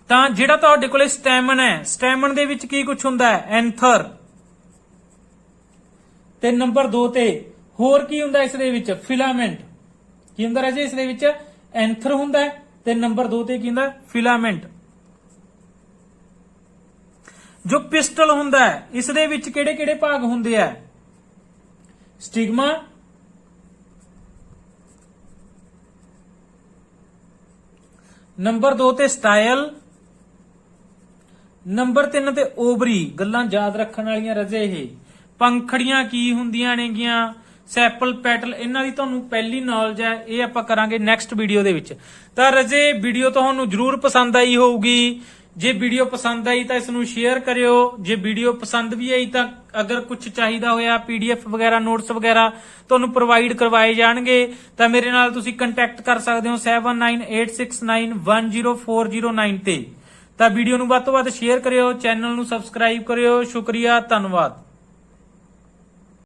ਤਾਂ ਜਿਹੜਾ ਤੁਹਾਡੇ ਕੋਲੇ ਸਟੈਮਨ ਹੈ, ਸਟੈਮਨ ਦੇ ਵਿੱਚ ਕੀ ਕੁਝ ਹੁੰਦਾ ਹੈ? ਐਂਥਰ। ਤੇ ਨੰਬਰ 2 ਤੇ ਹੋਰ ਕੀ ਹੁੰਦਾ ਇਸ ਦੇ ਵਿੱਚ? ਫਿਲਾਮੈਂਟ। ਕੀ ਹੁੰਦਾ ਰਾਜੇ ਇਸ ਦੇ ਵਿੱਚ? ਐਂਥਰ ਹੁੰਦਾ ਹੈ, ਤੇ ਨੰਬਰ 2 ਤੇ ਕੀ ਹੁੰਦਾ? ਫਿਲਾਮੈਂਟ। ਜੋ ਪਿਸਟਲ ਹੁੰਦਾ ਹੈ ਇਸ ਦੇ ਵਿੱਚ ਕਿਹੜੇ ਭਾਗ ਹੁੰਦੇ ਆ? ਸਟਿਗਮਾ, ਨੰਬਰ 2 ਤੇ ਸਟਾਈਲ, ਨੰਬਰ 3 ਤੇ ਓਵਰੀ। ਗੱਲਾਂ ਯਾਦ ਰੱਖਣ ਵਾਲੀਆਂ ਰਾਜੇ ਇਹ। ਪੰਖੜੀਆਂ ਕੀ ਹੁੰਦੀਆਂ ਨੇਗੀਆਂ, ਸੈਪਲ, ਪੈਟਲ, ਇਹਨਾਂ ਦੀ ਤੁਹਾਨੂੰ ਪਹਿਲੀ ਨੌਲੇਜ ਹੈ, ਇਹ ਆਪਾਂ ਕਰਾਂਗੇ ਨੈਕਸਟ ਵੀਡੀਓ ਦੇ ਵਿੱਚ। ਤਾਂ ਰਾਜੇ ਵੀਡੀਓ ਤੁਹਾਨੂੰ ਜਰੂਰ ਪਸੰਦ ਆਈ ਹੋਊਗੀ। ਜੇ ਵੀਡੀਓ ਪਸੰਦ ਆਈ ਤਾਂ ਇਸ ਨੂੰ ਸ਼ੇਅਰ ਕਰਿਓ। ਜੇ ਵੀਡੀਓ ਪਸੰਦ ਵੀ ਆਈ ਤਾਂ ਅਗਰ ਕੁਝ ਚਾਹੀਦਾ ਹੋਇਆ PDF ਵਗੈਰਾ, ਨੋਟਸ ਵਗੈਰਾ ਤੁਹਾਨੂੰ ਪ੍ਰੋਵਾਈਡ ਕਰਵਾਏ ਜਾਣਗੇ, ਤਾਂ ਮੇਰੇ ਨਾਲ ਤੁਸੀਂ ਕੰਟੈਕਟ ਕਰ ਸਕਦੇ ਹੋ 7986910409 ਤੇ। ਤਾਂ ਵੀਡੀਓ ਨੂੰ ਵੱਧ ਤੋਂ ਵੱਧ ਸ਼ੇਅਰ ਕਰਿਓ, ਚੈਨਲ ਨੂੰ ਸਬਸਕ੍ਰਾਈਬ ਕਰਿਓ। ਸ਼ੁਕਰੀਆ, ਧੰਨਵਾਦ।